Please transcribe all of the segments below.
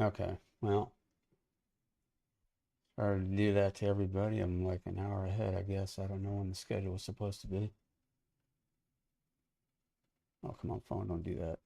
Okay, well, or to do that to everybody, I'm like an hour ahead, I guess. I don't know when the schedule was supposed to be. Oh, come on, phone, don't do that.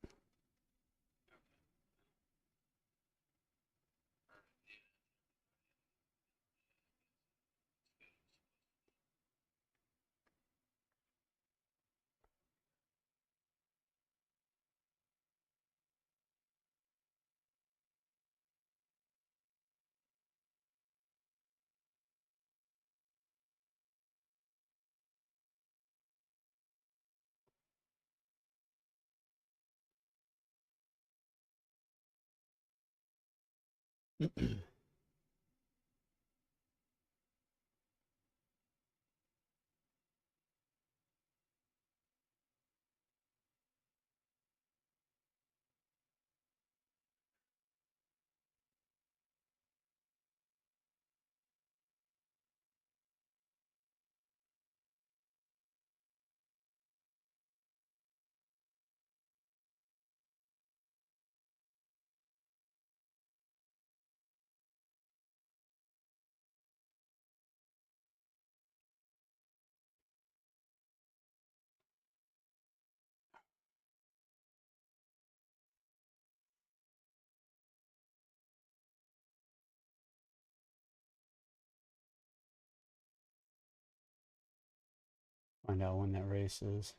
Find out when that race is.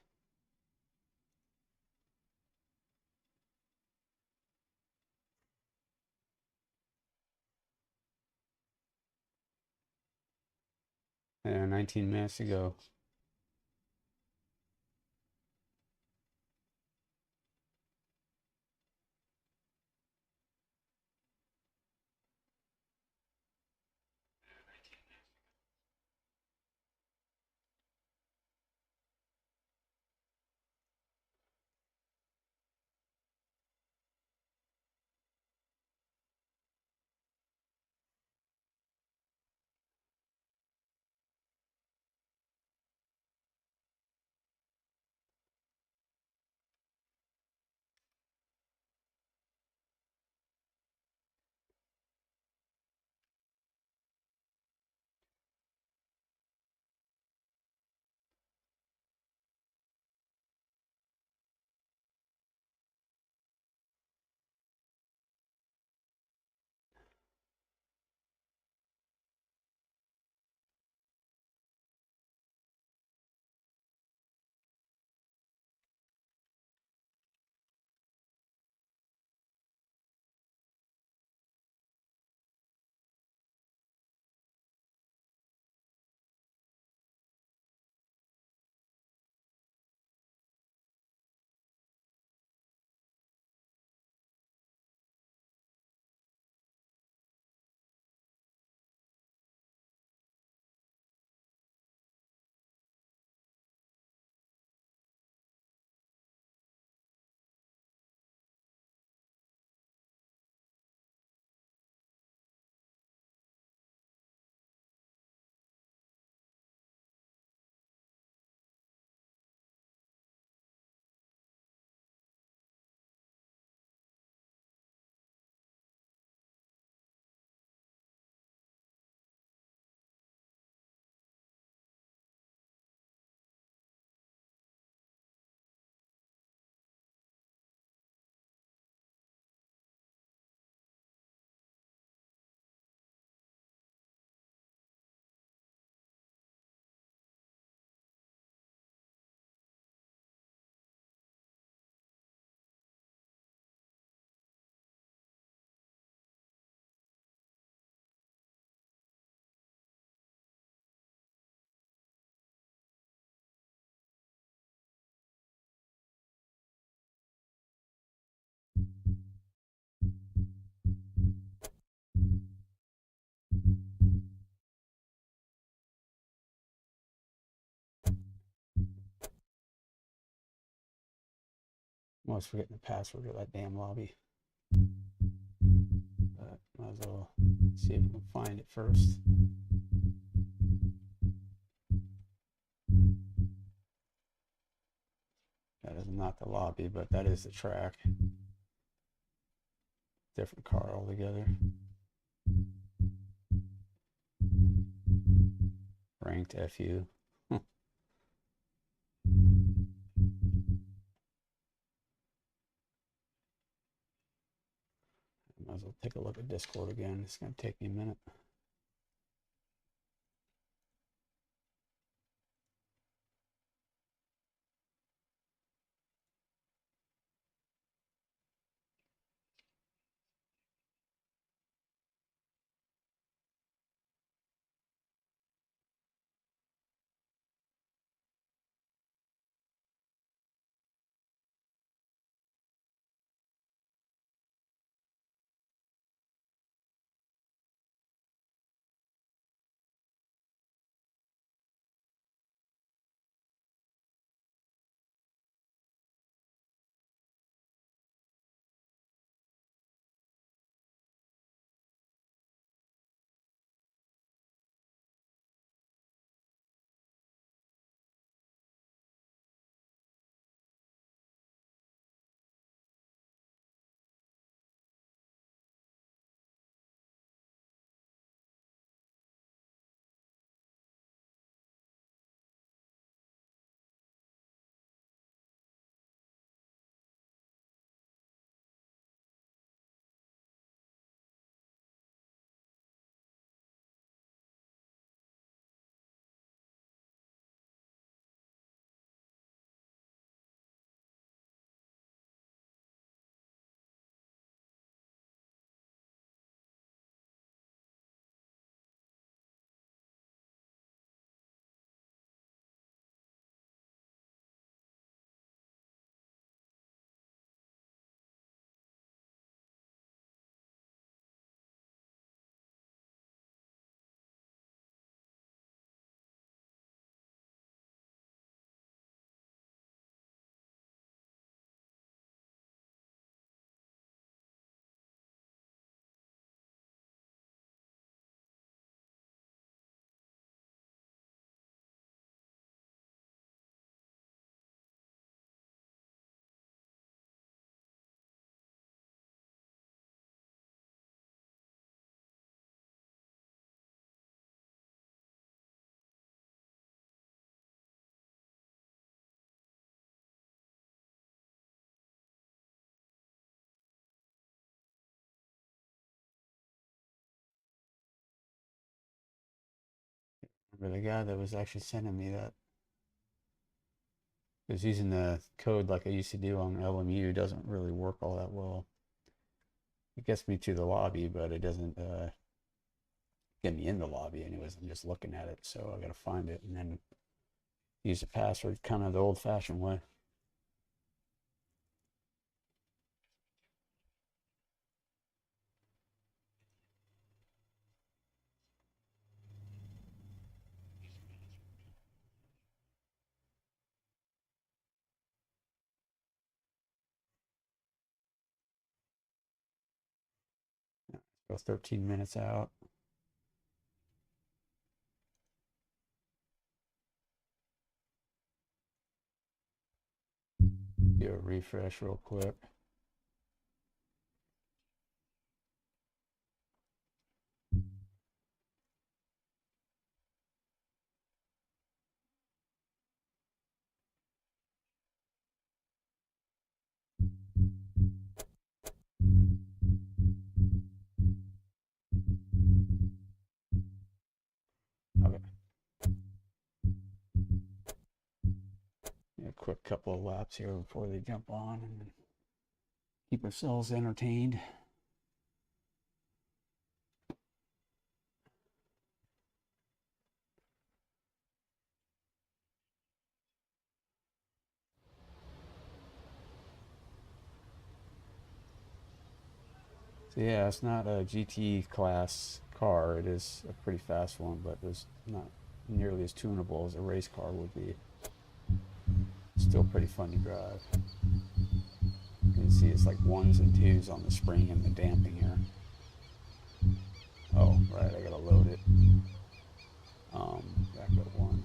19 minutes ago. Almost forgetting the password of that damn lobby. But might as well see if we can find it first. That is not the lobby, but that is the track. Different car altogether. Ranked FU. Might as well take a look at Discord again. It's going to take me a minute. Remember the guy that was actually sending me that was using the code like I used to do on LMU. Doesn't really work all that well. It gets me to the lobby, but it doesn't get me in the lobby anyways. I'm just looking at it, so I gotta find it and then use the password kind of the old-fashioned way. Go 13 minutes out. Do a refresh real quick. Okay. A quick couple of laps here before they jump on and keep ourselves entertained. So yeah, it's not a GT class car. It is a pretty fast one, but it's not nearly as tunable as a race car would be. Still pretty fun to drive. You can see it's like ones and twos on the spring and the damping here. Oh, right, I gotta load it. Back up one.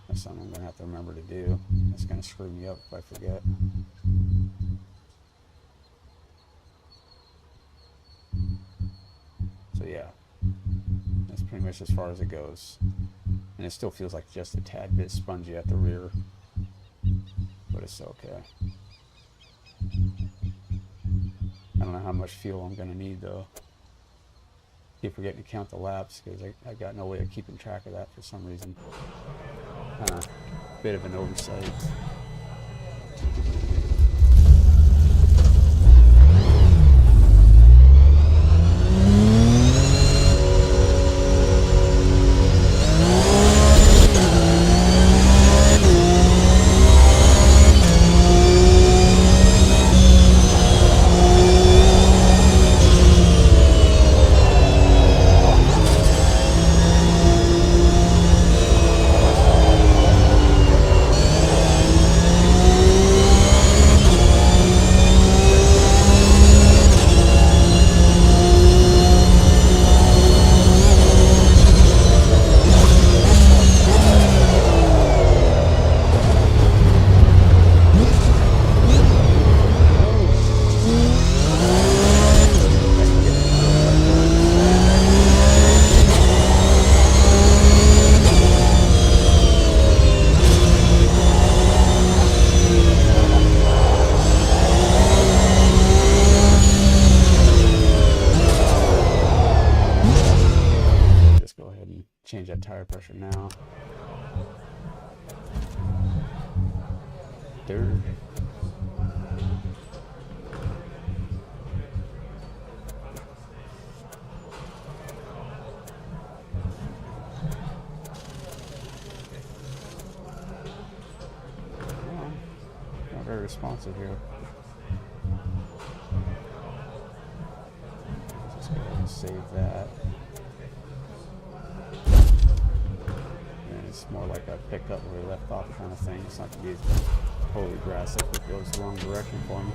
That's something I'm gonna have to remember to do. That's gonna screw me up if I forget. yeah, that's pretty much as far as it goes. And it still feels like just a tad bit spongy at the rear, but it's okay. I don't know how much fuel I'm going to need though. Keep forgetting to count the laps because I got no way of keeping track of that for some reason. Bit of an oversight. Change that tire pressure now. Third. Not very responsive here. Just go ahead and save that. It's more like a pickup where we left off kind of thing. It's not going to be totally aggressive if it goes the wrong direction for me.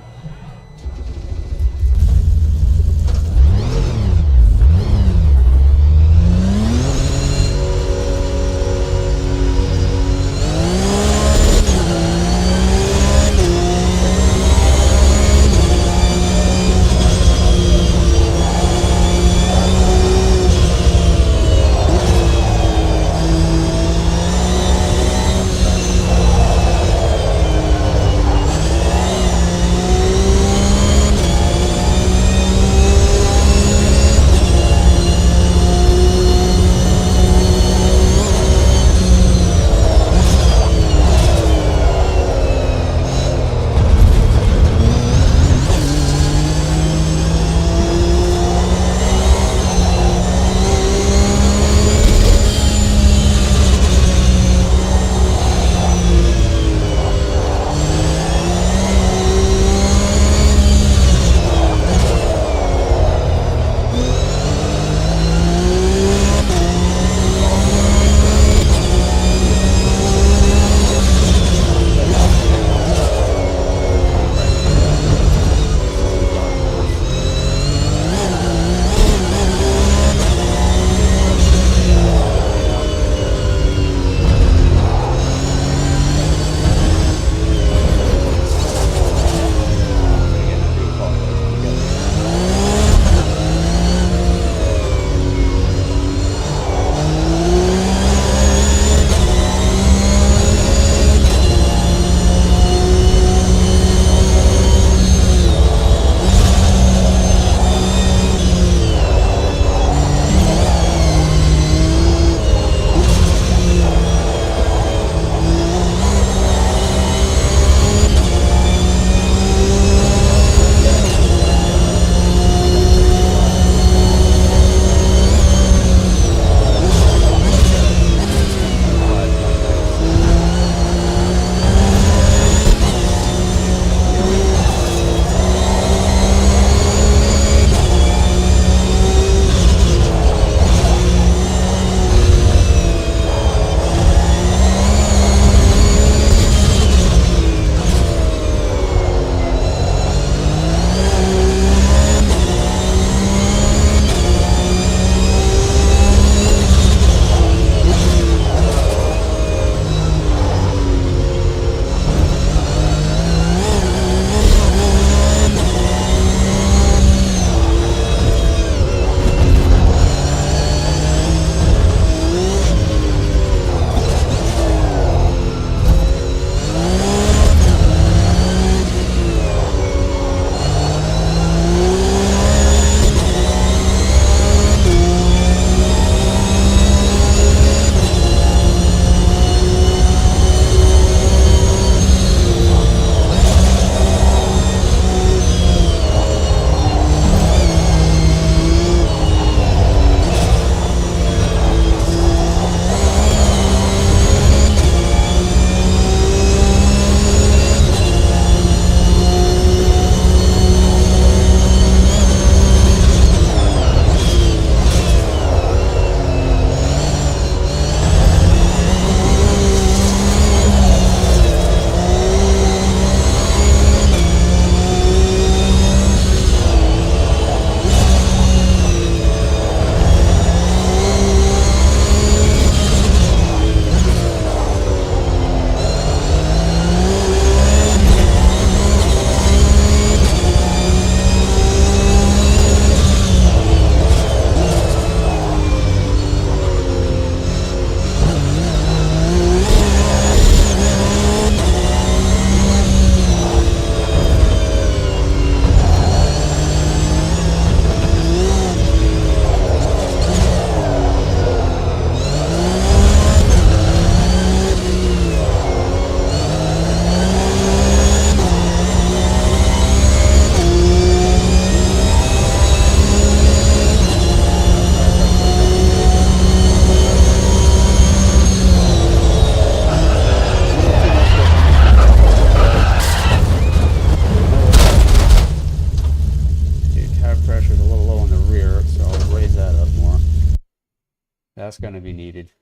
That's going to be needed.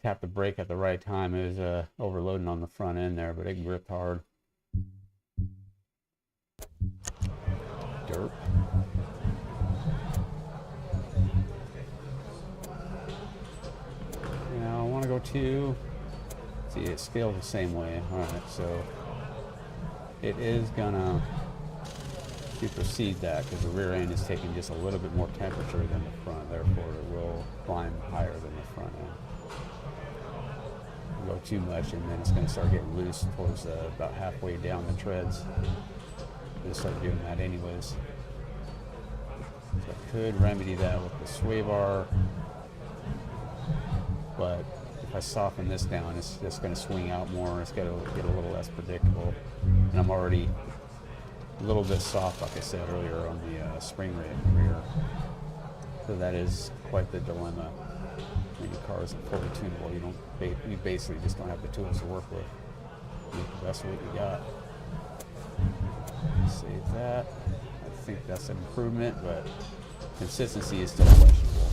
Tap the brake at the right time. It was overloading on the front end there, but it gripped hard. Dirt. Now I want to go to, see, it scales the same way. All right, so it is gonna supersede that because the rear end is taking just a little bit more temperature than the front, therefore it will climb higher than the front end. Go too much and then it's going to start getting loose towards about halfway down the treads. It'll start doing that anyways. So I could remedy that with the sway bar, but if I soften this down, it's just going to swing out more. It's going to get a little less predictable, and I'm already a little bit soft, like I said earlier, on the spring rate in the rear. So that is quite the dilemma. When your car isn't fully tunable, you basically just don't have the tools to work with. Make the best of what you got. Save that. I think that's an improvement, but consistency is still questionable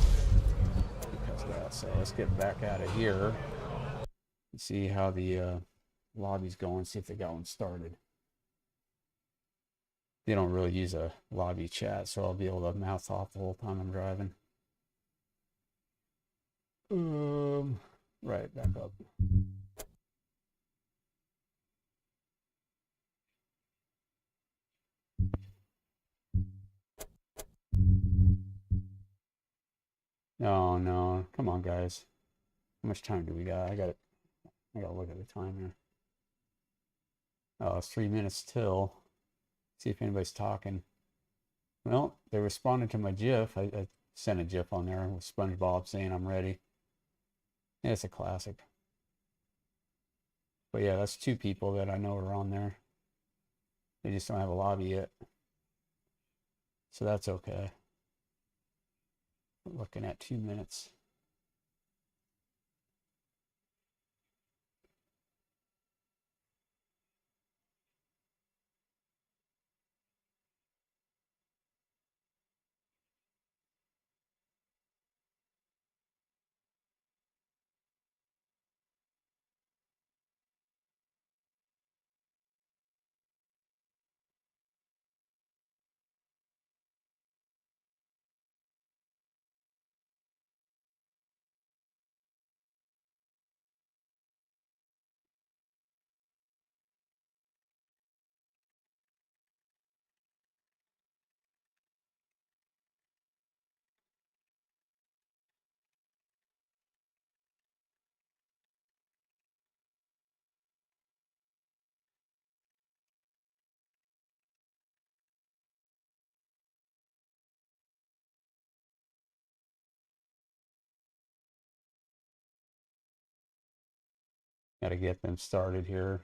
because of that. So let's get back out of here and see how the lobby's going, see if they got one started. They don't really use a lobby chat, so I'll be able to mouth off the whole time I'm driving. Right, back up. No, come on, guys. How much time do we got? I gotta look at the time here. Oh, it's 3 minutes till. See if anybody's talking. Well, they responded to my GIF. I sent a GIF on there with SpongeBob saying I'm ready. Yeah, it's a classic. But yeah, that's 2 people that I know are on there. They just don't have a lobby yet. So that's okay. We're looking at 2 minutes. Got to get them started here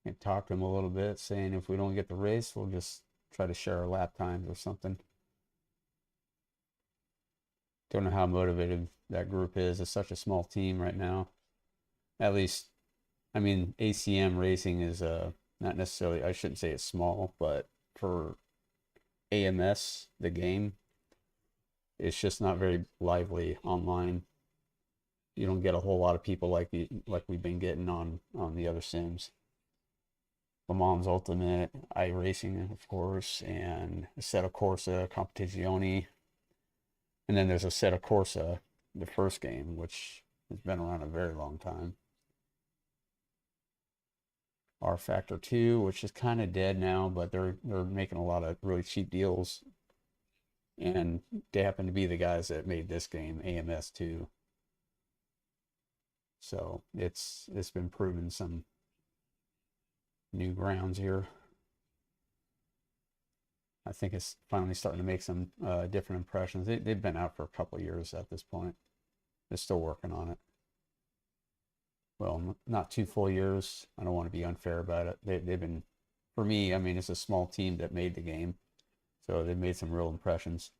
and talk to them a little bit, saying if we don't get the race, we'll just try to share our lap times or something. Don't know how motivated that group is. It's such a small team right now. At least, I mean, ACM Racing is not necessarily, I shouldn't say it's small, but for AMS, the game, it's just not very lively online. You don't get a whole lot of people like we've been getting on the other sims. Le Mans Ultimate, iRacing, of course, and Assetto Corsa, Competizione. And then there's Assetto Corsa, the first game, which has been around a very long time. R Factor 2, which is kind of dead now, but they're making a lot of really cheap deals. And they happen to be the guys that made this game, AMS 2. So it's been proven some new grounds here. I think it's finally starting to make some different impressions. They've been out for a couple of years at this point. They're still working on it. Well, not 2 full years. I don't want to be unfair about it. They've been, for me, I mean, it's a small team that made the game. So they've made some real impressions.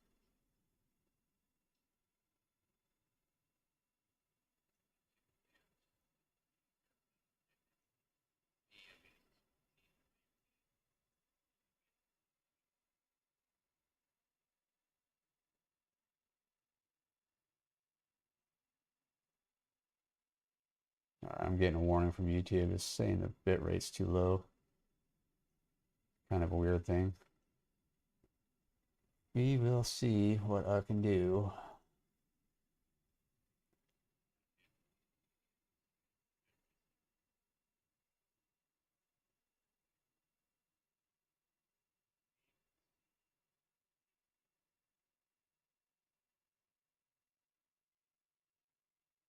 I'm getting a warning from YouTube. It's saying the bit rate's too low. Kind of a weird thing. We will see what I can do.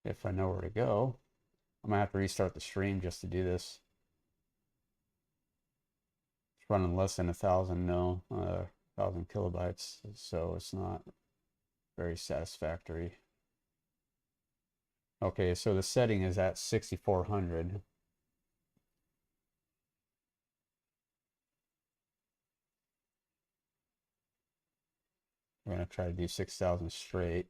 If I know where to go. I'm gonna have to restart the stream just to do this. It's running less than 1,000, no, 1,000 kilobytes, so it's not very satisfactory. Okay, so the setting is at 6,400. We're gonna try to do 6,000 straight.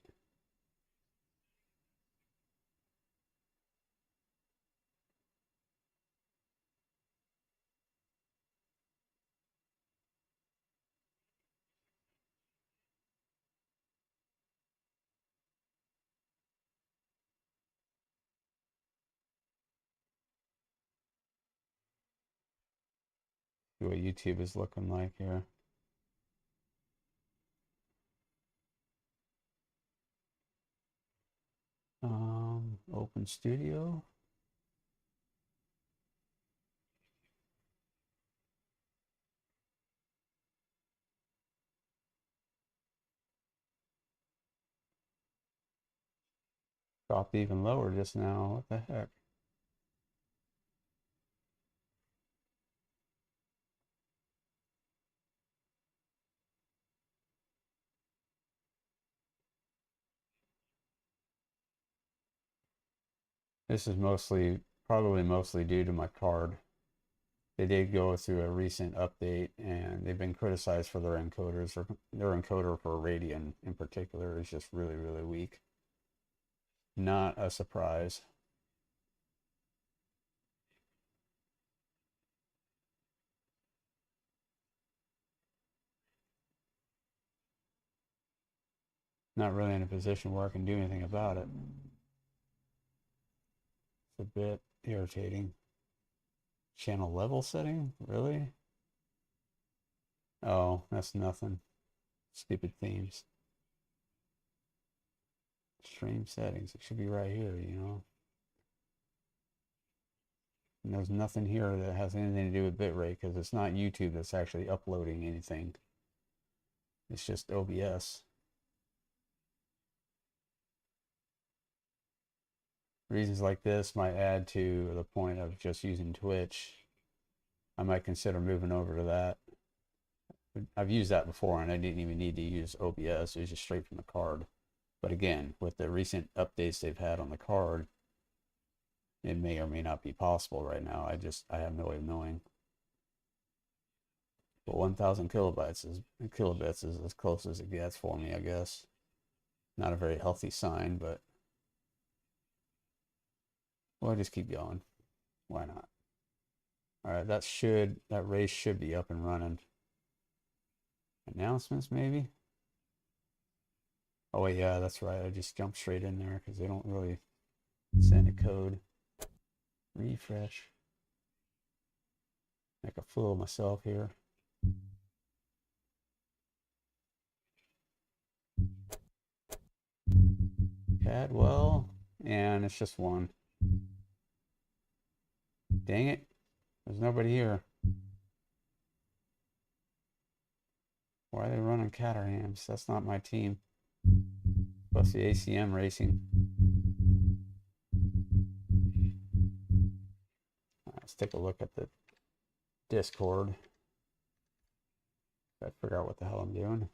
See what YouTube is looking like here. Open Studio. Dropped even lower just now. What the heck? This is probably mostly due to my card. They did go through a recent update and they've been criticized for their encoders. Or their encoder for Radeon in particular is just really, really weak. Not a surprise. Not really in a position where I can do anything about it. It's a bit irritating. Channel level setting? Really? Oh, that's nothing. Stupid themes. Stream settings. It should be right here, you know? And there's nothing here that has anything to do with bitrate because it's not YouTube that's actually uploading anything. It's just OBS. Reasons like this might add to the point of just using Twitch. I might consider moving over to that. I've used that before and I didn't even need to use OBS. It was just straight from the card. But again, with the recent updates they've had on the card, it may or may not be possible right now. I have no way of knowing. But 1,000 kilobits is as close as it gets for me, I guess. Not a very healthy sign, but we'll just keep going. Why not? All right, that race should be up and running. Announcements, maybe? Oh, wait, yeah, that's right. I just jumped straight in there because they don't really send a code. Refresh. Make a fool of myself here. Cadwell, and it's just one. Dang it. There's nobody here. Why are they running Caterhams? That's not my team. Plus the ACM Racing. Let's take a look at the Discord. Gotta figure out what the hell I'm doing.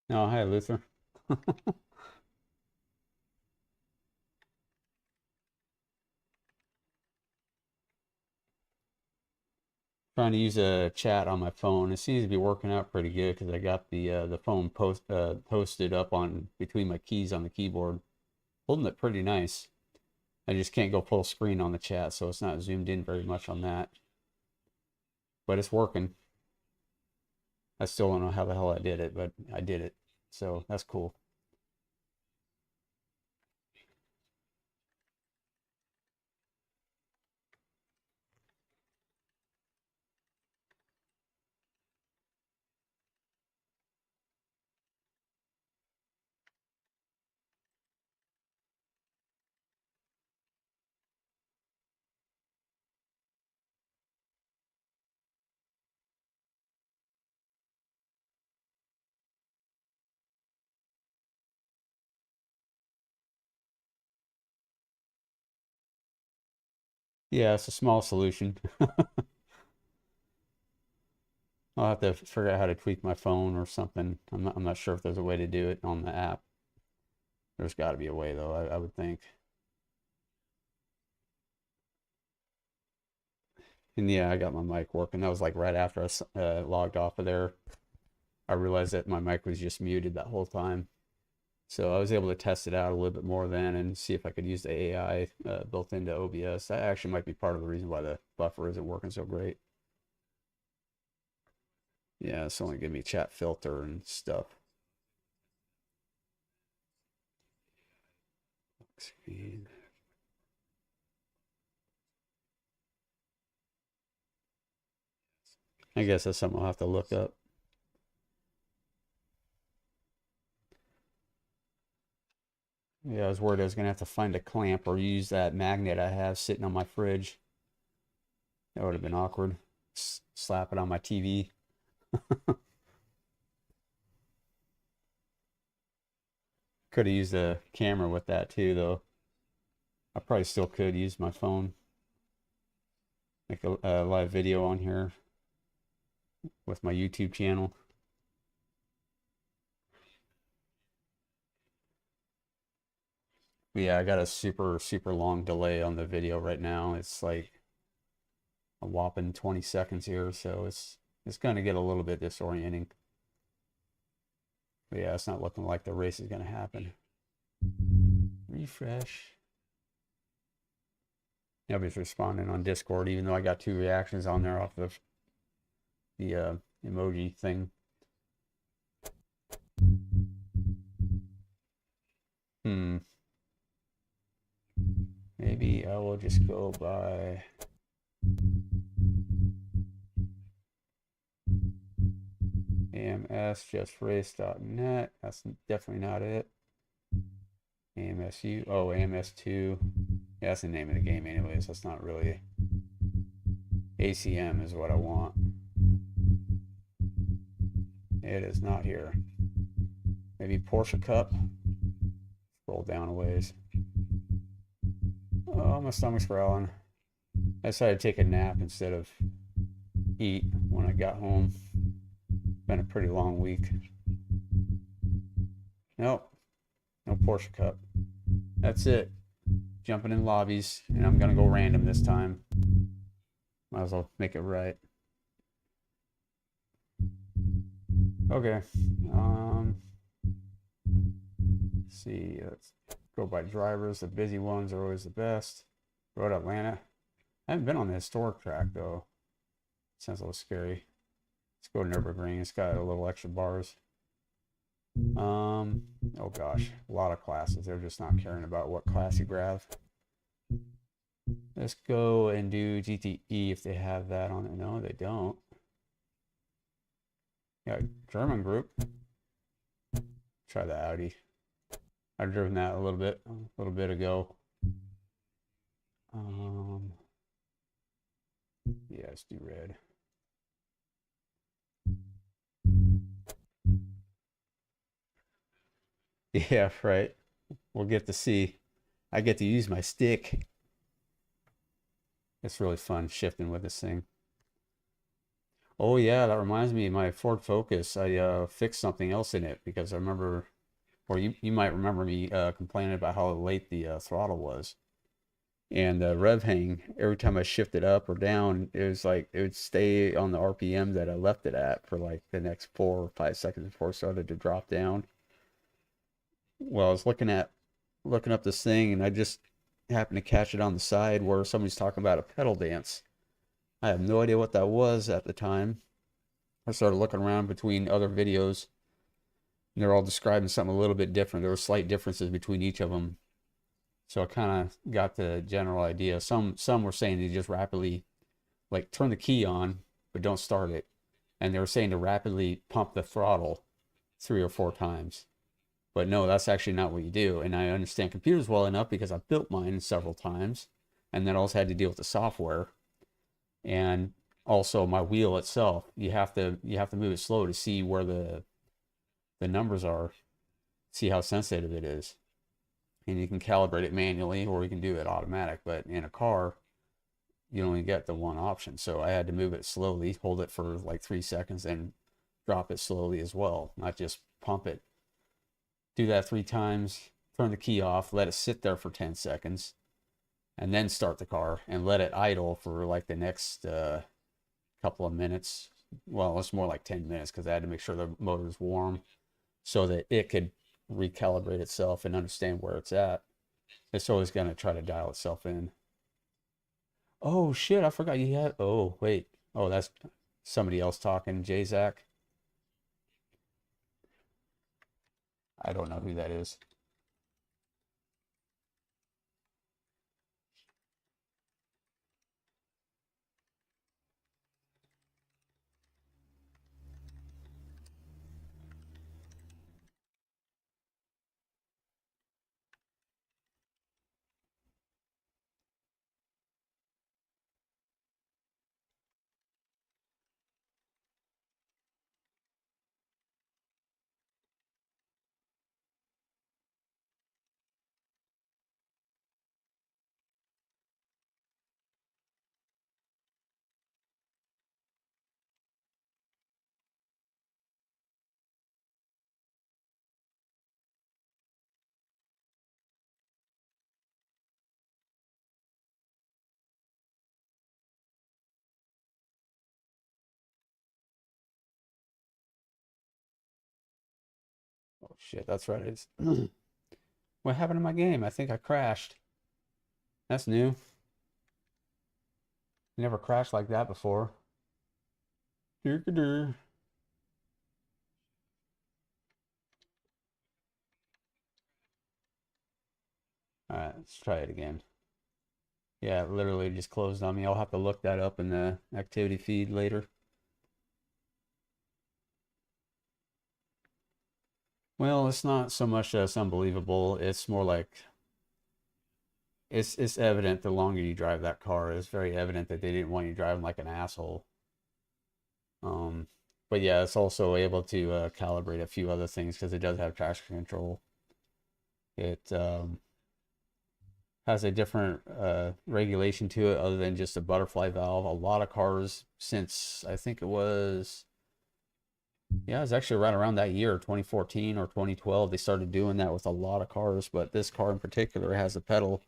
Oh, hi, Luther. Trying to use a chat on my phone. It seems to be working out pretty good because I got the phone posted up on between my keys on the keyboard, holding it pretty nice. I just can't go full screen on the chat, so it's not zoomed in very much on that. But it's working. I still don't know how the hell I did it, but I did it. So that's cool. Yeah, it's a small solution. I'll have to figure out how to tweak my phone or something. I'm not sure if there's a way to do it on the app. There's got to be a way though, I would think. And yeah, I got my mic working. That was like right after I logged off of there. I realized that my mic was just muted that whole time. So I was able to test it out a little bit more then and see if I could use the AI built into OBS. That actually might be part of the reason why the buffer isn't working so great. Yeah, it's only giving me chat filter and stuff. Screen. I guess that's something I'll have to look up. Yeah, I was worried I was going to have to find a clamp or use that magnet I have sitting on my fridge. That would have been awkward. Slap it on my TV. Could have used a camera with that too, though. I probably still could use my phone. Make a live video on here with my YouTube channel. But yeah, I got a super, super long delay on the video right now. It's like a whopping 20 seconds here, so it's going to get a little bit disorienting. But yeah, it's not looking like the race is going to happen. Refresh. Nobody's responding on Discord, even though I got 2 reactions on there off of the emoji thing. Maybe I will just go by amsjustrace.net. That's definitely not it. AMSU. Oh, AMS2. Yeah, that's the name of the game anyways. That's not really... ACM is what I want. It is not here. Maybe Porsche Cup. Scroll down a ways. Oh, my stomach's growling. I decided to take a nap instead of eat when I got home. Been a pretty long week. Nope. No Porsche Cup. That's it. Jumping in lobbies, and I'm gonna go random this time. Might as well make it right. Okay. Let's see. Let's go by drivers. The busy ones are always the best. Road Atlanta. I haven't been on the historic track though. Sounds a little scary. Let's go to Nürburgring. It's got a little extra bars. Oh gosh, a lot of classes. They're just not caring about what class you grab. Let's go and do GTE if they have that on it. No, they don't. Yeah, German group. Try the Audi. I've driven that a little bit ago. Yeah, let's do red. Yeah, right. We'll get to see. I get to use my stick. It's really fun shifting with this thing. Oh yeah, that reminds me, my Ford Focus, I fixed something else in it because I remember, or you might remember me complaining about how late the throttle was. And the rev hang, every time I shifted up or down, it was like it would stay on the RPM that I left it at for like the next 4 or 5 seconds before it started to drop down. Well, I was looking up this thing, and I just happened to catch it on the side where somebody's talking about a pedal dance. I have no idea what that was at the time. I started looking around between other videos, and they're all describing something a little bit different. There were slight differences between each of them, so I kind of got the general idea. Some were saying to just rapidly like turn the key on, but don't start it, and they were saying to rapidly pump the throttle 3 or 4 times. But no, that's actually not what you do. And I understand computers well enough because I've built mine several times, and then also had to deal with the software and also my wheel itself. You have to move it slow to see where the numbers are, see how sensitive it is. And you can calibrate it manually or you can do it automatic. But in a car, you only get the one option. So I had to move it slowly, hold it for like 3 seconds, and drop it slowly as well, not just pump it. Do that 3 times, turn the key off, let it sit there for 10 seconds, and then start the car and let it idle for like the next couple of minutes. Well, it's more like 10 minutes because I had to make sure the motor's warm so that it could recalibrate itself and understand where it's at. It's always going to try to dial itself in. Oh shit, I forgot you had. Oh, wait. Oh, that's somebody else talking. J-Zac. I don't know who that is. Oh shit, that's right. It's what happened to my game? I think I crashed. That's new. Never crashed like that before. All right, let's try it again. Yeah, it literally just closed on me. I'll have to look that up in the activity feed later. Well, it's not so much that it's unbelievable. It's more like it's evident the longer you drive that car, it's very evident that they didn't want you driving like an asshole. Um, but yeah, it's also able to calibrate a few other things because it does have traction control. It has a different regulation to it other than just a butterfly valve. A lot of cars since I think it was, yeah, it was actually right around that year, 2014 or 2012, they started doing that with a lot of cars. But this car in particular has a pedal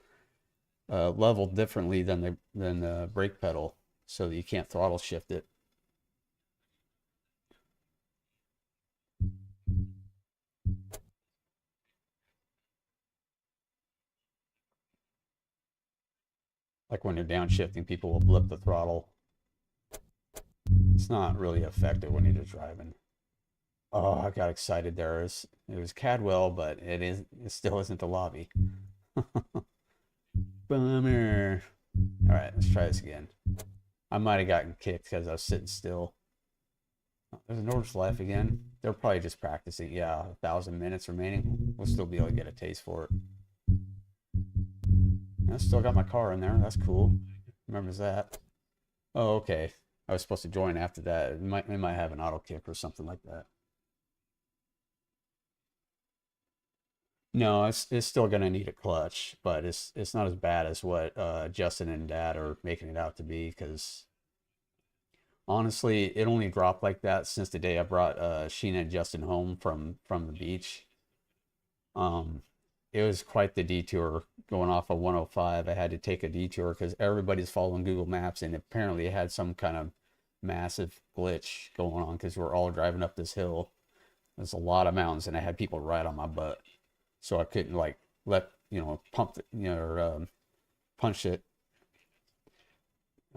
leveled differently than the brake pedal, so that you can't throttle shift it. Like when you're downshifting, people will blip the throttle. It's not really effective when you're just driving. Oh, I got excited there. It was Cadwell, but it still isn't the lobby. Bummer. All right, let's try this again. I might have gotten kicked because I was sitting still. Oh, there's an Norse Life again. They're probably just practicing. Yeah, 1,000 minutes remaining. We'll still be able to get a taste for it. I still got my car in there. That's cool. Remembers that. Oh, okay. I was supposed to join after that. It might have an auto kick or something like that. No, it's still gonna need a clutch, but it's not as bad as what Justin and Dad are making it out to be. Because honestly, it only dropped like that since the day I brought Sheena and Justin home from the beach. Um, it was quite the detour going off of 105. I had to take a detour because everybody's following Google Maps, and apparently it had some kind of massive glitch going on because we're all driving up this hill. There's a lot of mountains, and I had people right on my butt, so I couldn't like let pump it, or punch it.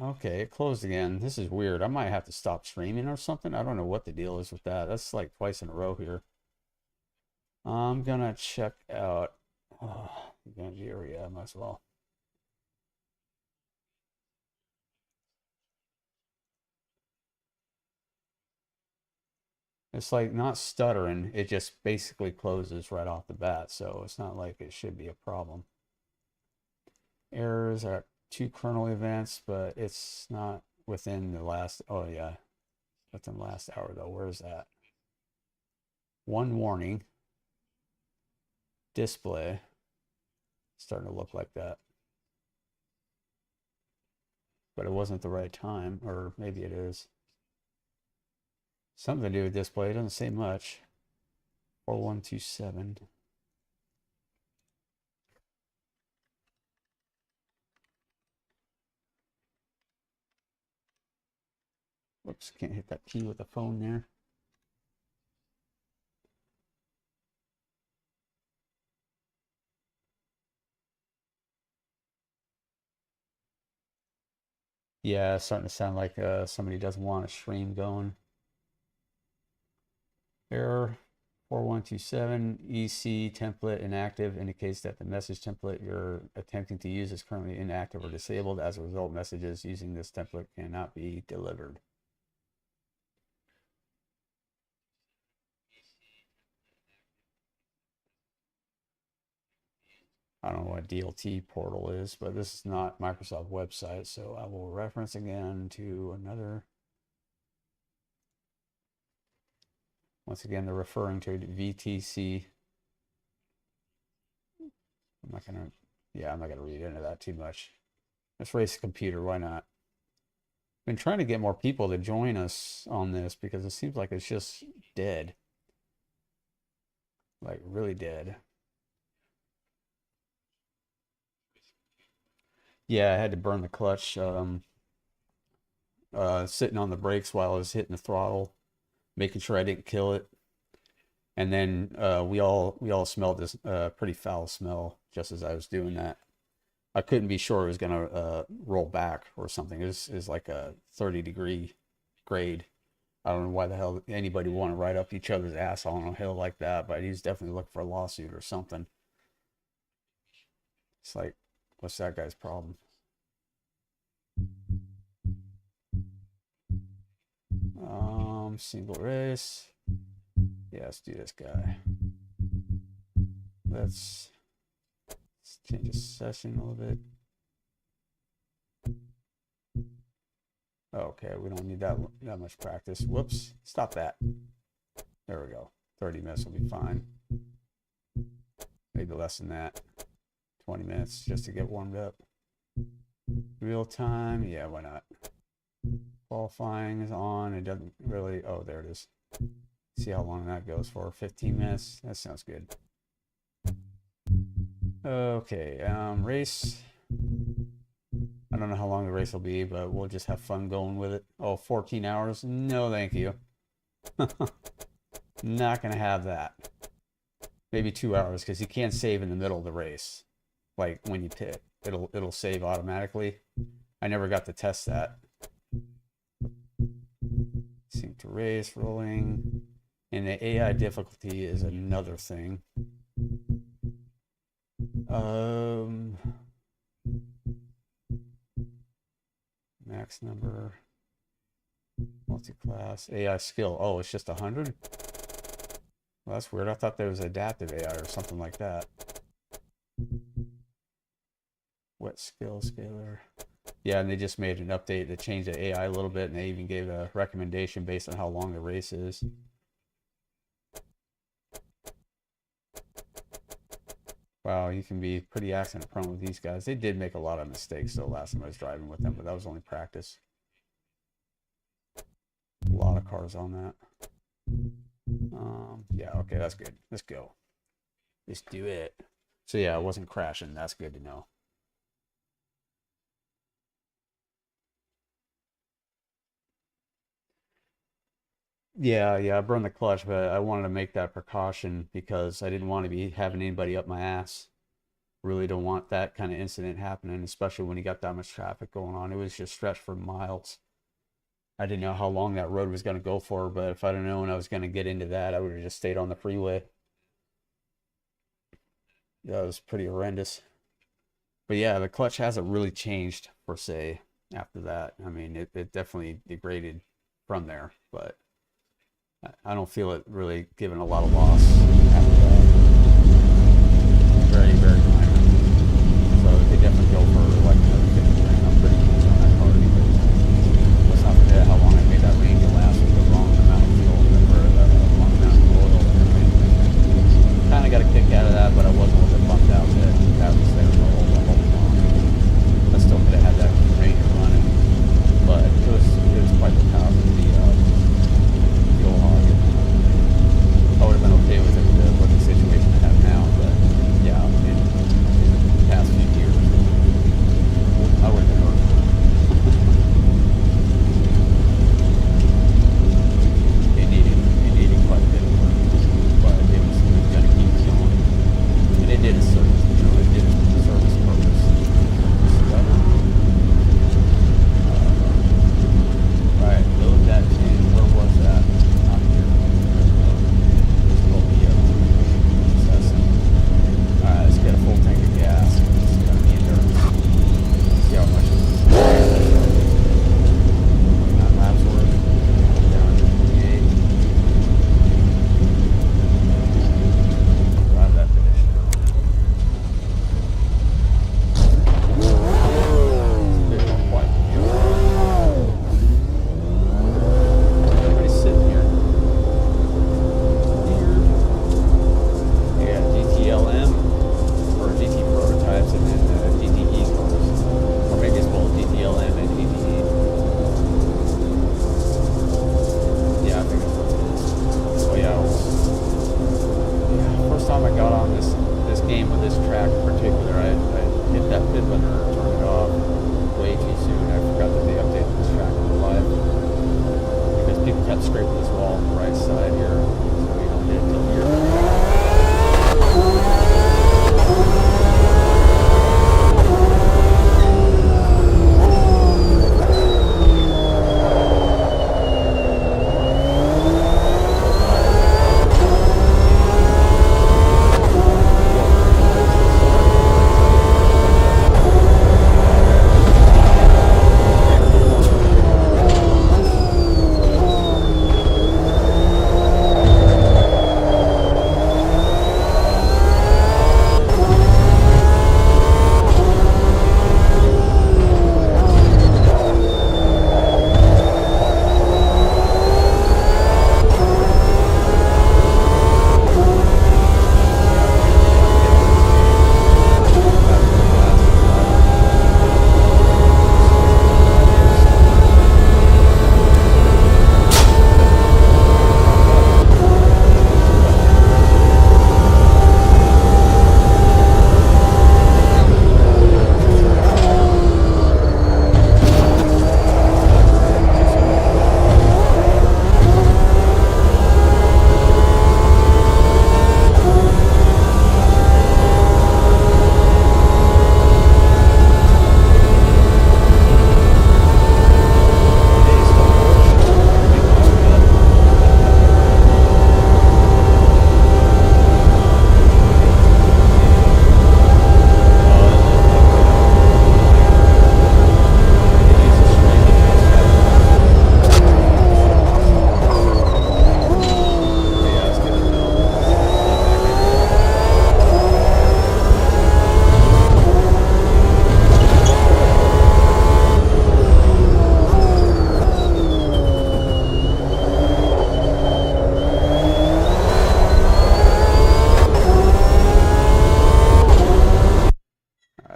Okay, it closed again. This is weird. I might have to stop streaming or something. I don't know what the deal is with that. That's like twice in a row here. I'm gonna check out. Oh, Nigeria, might as well. It's like not stuttering. It just basically closes right off the bat, so it's not like it should be a problem. Errors are 2 kernel events, but it's not within the last. Oh yeah, within the last hour though. Where is that? 1 warning. Display. Starting to look like that. But it wasn't the right time, or maybe it is. Something to do with display. It doesn't say much. 4127. Whoops, can't hit that key with the phone there. Yeah, it's starting to sound like somebody doesn't want a stream going. Error 4127 EC template inactive indicates that the message template you're attempting to use is currently inactive or disabled. As a result, messages using this template cannot be delivered. I don't know what DLT portal is, but this is not Microsoft website, so I will reference again to another. Once again, they're referring to VTC. I'm not gonna read into that too much. Let's race a computer, why not? Been trying to get more people to join us on this because it seems like it's just dead. Like really dead. Yeah, I had to burn the clutch, sitting on the brakes while I was hitting the throttle, making sure I didn't kill it. And then we all smelled this pretty foul smell just as I was doing that. I couldn't be sure it was gonna roll back or something. It was like a 30-degree grade. I don't know why the hell anybody would want to ride up each other's ass on a hill like that, but he's definitely looking for a lawsuit or something. It's like, what's that guy's problem? Single race. Yeah, let's do this guy. Let's change the session a little bit. Okay, we don't need that much practice. Whoops, stop that. There we go. 30 minutes will be fine. Maybe less than that. 20 minutes just to get warmed up. Real time, yeah, why not? Qualifying is on. It doesn't really. Oh, there it is. See how long that goes for. 15 minutes. That sounds good. Okay, race. I don't know how long the race will be, but we'll just have fun going with it. Oh, 14 hours? No, thank you. Not gonna have that. Maybe 2 hours because you can't save in the middle of the race. Like when you pit, it'll save automatically. I never got to test that. Sync to race, rolling. And the AI difficulty is another thing. Max number. Multi-class. AI skill. Oh, it's just 100? Well, that's weird. I thought there was adaptive AI or something like that. Wet skill scaler. Yeah, and they just made an update to change the AI a little bit, and they even gave a recommendation based on how long the race is. Wow, you can be pretty accident prone with these guys. They did make a lot of mistakes though last time I was driving with them, but that was only practice. A lot of cars on that. Yeah, okay, that's good. Let's go. Let's do it. So yeah, it wasn't crashing. That's good to know. Yeah, I burned the clutch, but I wanted to make that precaution because I didn't want to be having anybody up my ass. Really don't want that kind of incident happening, especially when you got that much traffic going on. It was just stretched for miles. I didn't know how long that road was going to go for, but if I'd have known I was going to get into that, I would have just stayed on the freeway. Yeah, it was pretty horrendous. But yeah, the clutch hasn't really changed per se after that. I mean, it definitely degraded from there, but I don't feel it really giving a lot of loss after that. Very, very minor. So they definitely go for like another 50 grand. I'm pretty keen on that car anyway. Let's not forget how long I made that Ranger last with the wrong amount of fuel or the wrong amount of oil and everything. Kind of got a kick out of that, but I wasn't a little bit bummed out that that was there the whole long. I still could have had that Ranger running, but it was quite the power of the fuel hog. I would have been okay with it with the situation I have now, but yeah, in the past few years, I would have been hurt. It needed quite a bit of work, but it was going to keep going. And it did its service, it did its service purpose. Right, load that in. Where was that? Not here. Alright, let's get a full tank of gas. It's gonna be endurance. See how much it is. 29 laps worth. Down to 28. Drive that finish. It's been quite a few. Everybody's sitting here. Yeah, GTLM or GT prototypes and then GTE cars. Or maybe it's both GTLM and GTE. Yeah, I think that's what it is. So yeah, first time I got on this game with this track in particular, I hit that pit button or turned it off way too soon. I forgot that they updated this track in real life because people kept scraping this wall on the right side here, so we don't hit it till here.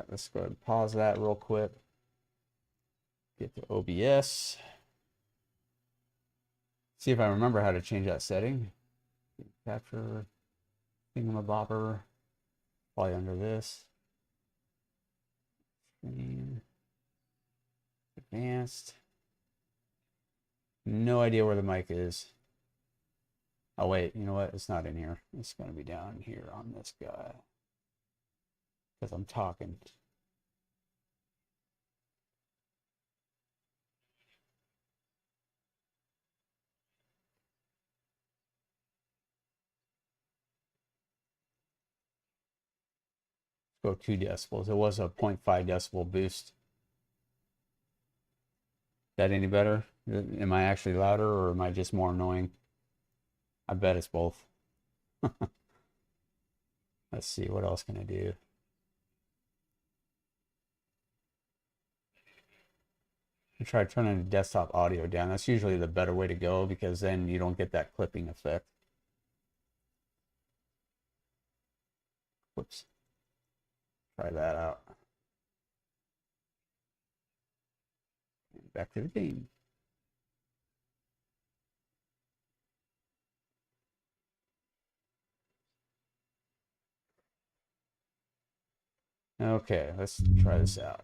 Let's go ahead and pause that real quick. Get to OBS. See if I remember how to change that setting. Capture thingamabobber. Probably under this. Screen. Advanced. No idea where the mic is. Oh wait, you know what? It's not in here. It's gonna be down here on this guy. Because I'm talking. Go 2 decibels. It was a 0.5 decibel boost. Is that any better? Am I actually louder or am I just more annoying? I bet it's both. Let's see, what else can I do? I try turning the desktop audio down. That's usually the better way to go because then you don't get that clipping effect. Whoops. Try that out. Back to the game. Okay, let's try this out.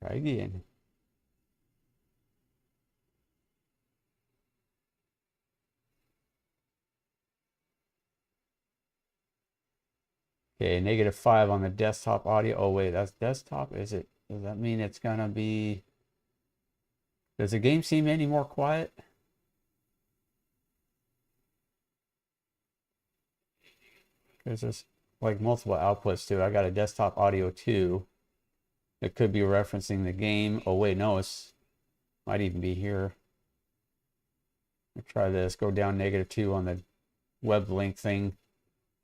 Try again. Okay, -5 on the desktop audio. Oh wait, that's desktop. Is it? Does that mean it's gonna be? Does the game seem any more quiet? There's just like multiple outputs too. I got a desktop audio too. It could be referencing the game. Oh wait, no, it's might even be here. Let's try this. Go down -2 on the web link thing.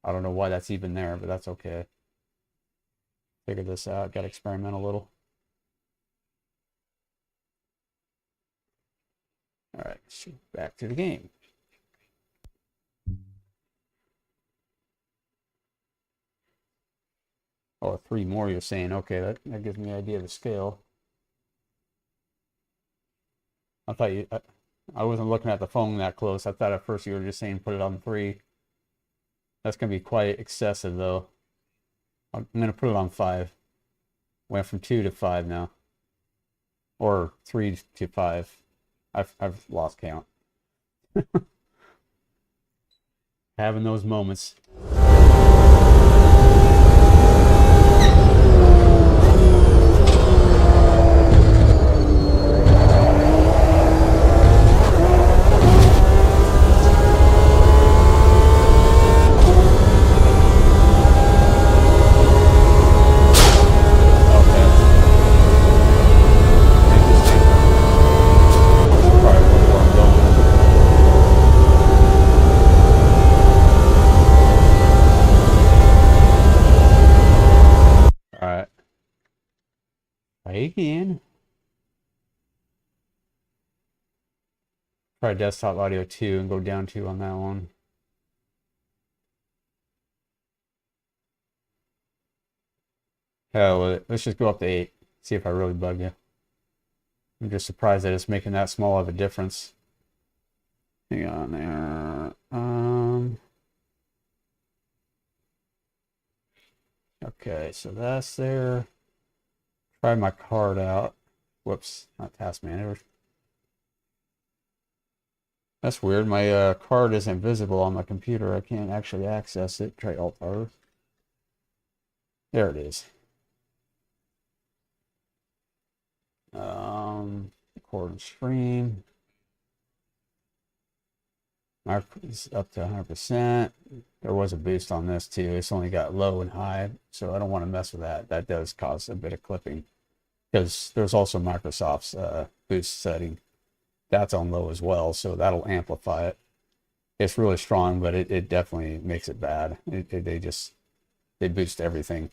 I don't know why that's even there, but that's okay. Figure this out. Got to experiment a little. All right, back to the game. Oh, 3 more you're saying. Okay, that gives me an idea of the scale. I thought I wasn't looking at the phone that close. I thought at first you were just saying put it on 3. That's going to be quite excessive, though. I'm going to put it on 5. Went from 2 to 5 now. Or 3 to 5. I've lost count. Having those moments. Alright. Try again. Try desktop audio 2 and go down 2 on that one. Hell with it. Let's just go up to 8. See if I really bug you. I'm just surprised that it's making that small of a difference. Hang on there. Okay, so that's there. Try my card out. Whoops, not task manager. That's weird. My card isn't visible on my computer. I can't actually access it. Try Alt-R. There it is. Record and stream. Mark is up to 100%. There was a boost on this too. It's only got low and high, so I don't want to mess with that. That does cause a bit of clipping because there's also Microsoft's boost setting. That's on low as well, so that'll amplify it. It's really strong, but it definitely makes it bad. They boost everything.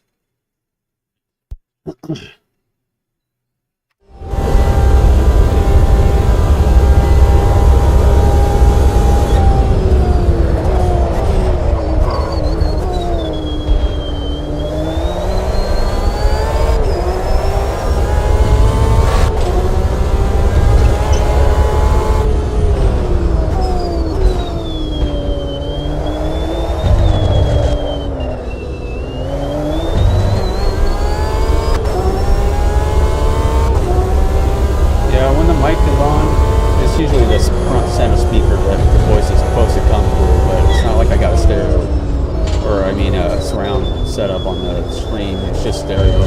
Setup on the screen, it's just stereo,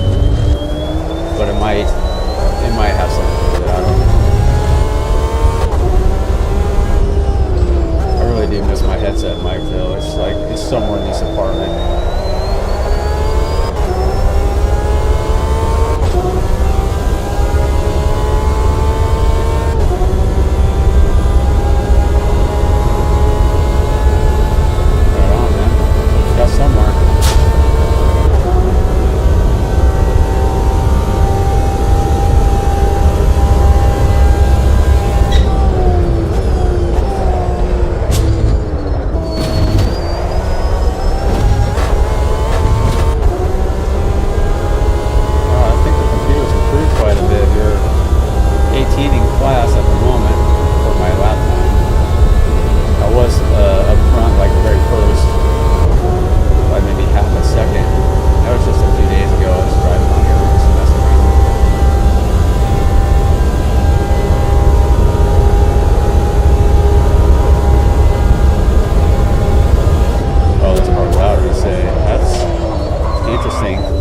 but it might have something to do with it. I don't know. I really do miss my headset mic though. It's like it's somewhere in this apartment.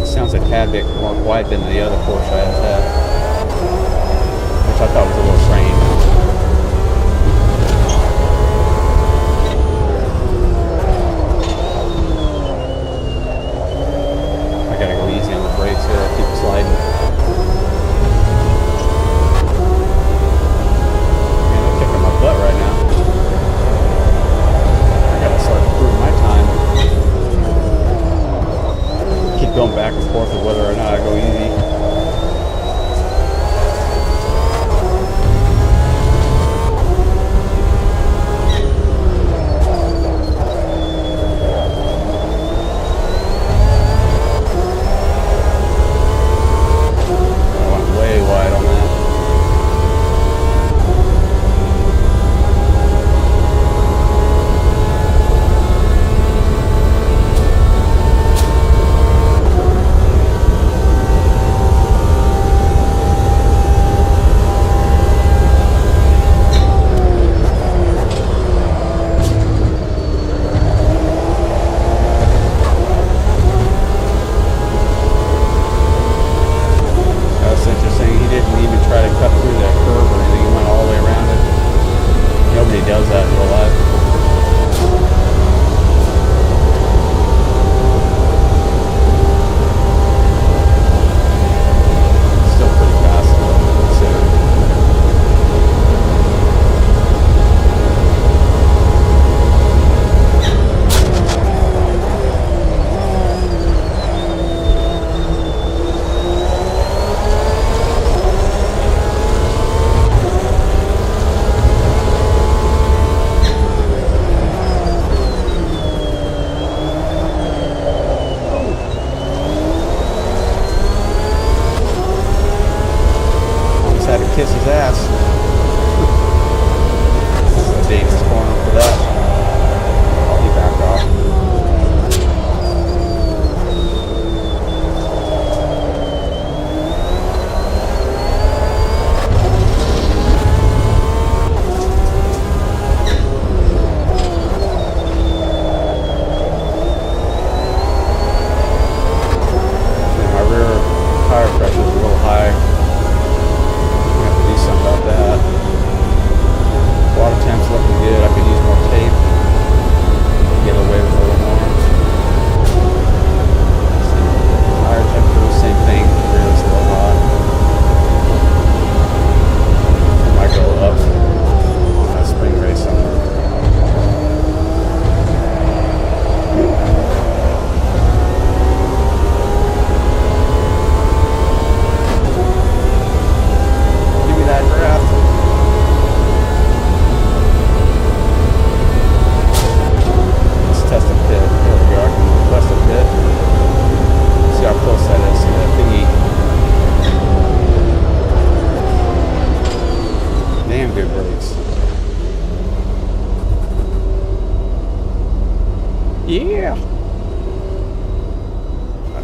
Sounds a tad bit more quiet than the other Porsche I had, which I thought was a little strange. I gotta go easy on the brakes here, I'll keep sliding. Man, they're kicking my butt right now. I gotta start improving my time. Keep going back and forth with whether or not I go easy.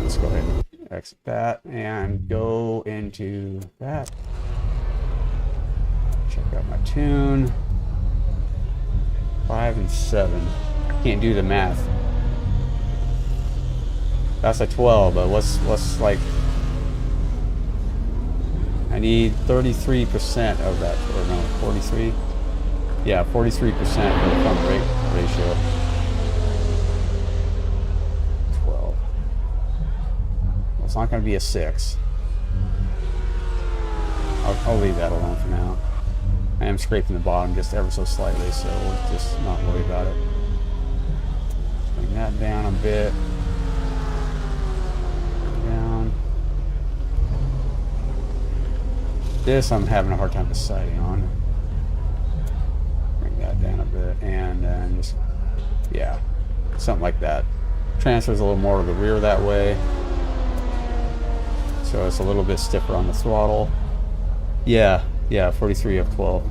let's go ahead and exit that and go into that. Check out my tune. 5 and 7. I can't do the math. That's a 12, but what's like? I need 33% of that, or no, 43. Yeah, 43% for the front brake ratio. 12. Well, it's not going to be a 6. I'll leave that alone for now. I am scraping the bottom just ever so slightly, so we'll just not worry about it. Bring that down a bit. Down. This I'm having a hard time deciding on. Bring that down a bit, and then just, yeah, something like that. Transfers a little more to the rear that way, so it's a little bit stiffer on the throttle. Yeah, 43 of 12.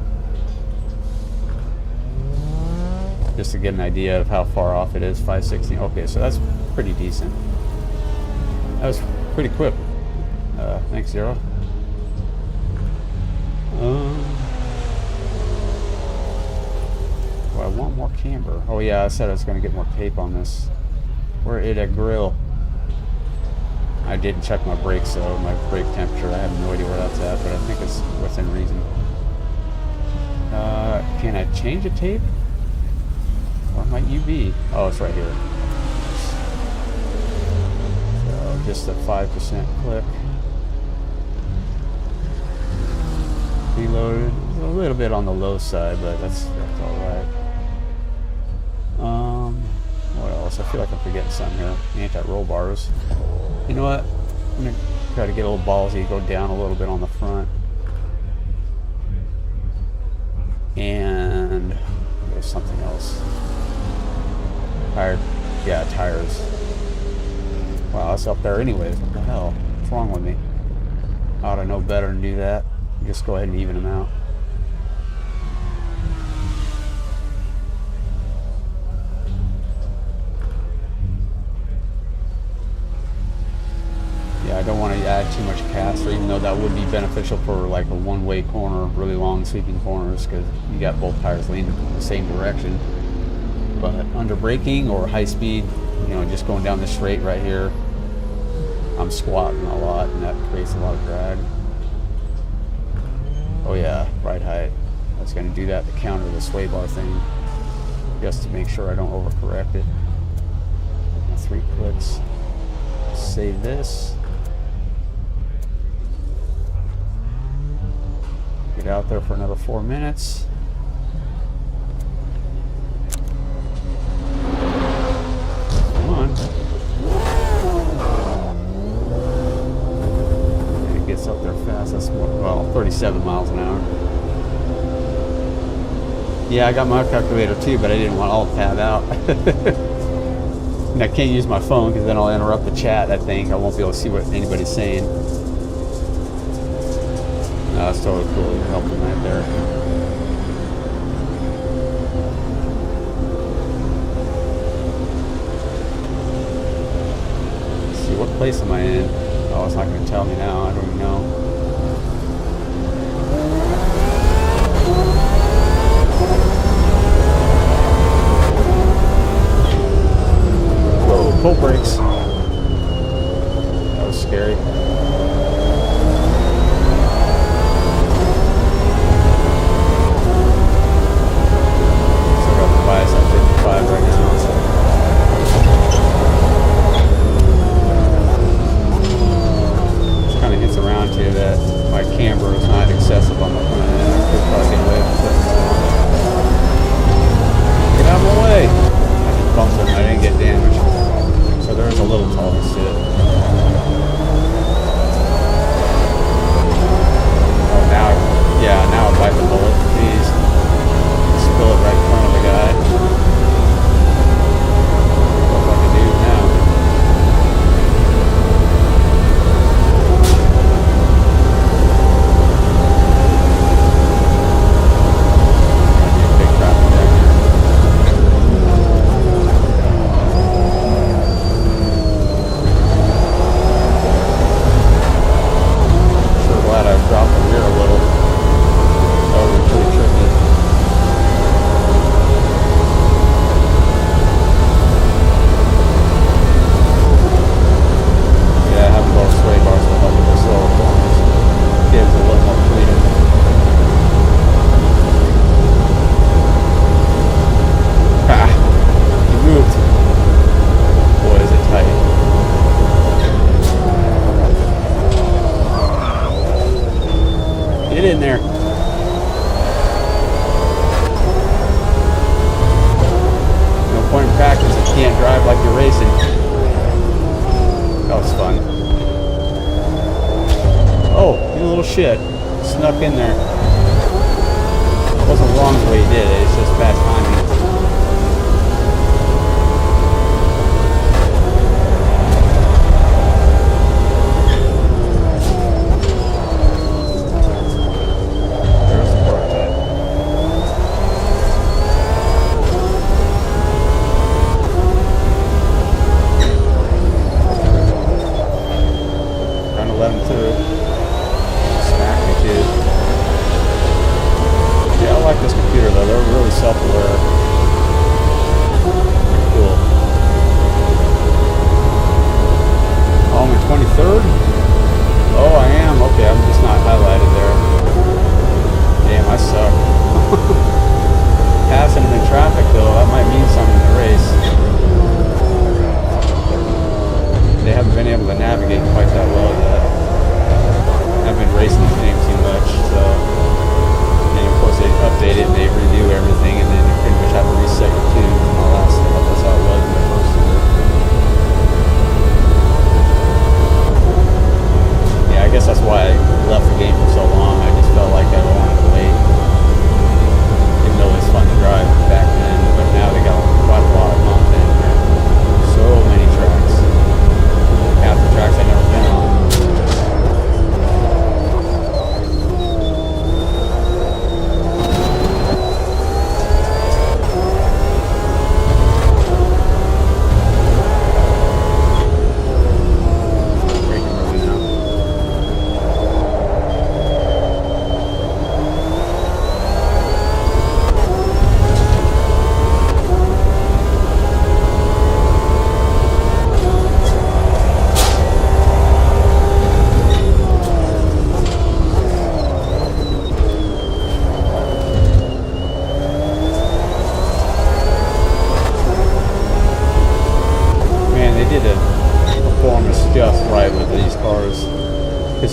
Just to get an idea of how far off it is, 516. Okay, so that's pretty decent. That was pretty quick. Thanks, Zero. Do I want more camber? Oh yeah, I said I was going to get more tape on this. Where is that grill? I didn't check my brakes, so my brake temperature, I have no idea where that's at, but I think it's within reason. Can I change the tape? Where might you be? Oh, it's right here. So just a 5% click. Preloaded. A little bit on the low side, but that's all right. What else? I feel like I'm forgetting something here. Anti-roll bars. You know what? I'm gonna try to get a little ballsy, go down a little bit on the front. And there's something else. Tires. Wow, that's up there anyways. What the hell? What's wrong with me? I ought to know better than do that. Just go ahead and even them out. Yeah, I don't want to add too much caster, even though that would be beneficial for like a one-way corner, really long sweeping corners, because you got both tires leaning the same direction. But under braking or high speed, you know, just going down the straight right here, I'm squatting a lot, and that creates a lot of drag. Oh yeah, ride height. I was going to do that to counter the sway bar thing, just to make sure I don't overcorrect it. 3 clicks. Save this. Get out there for another 4 minutes. Come on. And it gets up there fast. That's more, well, 37 miles an hour. Yeah, I got my calculator too, but I didn't want all tab out. And I can't use my phone because then I'll interrupt the chat, I think. I won't be able to see what anybody's saying. No, that's totally cool. You're helping right there. Let's see, what place am I in? Oh, it's not going to tell me now. I don't even know. Whoa, full brakes. That was scary. Bias at 55 right now, so it kind of gets around to that my camber is not excessive on the front end. I could probably get away with it. Get out of my way! I just bumped it and I didn't get damaged. So there's a little tolerance to it. Oh, now, yeah, now I bite the bullet. Jeez. Spill it right in front of the guy. What do I do now? Big traffic down here. racing. That was fun. Oh, you little shit. Snuck in there. It wasn't wrong the way he did it, it's just bad timing.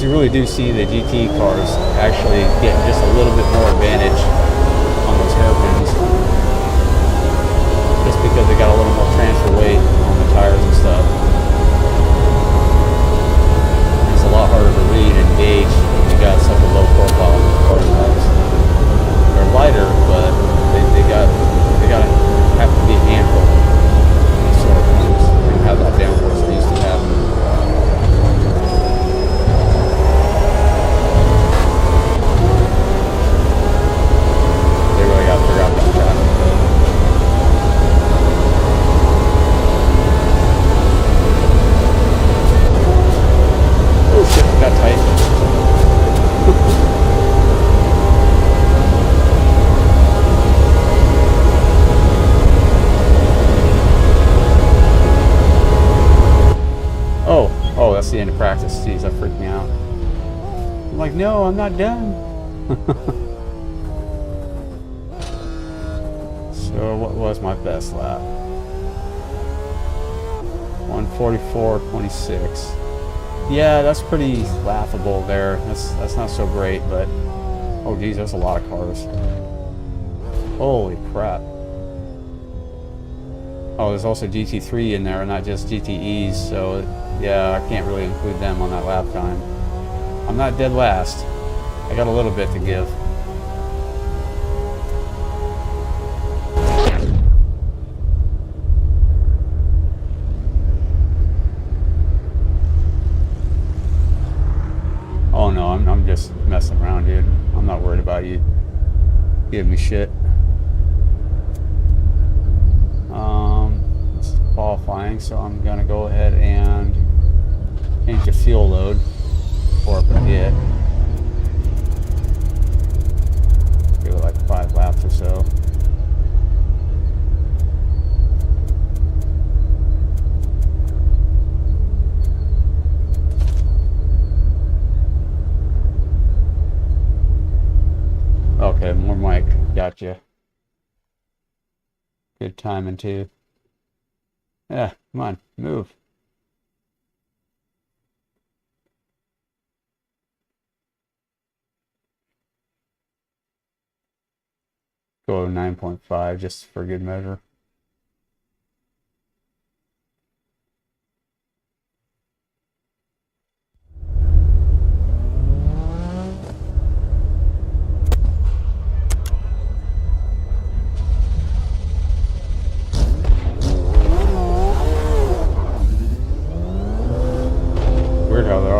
You really do see the GT cars actually getting just a little bit more advantage on those hairpins, just because they got a little more transfer weight on the tires and stuff. It's a lot harder to read and gauge when you got such a low profile prototypes. They're lighter, but they got to have to be a handful. Sort of things. They don't have that downforce they used to have. The end of practice. Jeez, that freaked me out. I'm like, no, I'm not done. So what was my best lap? 1:44.26. Yeah, that's pretty laughable there. That's not so great, but oh geez, there's a lot of cars. Holy crap. Oh, there's also GT3 in there, not just GTEs, so yeah, I can't really include them on that lap time. I'm not dead last. I got a little bit to give. Oh no, I'm just messing around, dude. I'm not worried about you giving me shit. It's qualifying, so I'm gonna go ahead and change the fuel load before I forget. Give it like 5 laps or so. Okay, more mic. Gotcha. Good timing too. Yeah, come on, move. Go 9.5 just for good measure.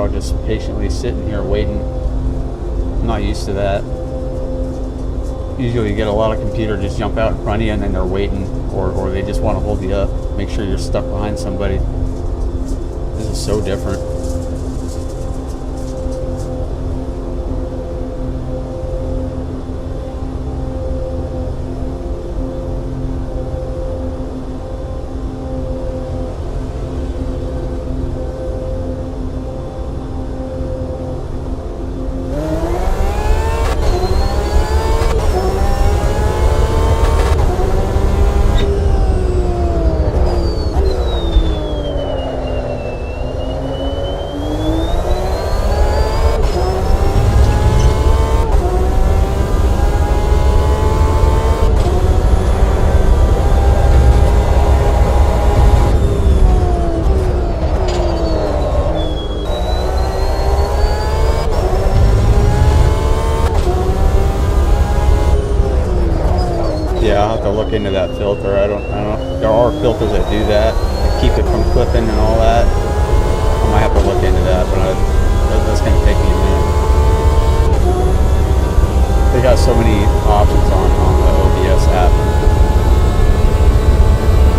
all just patiently sitting here waiting. I'm not used to that. Usually you get a lot of computer just jump out in front of you and then they're waiting, or they just want to hold you up, make sure you're stuck behind somebody. This is so different. Yeah, I'll have to look into that filter. I don't, there are filters that do that keep it from clipping and all that. I might have to look into that, but that's going to take me a minute. They got so many options on the OBS app.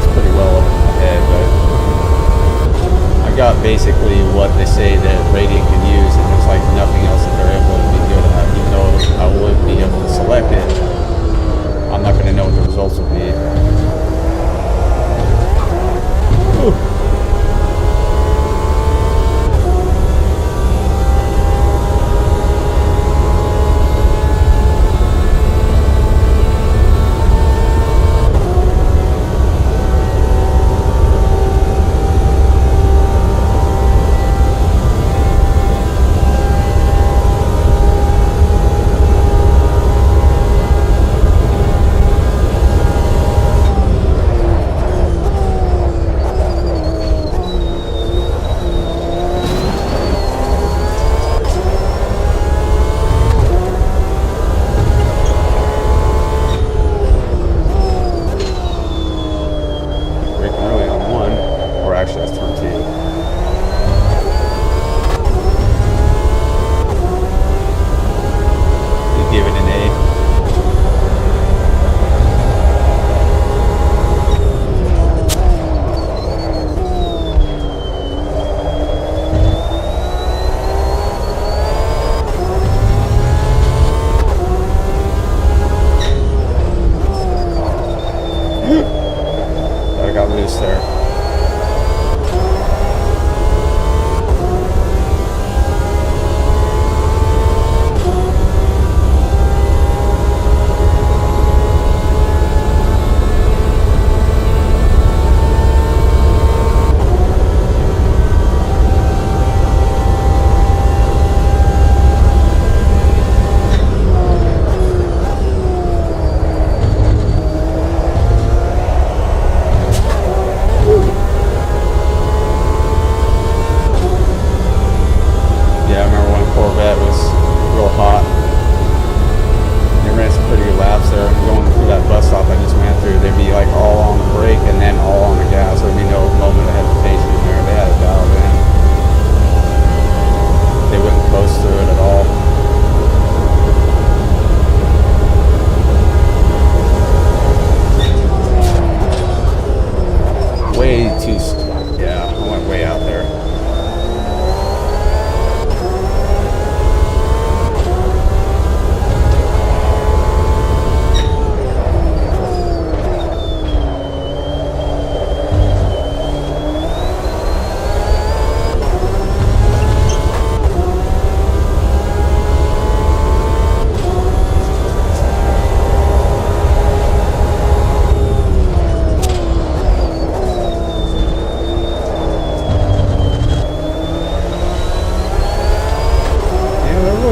It's pretty well over my head, but I got basically what they say that Radiant can use, and there's like nothing else that they're able to be good at, even though I would be able to select it. I'm not going to know what the results will be. Ooh.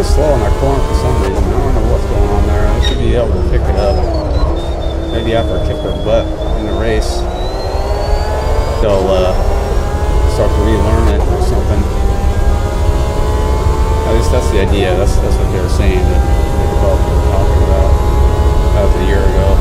Slow on that corner for some reason. I don't know what's going on there. I should be able to pick it up. Maybe after I kick their butt in the race, they'll start to relearn it or something. At least that's the idea. That's what they were saying that the developers were talking about. That was a year ago.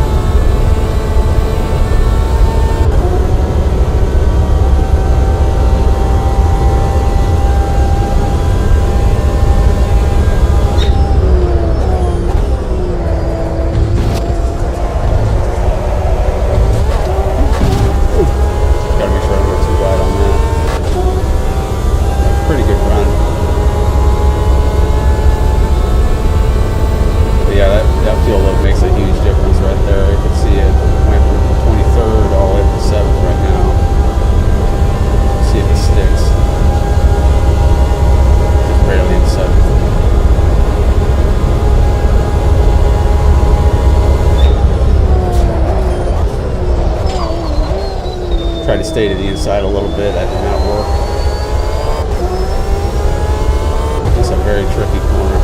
stay to the inside a little bit. That did not work. It's a very tricky corner.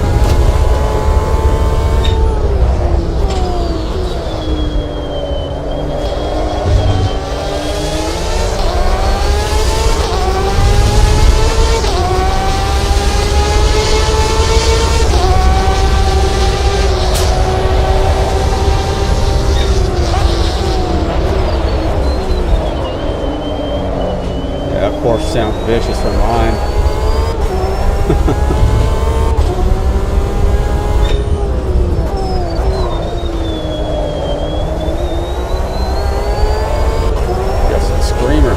Porsche sounds vicious from mine. Just a screamer.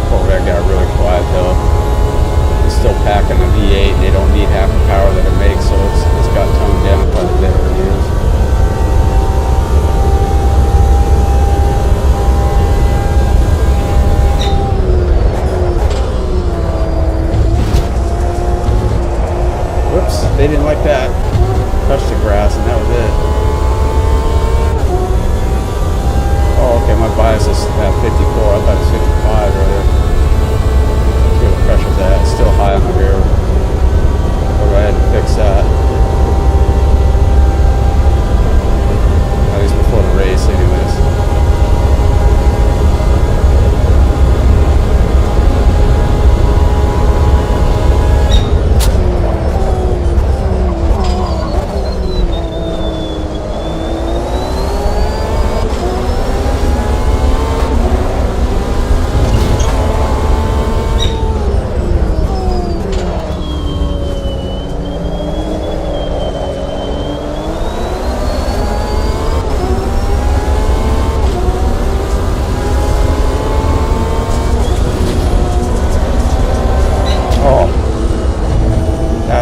Oh, that got really quiet though. It's still packing a V8 and they don't need half the power that it makes, so it's got toned down quite a bit over the years. Whoops, they didn't like that. Touched the grass and that was it. Oh, okay, my bias is at 54. I thought it was 55 earlier. Let's see where the pressure's at. It's still high on the rear. Go ahead and fix that. At least before the race, anyways.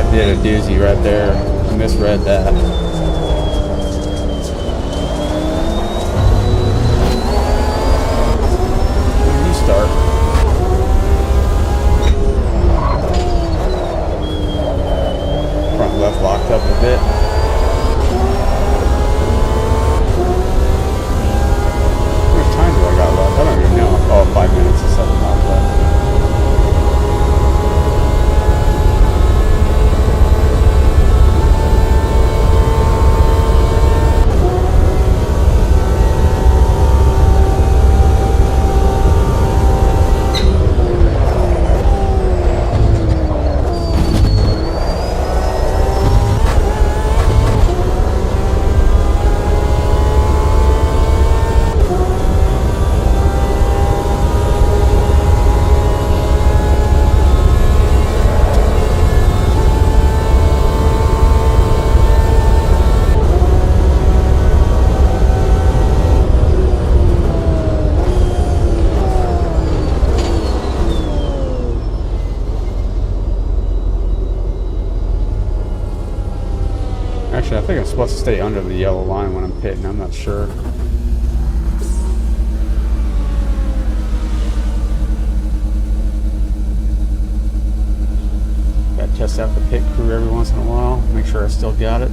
Did a doozy right there. I misread that. You start. Front left locked up a bit. How much time do I got left? I don't even know. Oh, 5 minutes or 7 miles left. Actually, I think I'm supposed to stay under the yellow line when I'm pitting. I'm not sure. Gotta test out the pit crew every once in a while. Make sure I still got it.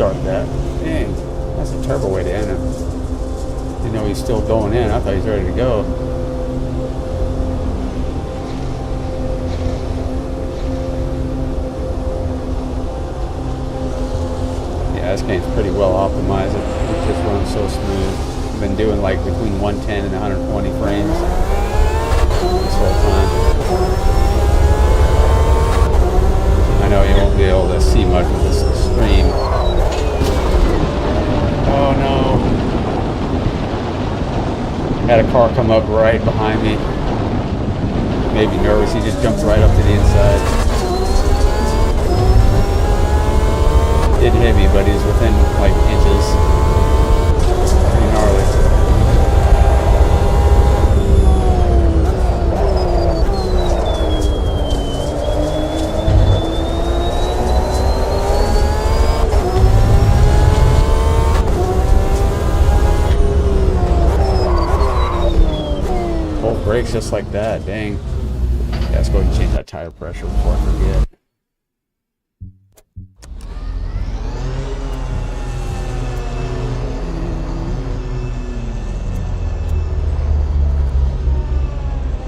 Start that. Dang, that's a terrible way to end it. Didn't know he's still going in. I thought he's ready to go. Yeah, this game's pretty well optimized. It just runs so smooth. I've been doing like between 110 and 120 frames this whole time. I know you won't be able to see much with this stream. Oh no. Had a car come up right behind me. Made me nervous. He just jumped right up to the inside. Didn't hit me, but he's within like inches. Pretty gnarly. brakes just like that. Dang. Yeah, let's go ahead and change that tire pressure before I forget.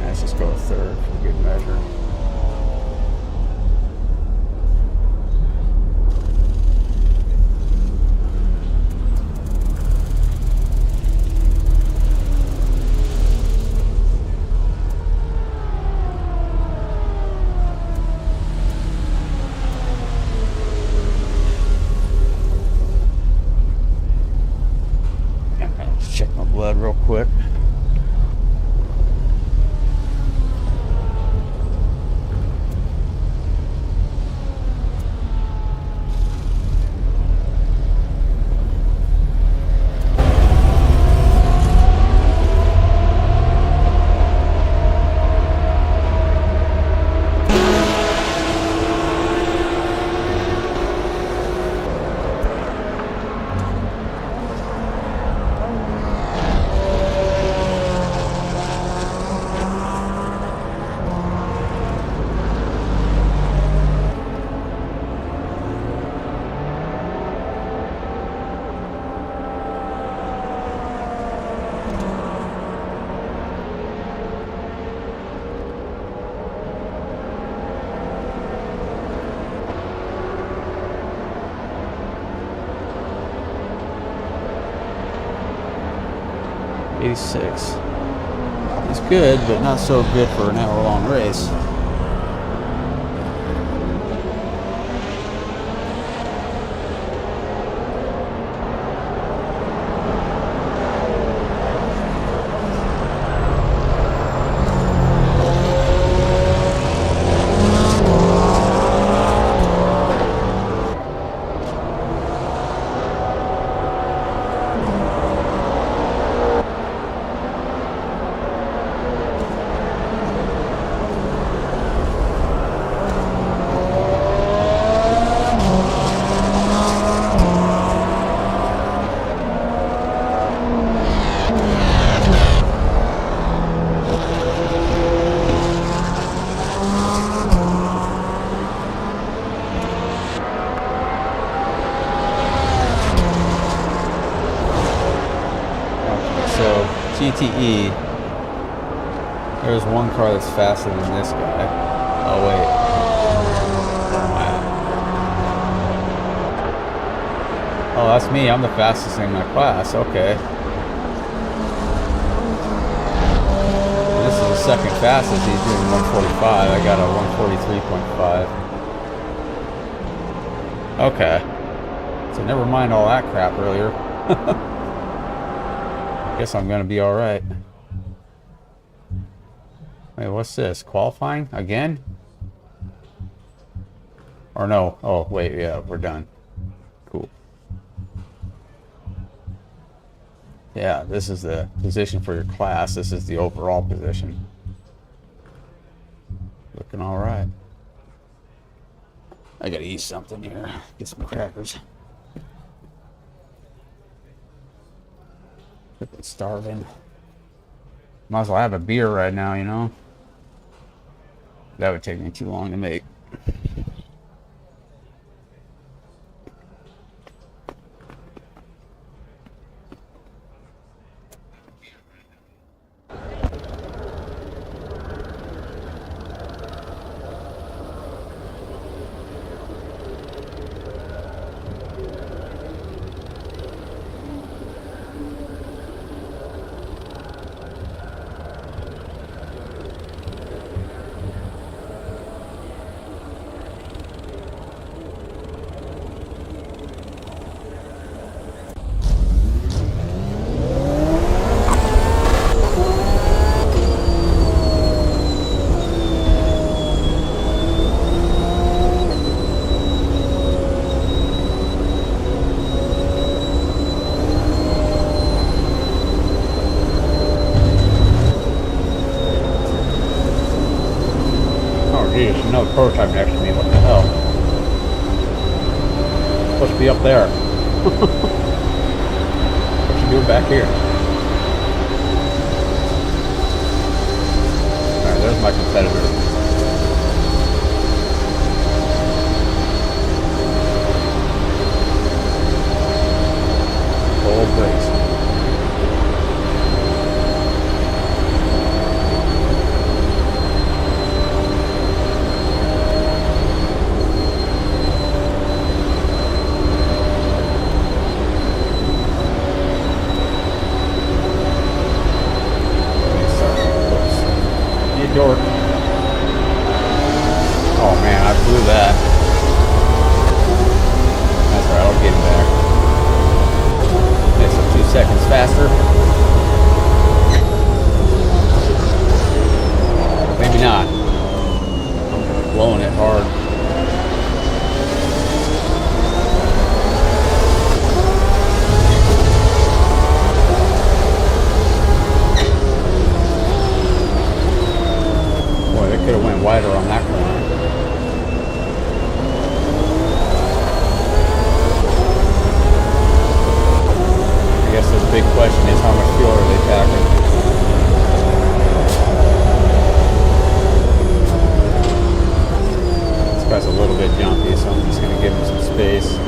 Let's just go with third for good measure. Check my blood real quick. '86. It's good, but not so good for an hour-long race. GTE, there's one car that's faster than this guy. Oh wait. Oh, that's me. I'm the fastest in my class. Okay. This is the second fastest. He's doing 145. I got a 143.5. Okay. So never mind all that crap earlier. Guess I'm gonna be all right. Wait, what's this? Qualifying again? Or no? Oh, wait, yeah, we're done. Cool. Yeah, this is the position for your class. This is the overall position. Looking all right. I gotta eat something here. Get some crackers. Starving. Might as well have a beer right now, you know? That would take me too long to make. Geez, another prototype next to me. What the hell? Supposed to be up there. What you doing back here? my competitor. Full brakes. Dork. Oh man, I blew that. That's alright, I'll get him back. Makes it 2 seconds faster. Maybe not. I'm blowing it hard. Could have went wider on that corner. I guess the big question is how much fuel are they packing? This guy's a little bit jumpy, so I'm just going to give him some space.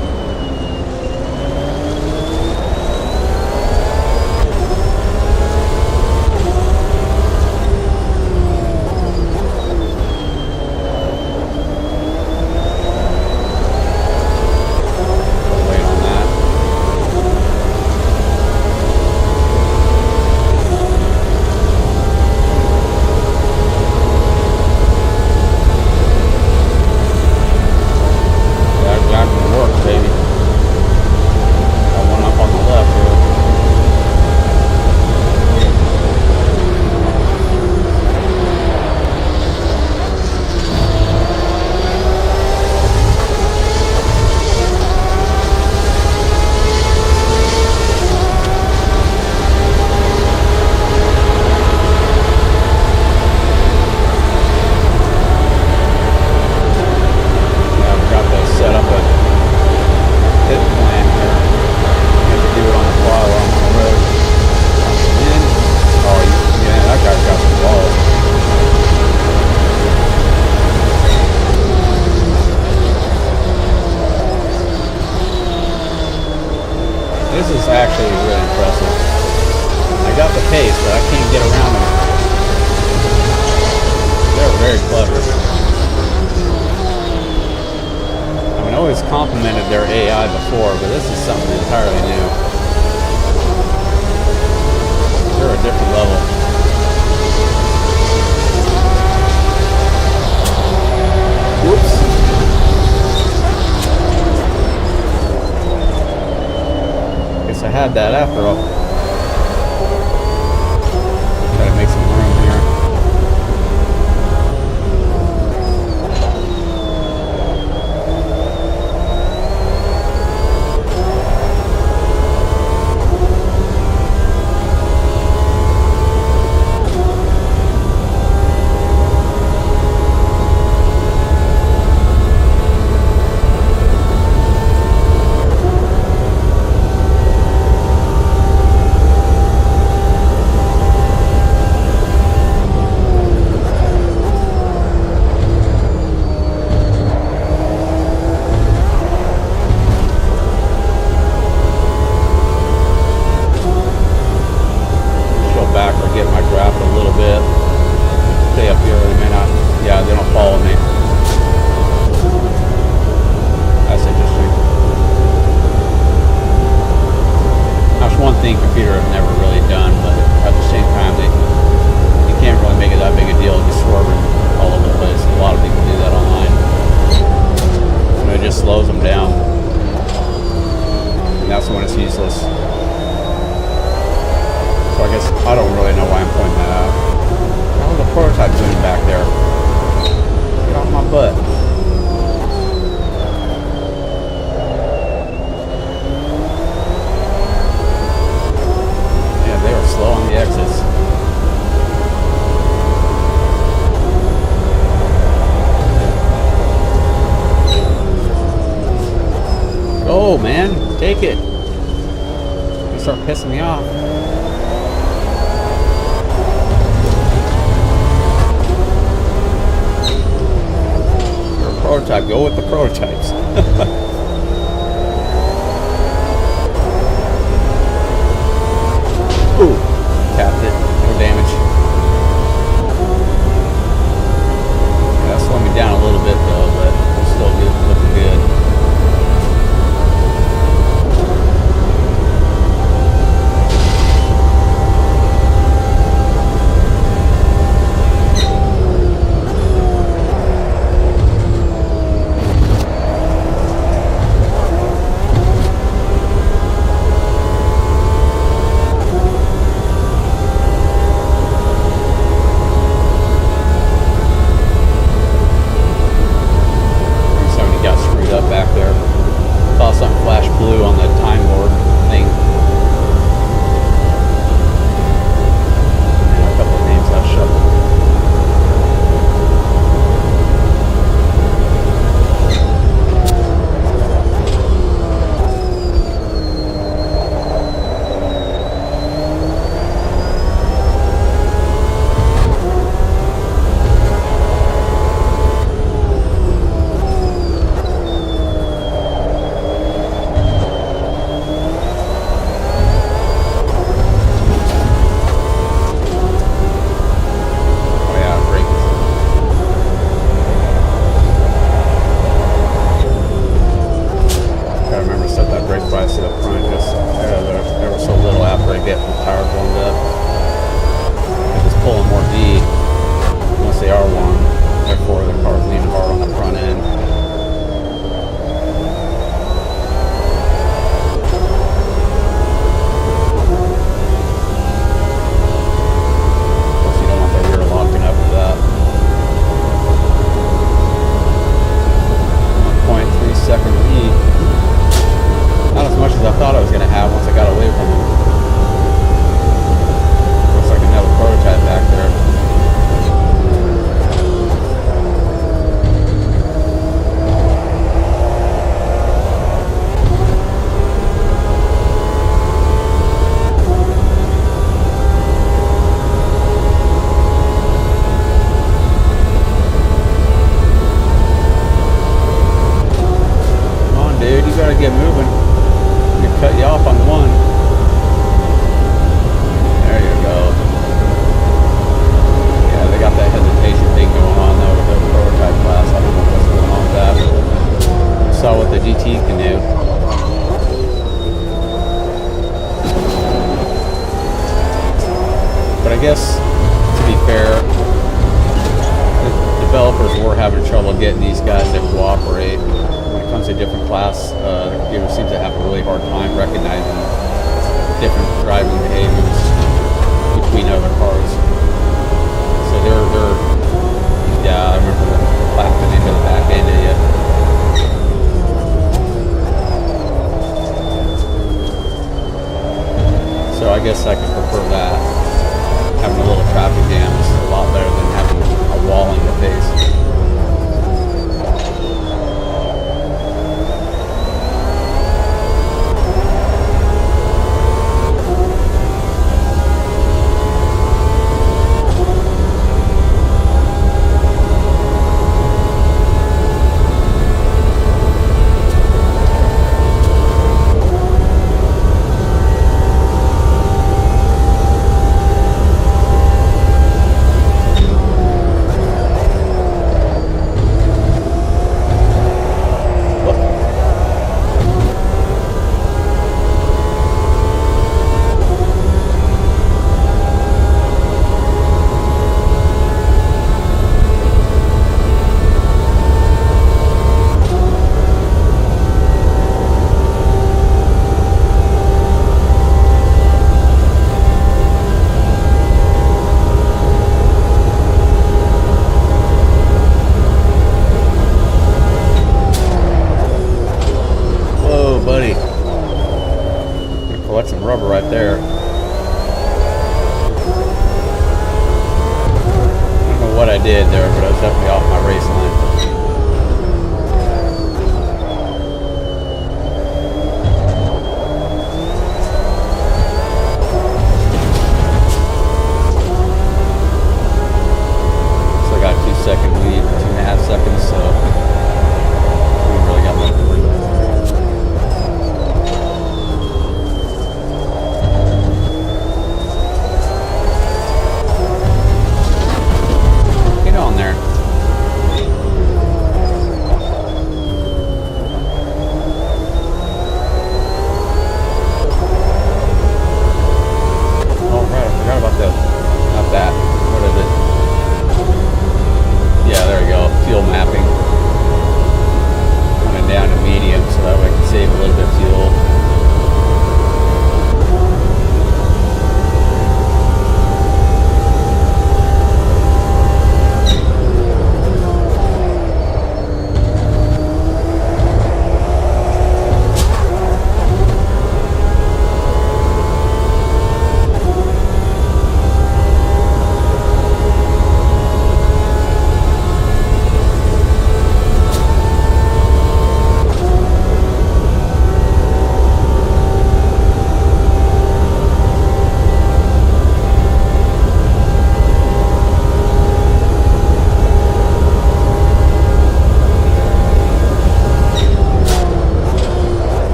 This is actually really impressive. I got the pace, but I can't get around them. They're very clever. I mean, I always complimented their AI before, but this is something entirely new. They're a different level. Whoops. I had that after all. Try to make some room here. Oh man, take it. You start pissing me off. prototype. Go with the prototypes. Ooh, tapped it. No damage. Yeah, that slowed me down a little bit though, but it's still good, looking good. Get moving. I'm gonna cut you off on one. There you go. Yeah, they got that hesitation thing going on though with the prototype class. I don't know what's going on with that. I saw what the GT can do. But I guess, to be fair, the developers were having trouble getting these guys to cooperate. Comes to different class, the computer seems to have a really hard time recognizing different driving behaviors between other cars. So they're yeah, I remember the clapping into the back end of you. So I guess I could prefer that. Having a little traffic jam is a lot better than having a wall in your face. Right there. I don't know what I did there, but I was definitely off my race line. So I got a 2-second lead, 2.5 seconds, so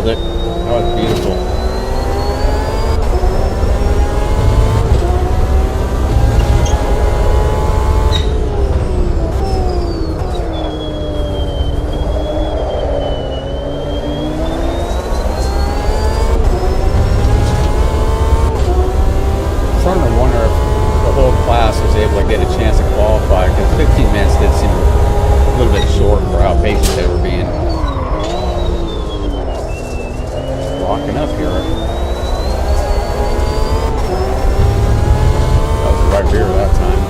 nailed it. That was beautiful. Starting to wonder if the whole class was able to get a chance to qualify, because 15 minutes did seem a little bit short for how patient they were being. Locking up here. That was the right rear that time.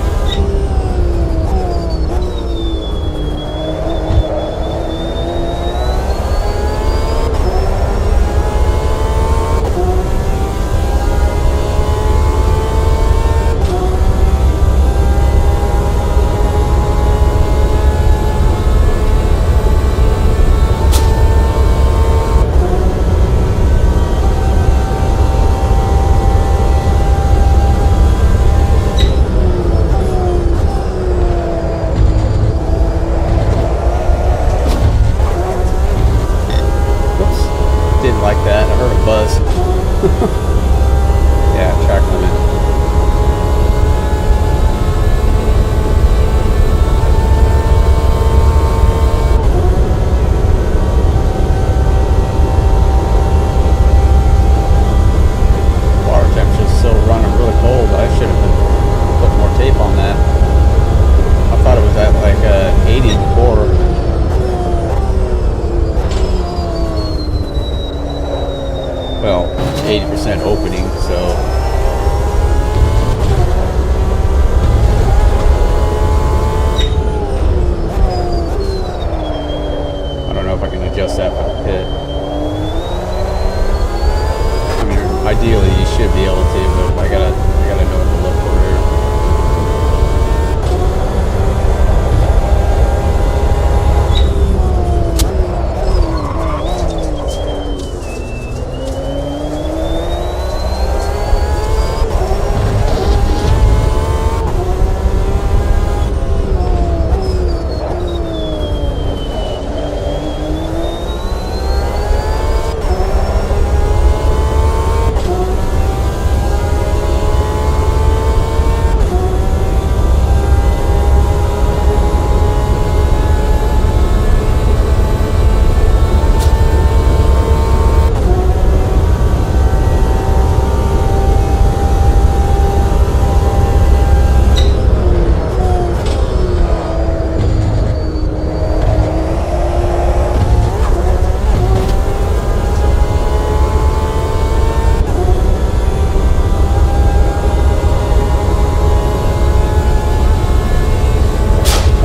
Didn't like that. I heard a buzz. Yeah, track limit. Water temperature's still running really cold. I should have been putting more tape on that. I thought it was at like 80 before. Well, 80% opening, so I don't know if I can adjust that for the pit. I mean, ideally you should be able to, but I gotta know what to look for here.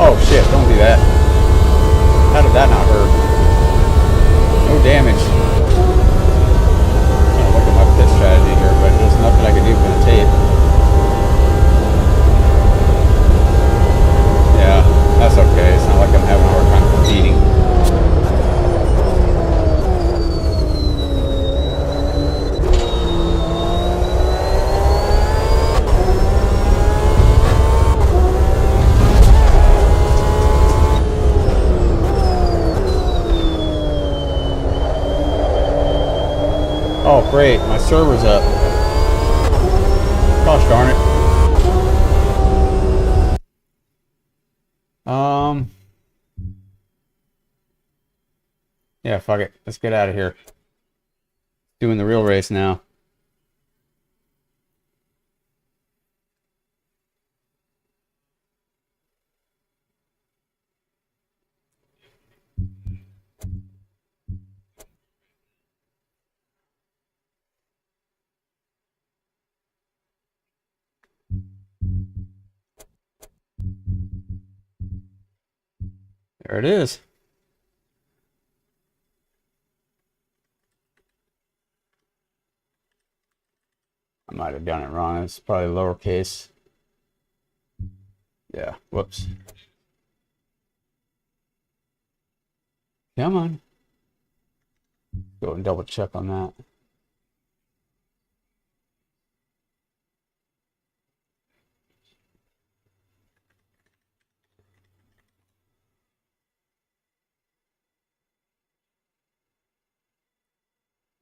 Oh shit, don't do that. How did that not hurt? No damage. I'm trying to look at my pit strategy here, but there's nothing I can do for the tape. Yeah, that's okay. It's not like I'm having a hard time competing. Oh great, my server's up. Gosh darn it. Yeah, fuck it. Let's get out of here. Doing the real race now. There it is. I might have done it wrong. It's probably lowercase. Yeah, whoops. Come on. Go and double check on that.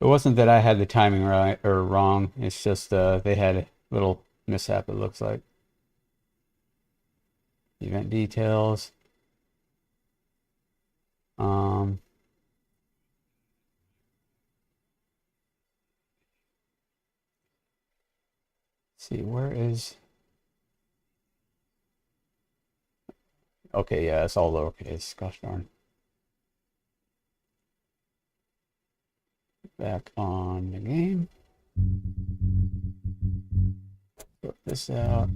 It wasn't that I had the timing right or wrong. It's just they had a little mishap, it looks like. Event details. Um, let's see, where is... Okay, yeah, it's all lowercase. Gosh darn. Back on the game. Sort this out.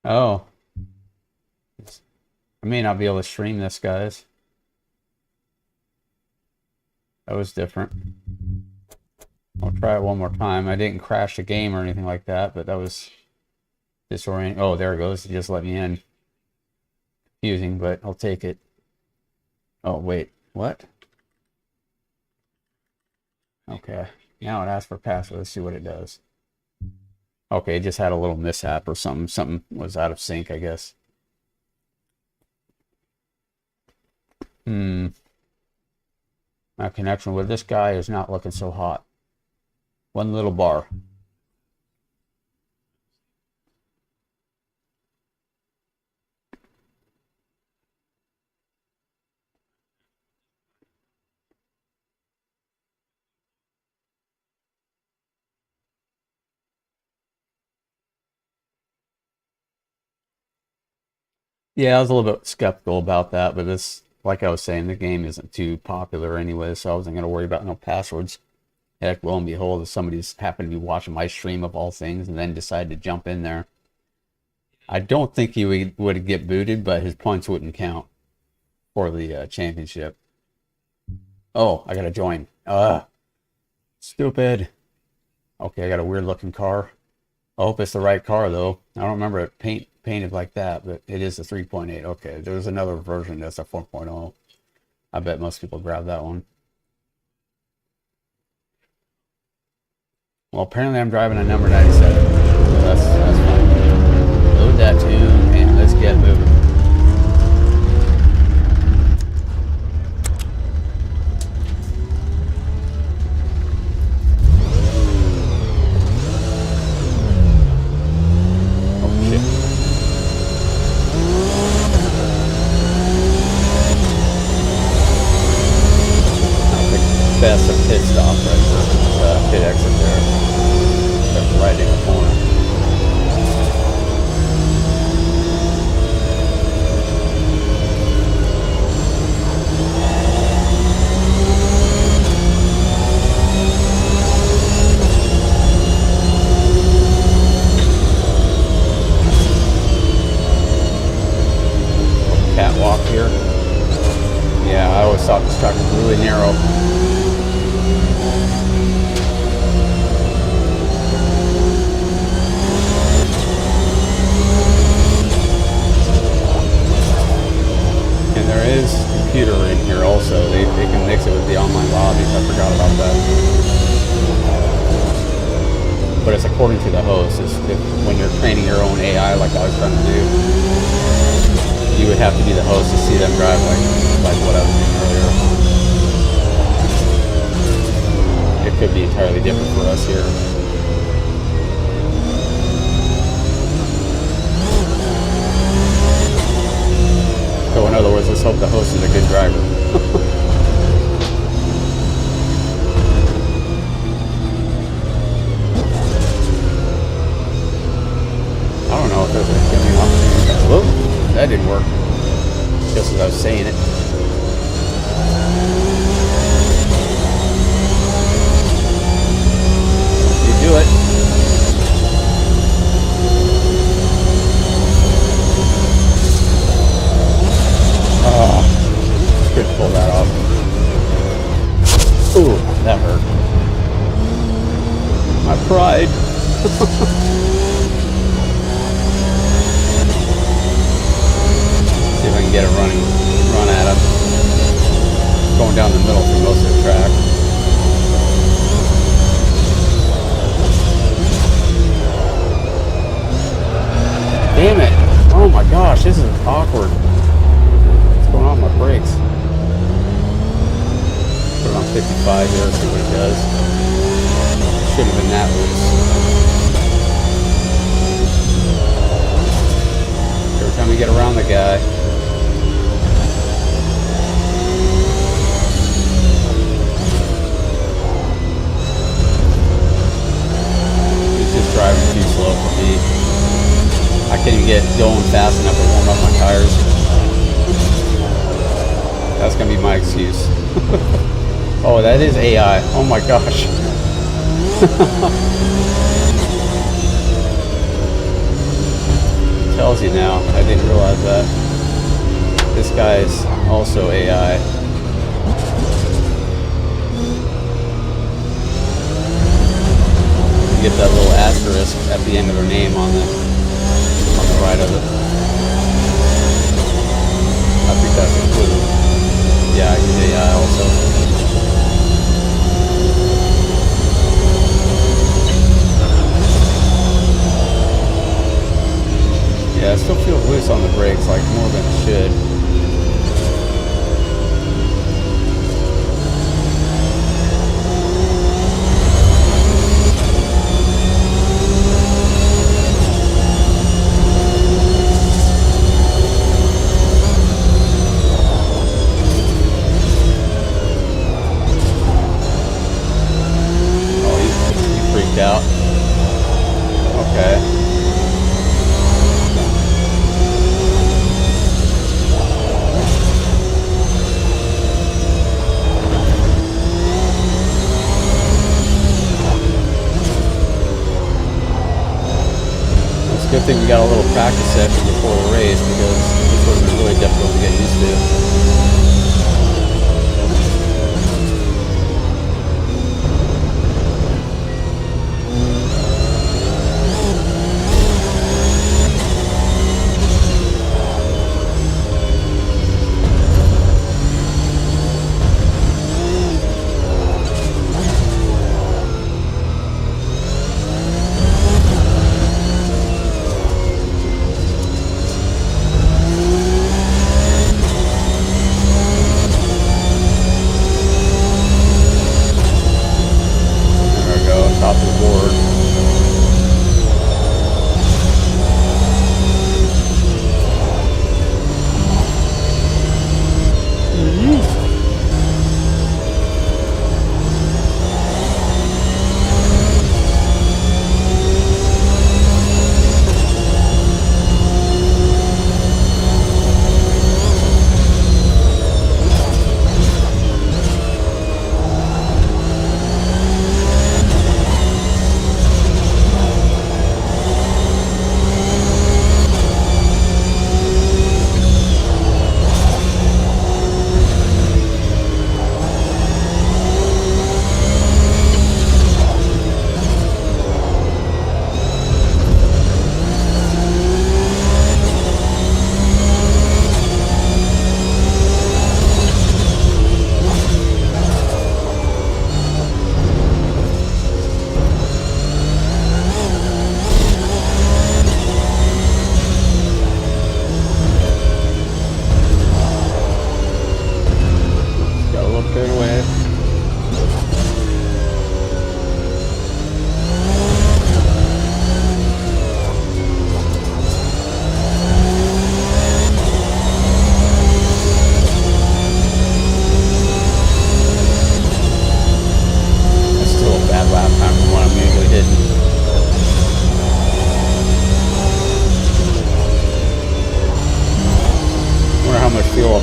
Oh, I may not be able to stream this, guys. That was different. I'll try it one more time. I didn't crash the game or anything like that, but that was disorienting. Oh, there it goes. It just let me in. Confusing, but I'll take it. Oh, wait. What? Okay. Now it asks for password. Let's see what it does. Okay, it just had a little mishap or something. Something was out of sync, I guess. My connection with this guy is not looking so hot. One little bar. Yeah, I was a little bit skeptical about that, but this, like I was saying, the game isn't too popular anyway, so I wasn't going to worry about no passwords. Heck, lo and behold, if somebody's happened to be watching my stream of all things and then decided to jump in there, I don't think he would get booted, but his points wouldn't count for the championship. Oh, I gotta join. Stupid. Okay, I got a weird looking car. I hope it's the right car though. I don't remember it painted like that, but it is a 3.8. Okay, there's another version that's a 4.0. I bet most people grab that one. Well, apparently I'm driving a number 97. So that's fine. Load that tune and let's get moving. Best of pit stop right there. Pit exit there. That's right in the corner. Catwalk here. Yeah, I always thought this track was really narrow. There is computer in here also. They can mix it with the online lobbies. I forgot about that. But it's according to the host. When you're training your own AI like I was trying to do, you would have to be the host to see them drive like what I was doing earlier. It could be entirely different for us here. So in other words, let's hope the host is a good driver. I don't know if there's a giving opportunity. Whoop, that didn't work. Just as I was saying it. You do it. Could pull that off. Ooh, that hurt. My pride. See if I can get a run at him. Going down the middle for most of the track. awkward. What's going on with my brakes? Put it on 55 here, see what it does. Shouldn't have been that loose. Every time we get around the guy. He's just driving too slow for me. I can't even get going fast enough to warm up my tires. That's gonna be my excuse. Oh, that is AI. Oh my gosh. Tells you now. I didn't realize that. This guy's also AI. You get that little asterisk at the end of their name on the right of it. I think that's a clue. Yeah, he's AI also. Yeah, it still feels loose on the brakes, like more than it should. Out. Okay. It's a good thing we got a little practice session before the race, because this would have been really difficult to get used to. Top of the board.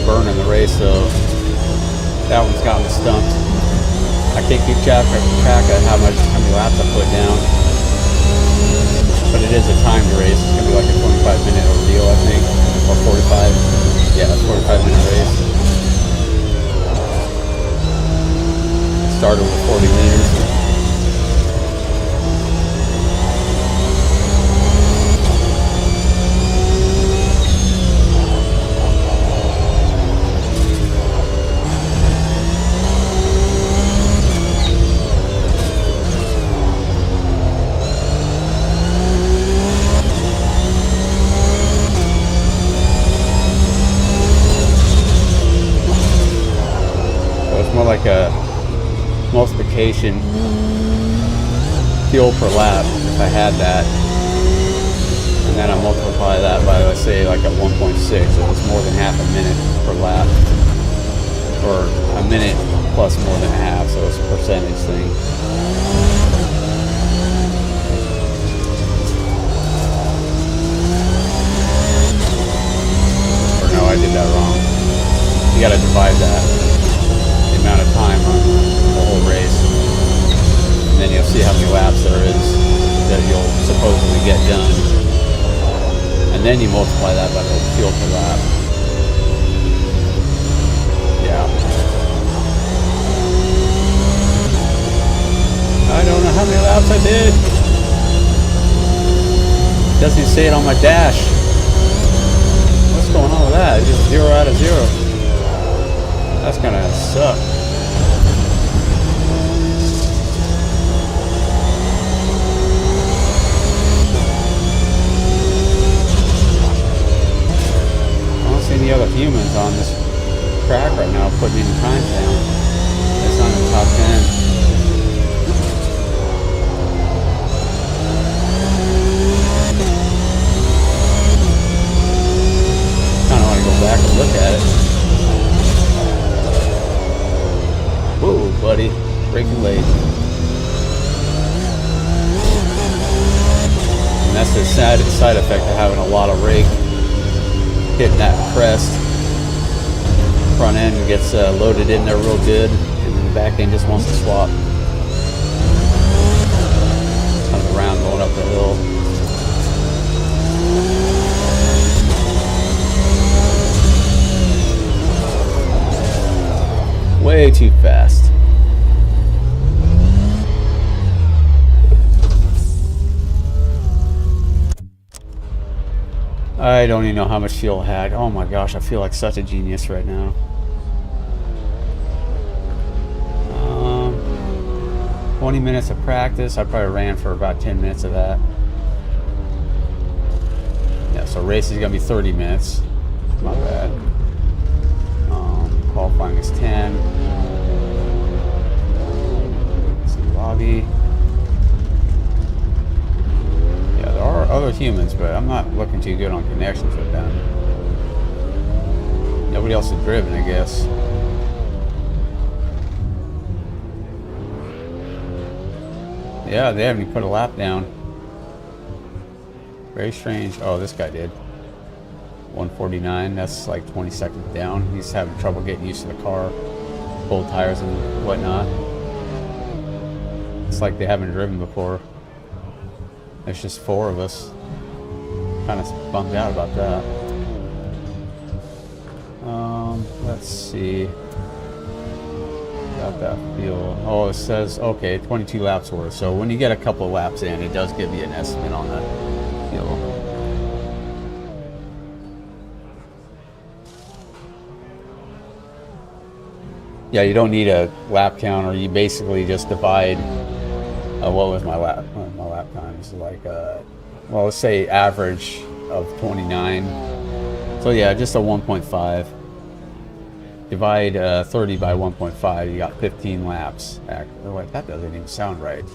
Burn in the race, so that one's got me stumped. I can't keep track of how many laps I put down, but it is a timed race. It's gonna be like a 25-minute ordeal, I think, or 45. Yeah, 45-minute race. Started with 40 meters. efficient fuel per lap if I had that. And then I multiply that by, let's say, like a 1.6, so it's more than half a minute per lap. Or a minute plus more than half, so it's a percentage thing. Or no, I did that wrong. You gotta divide that, the amount of time on the whole race. And then you'll see how many laps there is that you'll supposedly get done. And then you multiply that by the fuel per lap. Yeah. I don't know how many laps I did. Doesn't even say it on my dash. What's going on with that? It's just 0 out of 0. That's gonna suck. I don't see any other humans on this track right now putting any time down. It's on the top 10. Back and look at it. Whoa, buddy, braking late. And that's the side effect of having a lot of rake hitting that crest. Front end gets loaded in there real good, and then the back end just wants to swap. Comes around going up the hill. Way too fast. I don't even know how much fuel I had. Oh my gosh, I feel like such a genius right now. 20 minutes of practice. I probably ran for about 10 minutes of that. Yeah, so race is gonna be 30 minutes. Not bad. Qualifying is 10. Let's see, lobby. Yeah, there are other humans, but I'm not looking too good on connections with them. Nobody else has driven, I guess. Yeah, they haven't even put a lap down. Very strange. Oh, this guy did. 149, that's like 20 seconds down. He's having trouble getting used to the car, cold tires and whatnot. It's like they haven't driven before. There's just 4 of us. Kind of bummed out about that. Let's see. Got that fuel. Oh, it says, okay, 22 laps worth. So when you get a couple of laps in, it does give you an estimate on that fuel. Yeah, you don't need a lap counter. You basically just divide. What was my lap? My lap time is like, well, let's say average of 29. So yeah, just a 1.5. Divide 30 by 1.5. You got 15 laps. Like, that doesn't even sound right.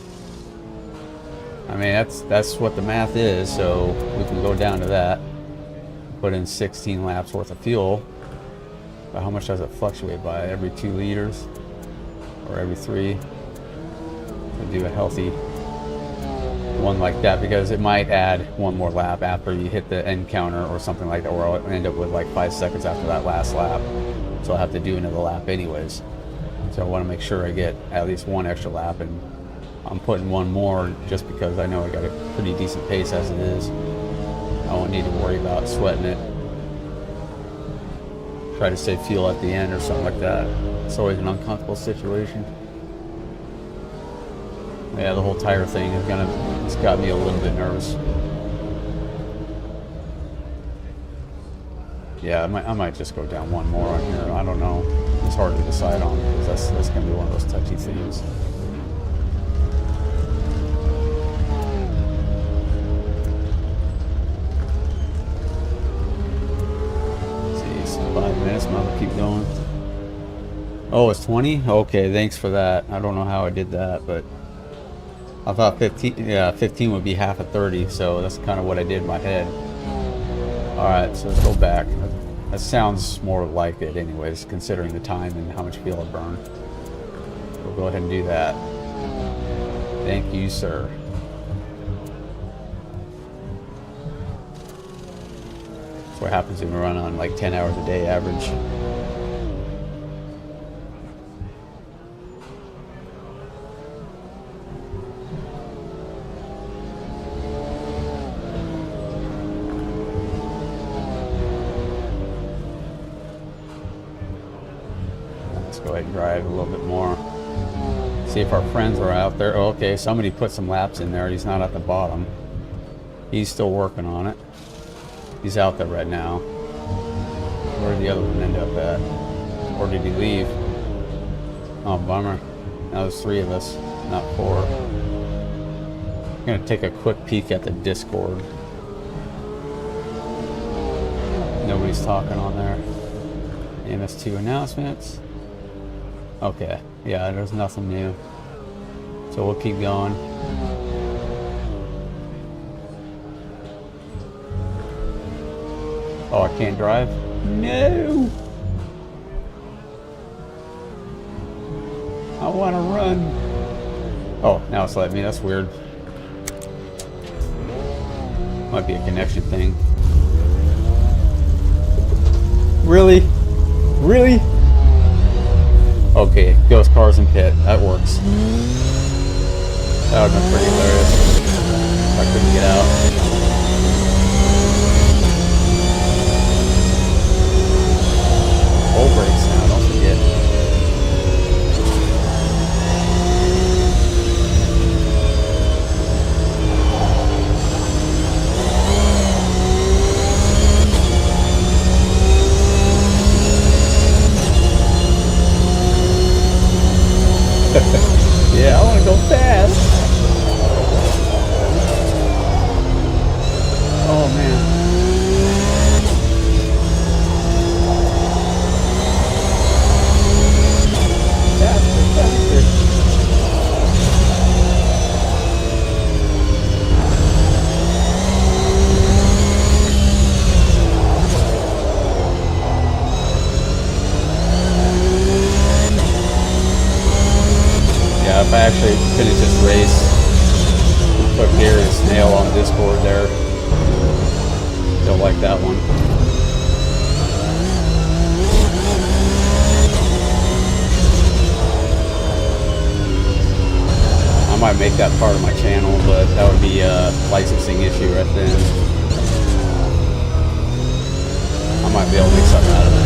I mean, that's what the math is. So we can go down to that. Put in 16 laps worth of fuel. But how much does it fluctuate by? Every 2 liters or every 3? To do a healthy one like that, because it might add one more lap after you hit the end counter or something like that, or I'll end up with like 5 seconds after that last lap. So I'll have to do another lap anyways. So I want to make sure I get at least 1 extra lap, and I'm putting 1 more just because I know I got a pretty decent pace as it is. I won't need to worry about sweating it. Try to save fuel at the end or something like that. It's always an uncomfortable situation. Yeah, the whole tire thing is it's got me a little bit nervous. Yeah, I might just go down 1 more on here. I don't know. It's hard to decide on, because that's going to be one of those touchy things. Let's see, 5 minutes. I'm going to keep going. Oh, it's 20? Okay, thanks for that. I don't know how I did that, but I thought 15, yeah, 15 would be half of 30, so that's kind of what I did in my head. Alright, so let's go back. That sounds more like it anyways, considering the time and how much fuel I burned. We'll go ahead and do that. Thank you, sir. That's what happens when we run on like 10 hours a day average. Go ahead and drive a little bit more. See if our friends are out there. Oh, okay, somebody put some laps in there. He's not at the bottom. He's still working on it. He's out there right now. Where did the other one end up at? Or did he leave? Oh, bummer. Now there's 3 of us, not 4. I'm gonna take a quick peek at the Discord. Nobody's talking on there. AMS2 announcements. Okay, yeah, there's nothing new. So we'll keep going. Oh, I can't drive? No! I want to run. Oh, now it's letting me. That's weird. Might be a connection thing. Really? Really? Okay, ghost cars in pit. That works. That would have been pretty hilarious if I couldn't get out. Full brakes now, don't forget. Yeah, I want to go fast. Oh man. Faster, faster. Yeah, if I actually finish this race, put Gary the Snail on Discord there. They'll like that one. I might make that part of my channel, but that would be a licensing issue right then. I might be able to make something out of it.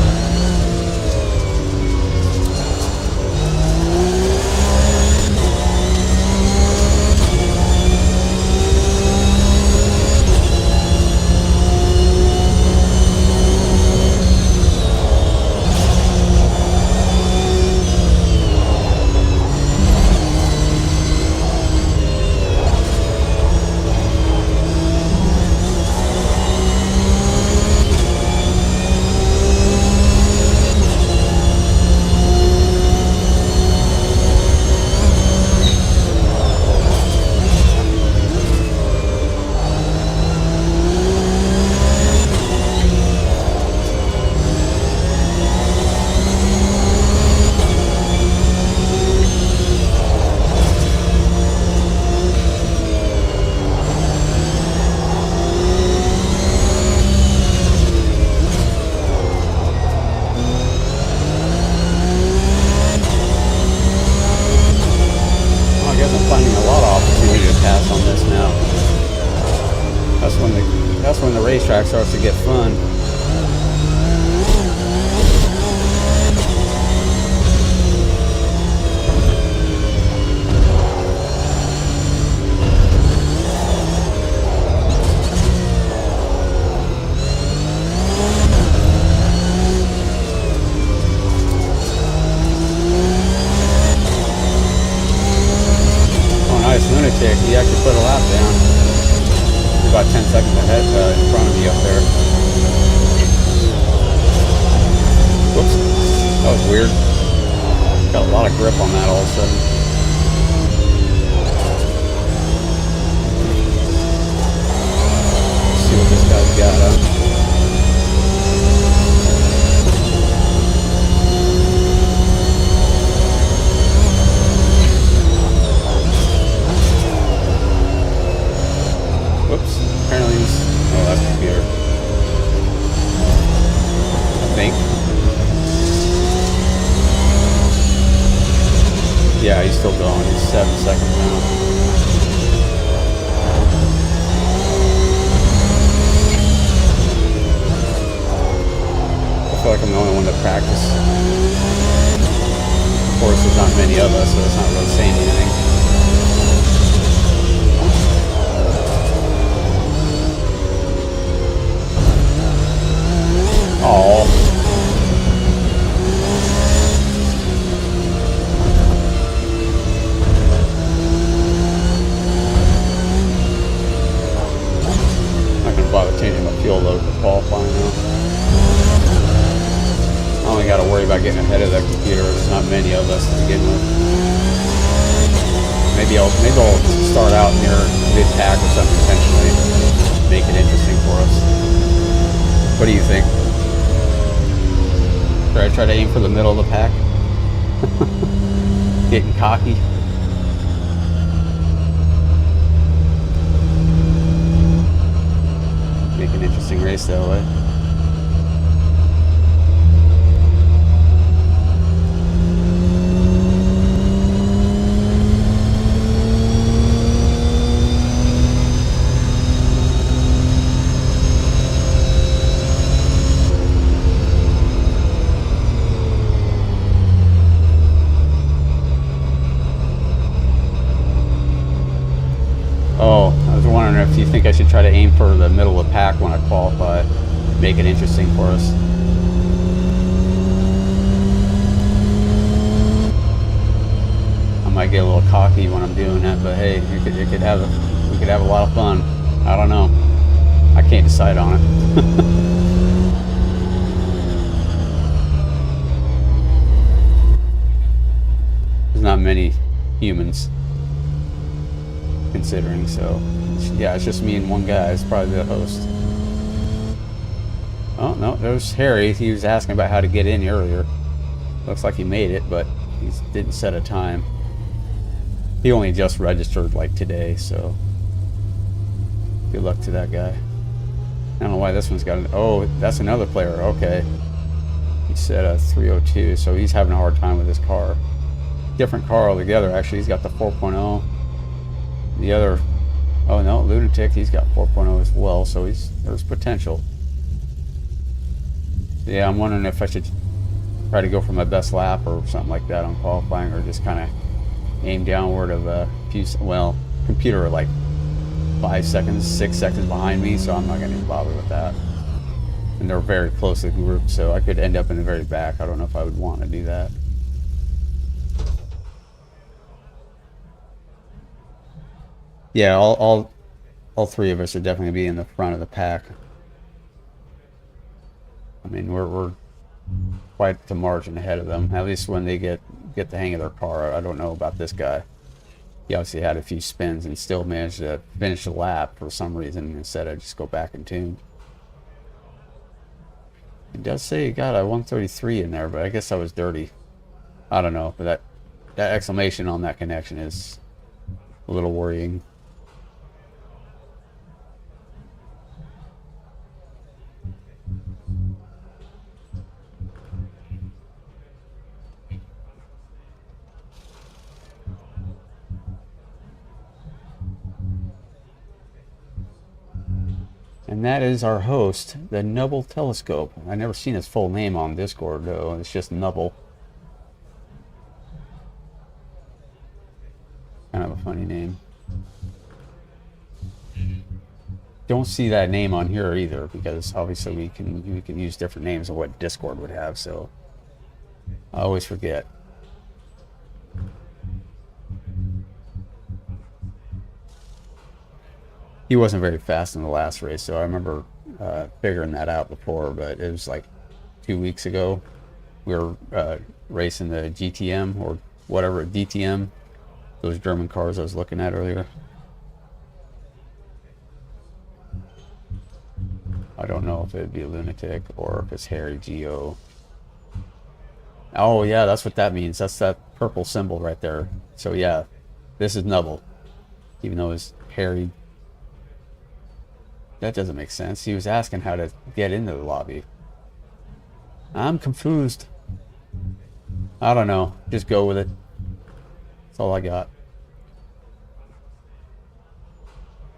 That's when the racetrack starts to get fun. Oh, nice lunatic. He actually put a lap down. About 10 seconds ahead in front of me up there. Whoops. That was weird. Got a lot of grip on that all of a sudden. Let's see what this guy's got, huh? Whoops. Apparently he's... Oh, that's computer. I think. Yeah, he's still going. He's 7 seconds now. I feel like I'm the only one to practice. Of course, there's not many of us, so it's not really saying anything. Oh. I'm not gonna bother changing my fuel load for qualifying now. I only gotta worry about getting ahead of that computer. There's not many of us to begin with. Maybe I'll start out near mid-pack or something potentially. Make it interesting for us. What do you think? Should I try to aim for the middle of the pack? Getting cocky. Make an interesting race that way. Oh, I was wondering if you think I should try to aim for the middle of the pack when I qualify. Make it interesting for us. I might get a little cocky when I'm doing that, but hey, we could have a lot of fun. I don't know. I can't decide on it. There's not many humans considering, so yeah, it's just me and one guy. It's probably the host. Oh no, there's Harry. He was asking about how to get in earlier. Looks like he made it, but he didn't set a time. He only just registered like today, so good luck to that guy. I don't know why this one's got an... Oh, that's another player. Okay, he said a 302, so he's having a hard time with his car. Different car altogether. Actually, he's got the 4.0. The other, oh no, Lunatic, he's got 4.0 as well, so there's potential. Yeah, I'm wondering if I should try to go for my best lap or something like that on qualifying, or just kind of aim downward of a few, well, computer like 5 seconds, 6 seconds behind me, so I'm not going to even bother with that. And they're very closely grouped, so I could end up in the very back. I don't know if I would want to do that. Yeah, all three of us are definitely be in the front of the pack. I mean, we're quite the margin ahead of them. At least when they get the hang of their car. I don't know about this guy. He obviously had a few spins and still managed to finish the lap for some reason instead of just go back and tune. It does say he got a 133 in there, but I guess that was dirty. I don't know, but that exclamation on that connection is a little worrying. And that is our host, the Nubble Telescope. I've never seen his full name on Discord, though. It's just Nubble. Kind of a funny name. Don't see that name on here either, because obviously we can use different names of what Discord would have, so I always forget. He wasn't very fast in the last race, so I remember figuring that out before, but it was like 2 weeks ago. We were racing the GTM or whatever, DTM, those German cars I was looking at earlier. I don't know if it'd be a lunatic or if it's Harry Geo. Oh yeah, that's what that means. That's that purple symbol right there. So yeah, this is Nubble, even though it's Harry. That doesn't make sense. He was asking how to get into the lobby. I'm confused. I don't know. Just go with it. That's all I got.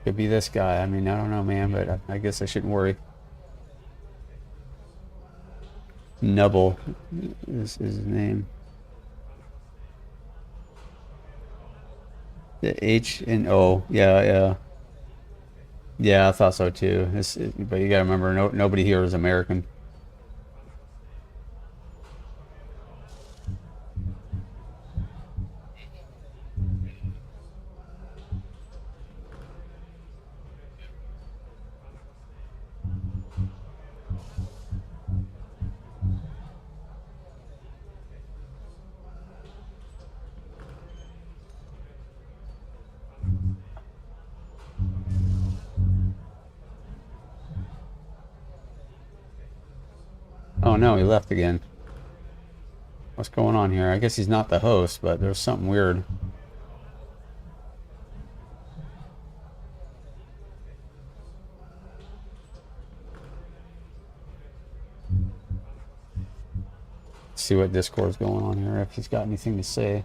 Could be this guy. I mean, I don't know, man, but I guess I shouldn't worry. Nubble is his name. The H and O. Yeah, yeah. Yeah, I thought so too. But you gotta remember, nobody here is American. Oh no, he left again. What's going on here? I guess he's not the host, but there's something weird. Let's see what Discord's going on here, if he's got anything to say.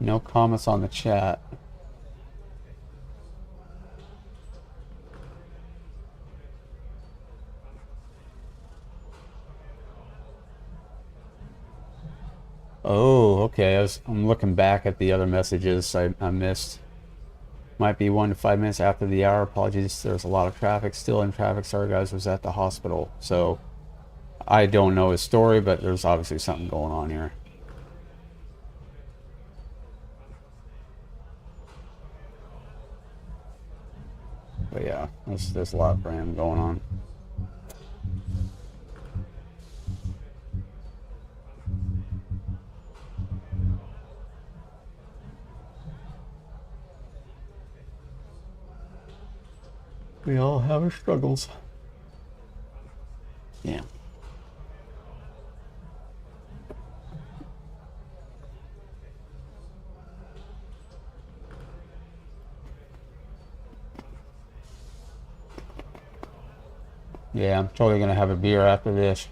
No comments on the chat. Oh, okay. I'm looking back at the other messages I missed. Might be 1 to 5 minutes after the hour. Apologies. There's a lot of traffic. Still in traffic. Sorry, guys. Was at the hospital. So I don't know his story, but there's obviously something going on here. But yeah, there's a lot for him going on. We all have our struggles. Yeah. Yeah, I'm totally gonna have a beer after this.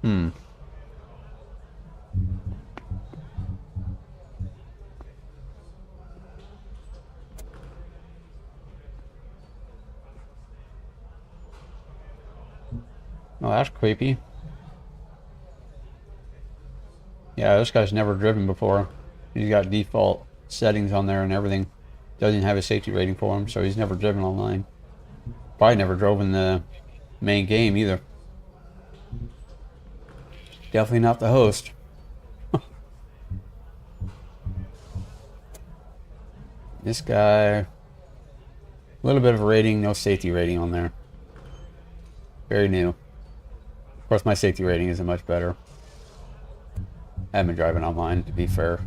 Hmm. Oh, that's creepy. Yeah, this guy's never driven before. He's got default settings on there and everything. Doesn't have a safety rating for him, so he's never driven online. Probably never drove in the main game either. Definitely not the host. This guy, a little bit of a rating, no safety rating on there. Very new. Of course, my safety rating isn't much better. I haven't been driving online, to be fair.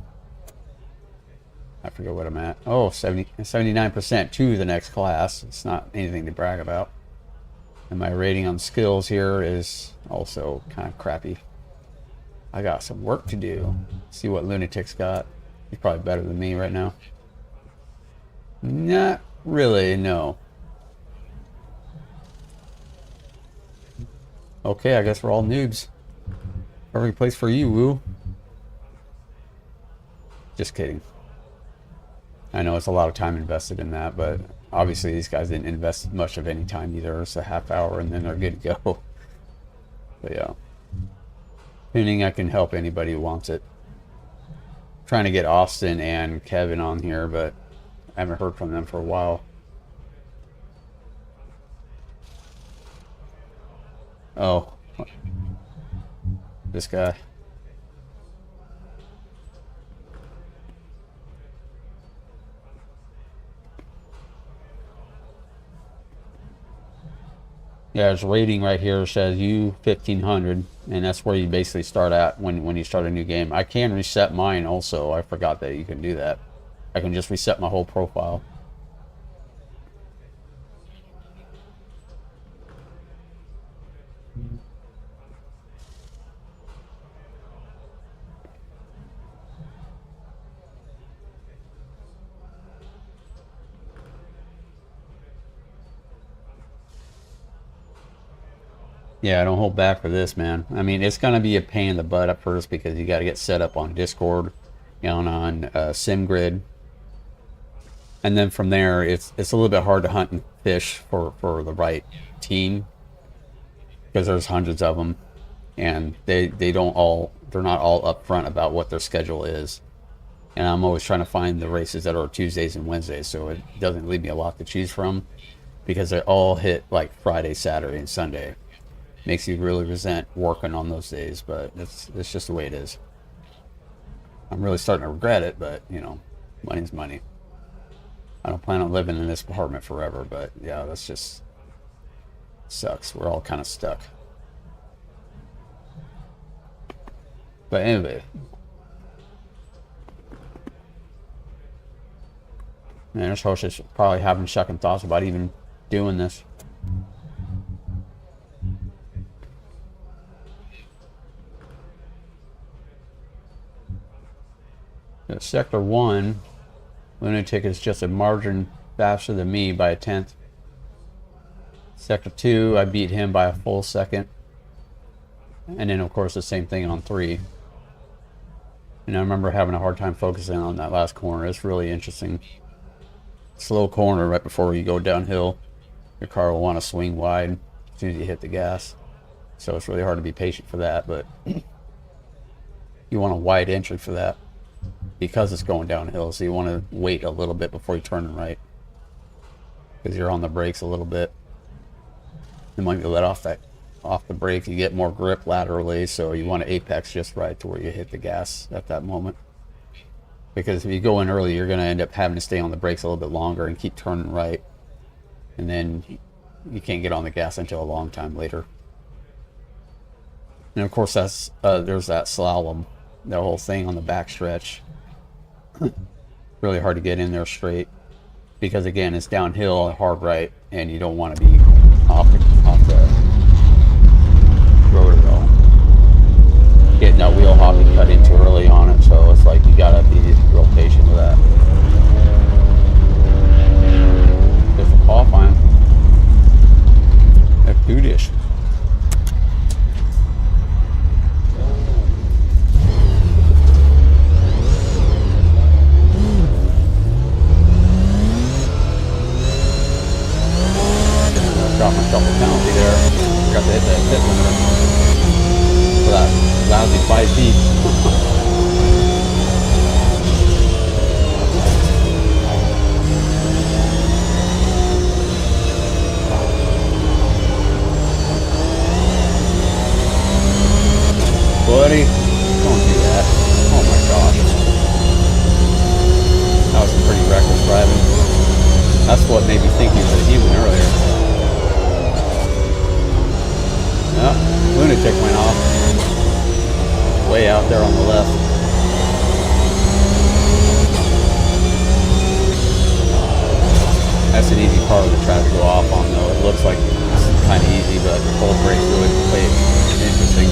I forget what I'm at. Oh, 79% to the next class. It's not anything to brag about. And my rating on skills here is also kind of crappy. I got some work to do. See what Lunatic's got. He's probably better than me right now. Not really, no. Okay, I guess we're all noobs. Perfect place for you, Woo. Just kidding. I know it's a lot of time invested in that, but obviously these guys didn't invest much of any time either. It's a half hour and then they're good to go. But yeah, anything I can help anybody who wants it. Trying to get Austin and Kevin on here, but I haven't heard from them for a while. Oh, this guy. Yeah, there's rating right here says U 1500, and that's where you basically start at when you start a new game. I can reset mine also. I forgot that you can do that. I can just reset my whole profile. Yeah, don't hold back for this, man. I mean, it's gonna be a pain in the butt at first because you got to get set up on Discord, on SimGrid, and then from there, it's a little bit hard to hunt and fish for the right team because there's hundreds of them, and they're not all upfront about what their schedule is. And I'm always trying to find the races that are Tuesdays and Wednesdays, so it doesn't leave me a lot to choose from because they all hit like Friday, Saturday, and Sunday. Makes you really resent working on those days, but it's just the way it is. I'm really starting to regret it, but money's money. I don't plan on living in this apartment forever, but yeah, that's just sucks. We're all kind of stuck. But anyway, man, this host is probably having second thoughts about even doing this. Sector 1, Lunatic is just a margin faster than me by a tenth. Sector 2, I beat him by a full second. And then, of course, the same thing on 3. And I remember having a hard time focusing on that last corner. It's really interesting. Slow corner right before you go downhill. Your car will want to swing wide as soon as you hit the gas. So it's really hard to be patient for that, but you want a wide entry for that because it's going downhill. So you want to wait a little bit before you turn right because you're on the brakes a little bit. And when you let off the brake, you get more grip laterally, so you want to apex just right to where you hit the gas at that moment. Because if you go in early, you're going to end up having to stay on the brakes a little bit longer and keep turning right. And then you can't get on the gas until a long time later. And of course, there's that slalom, the whole thing on the back stretch. Really hard to get in there straight because again, it's downhill, hard right, and you don't want to be off the road at all. Getting that wheel hopping cut in too early on it, so it's like you gotta be real patient with that. Just a qualifying. That's goodish. Got myself a penalty there. Got to hit that pit limiter for that lousy 5 feet. Buddy, don't do that. Oh my gosh. That was some pretty reckless driving. That's what made me think he was a human earlier. Oh, Lunatic went off. Way out there on the left. That's an easy part of the track to go off on though. It looks like it's kind of easy, but the cold brakes really play it interesting.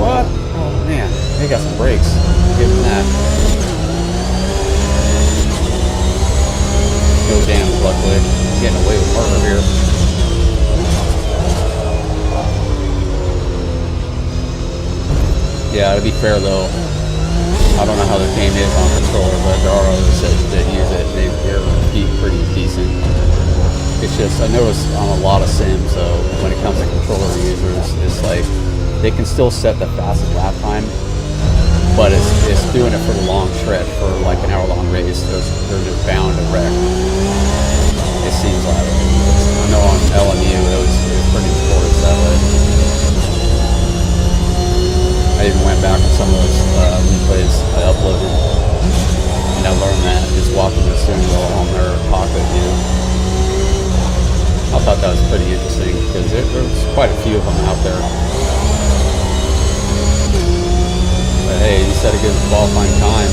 What? Oh man, they got some brakes. Give them that. No damage, luckily. Getting away with murder here. Yeah, to be fair though, I don't know how the game is on controller, but there are others that use it. They're pretty decent. It's just, I notice on a lot of sims, though, when it comes to controller users, it's like they can still set the fastest lap time, but it's doing it for the long stretch, for like an hour-long race. They're just bound to wreck. It seems like I know on LMU it was pretty notorious that way. I even went back on some of those replays I uploaded, and I learned that just watching the steering wheel on their cockpit view. I thought that was pretty interesting because there's quite a few of them out there. But hey, you set a good qualifying time.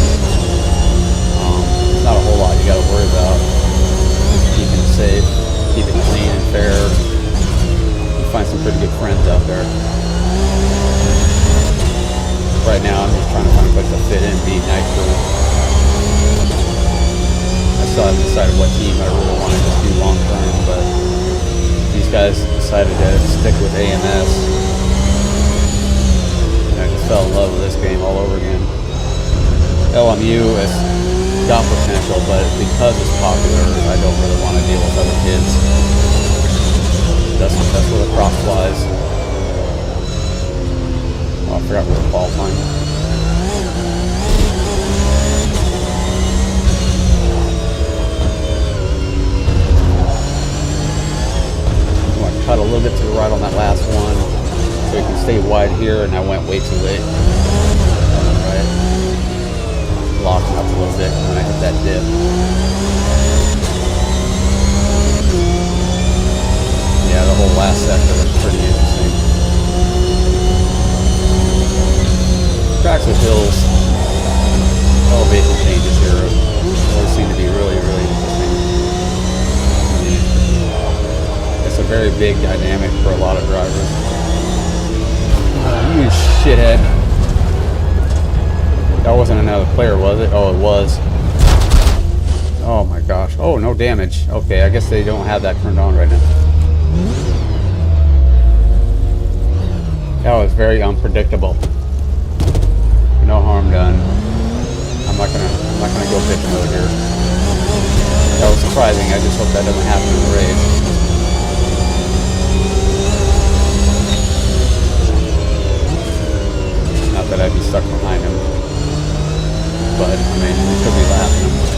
It's not a whole lot you got to worry about. Just keeping it safe, keeping it clean and fair. You find some pretty good friends out there. Right now, I'm just trying to find a place to fit in, be nitro. I still haven't decided what team I really want to just do long term, but these guys decided to stick with AMS. And I just fell in love with this game all over again. LMU has got potential, but because it's popular, I don't really want to deal with other kids. That's where the cross flies. Oh, I forgot we were qualifying. I'm going to cut a little bit to the right on that last one so you can stay wide here, and I went way too late. Right. Locking up a little bit when I hit that dip. Yeah, the whole last sector was pretty interesting. Tracks with hills, elevation changes here always seem to be really, really interesting. It's a very big dynamic for a lot of drivers. You shithead. That wasn't another player, was it? Oh, it was. Oh my gosh. Oh, no damage. Okay, I guess they don't have that turned on right now. That was very unpredictable. No harm done. I'm not gonna go pitch mode here. That was surprising. I just hope that doesn't happen in the race. Not that I'd be stuck behind him, but I mean, we could be lapping him.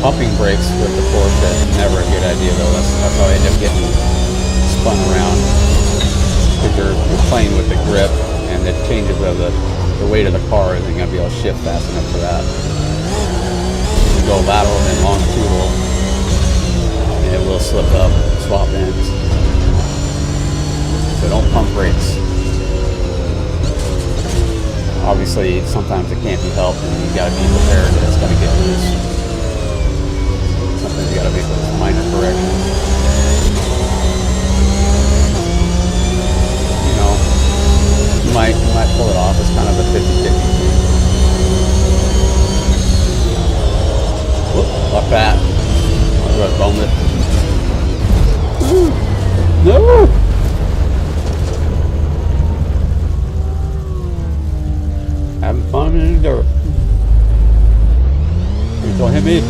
Pumping brakes with the Porsche is never a good idea, though. That's how I end up getting spun around. Because you're playing with the grip, and the changes of the weight of the car isn't going to be able to shift fast enough for that. You go lateral and then longitudinal, and it will slip up, swap ends. So don't pump brakes. Obviously, sometimes it can't be helped, and you got to be prepared that it's going to get loose. Something you gotta make those minor corrections. You know, you might pull it off. It's kind of a 50-50 thing. Whoop, like that. I'm gonna bum it. No! Having fun in the dirt. You don't hit me.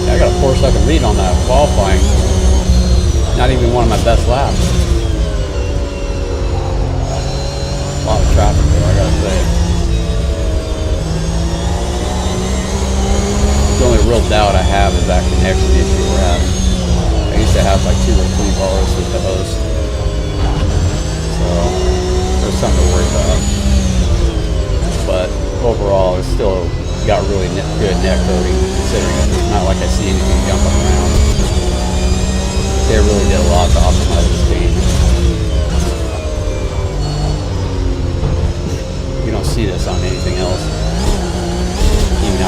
I got a 4-second lead on that qualifying. Not even one of my best laps. A lot of traffic there, I gotta say. The only real doubt I have is that connection issue we're having. I used to have like 2 or 3 bars with the host. So there's something to worry about. But overall, it's still got really good neck coating, considering it's not like I see anything jumping around. They really did a lot to optimize this game. You don't see this on anything else. Even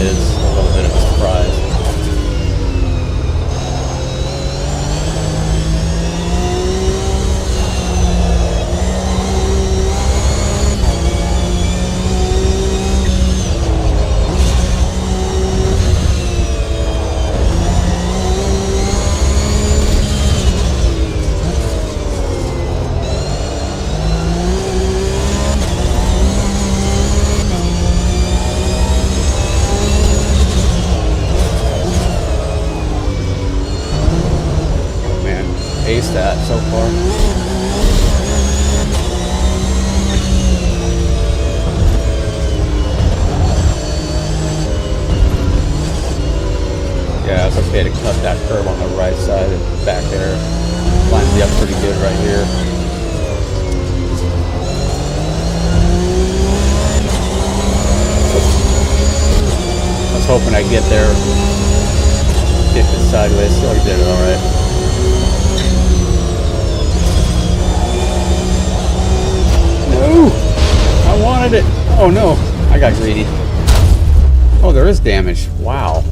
is a little bit of a surprise. Aced that so far. Yeah, it's okay to cut that curve on the right side and back there. Lines me up pretty good right here. I was hoping I'd get there. Kick it sideways, so I did it alright. No! I wanted it! Oh no, I got greedy. Oh, there is damage. Wow.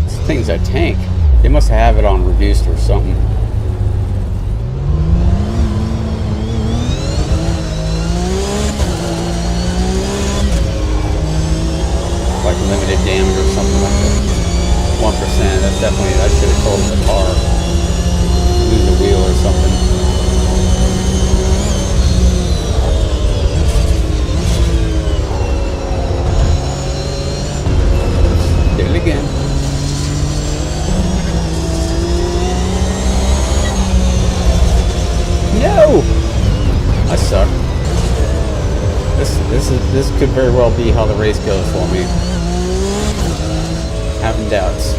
This thing's a tank. They must have it on reduced or something. Like limited damage or something like that. 1%. That's definitely, I should have told the car. Lose a wheel or something. Did it again. No! I suck. This could very well be how the race goes for me. Having doubts.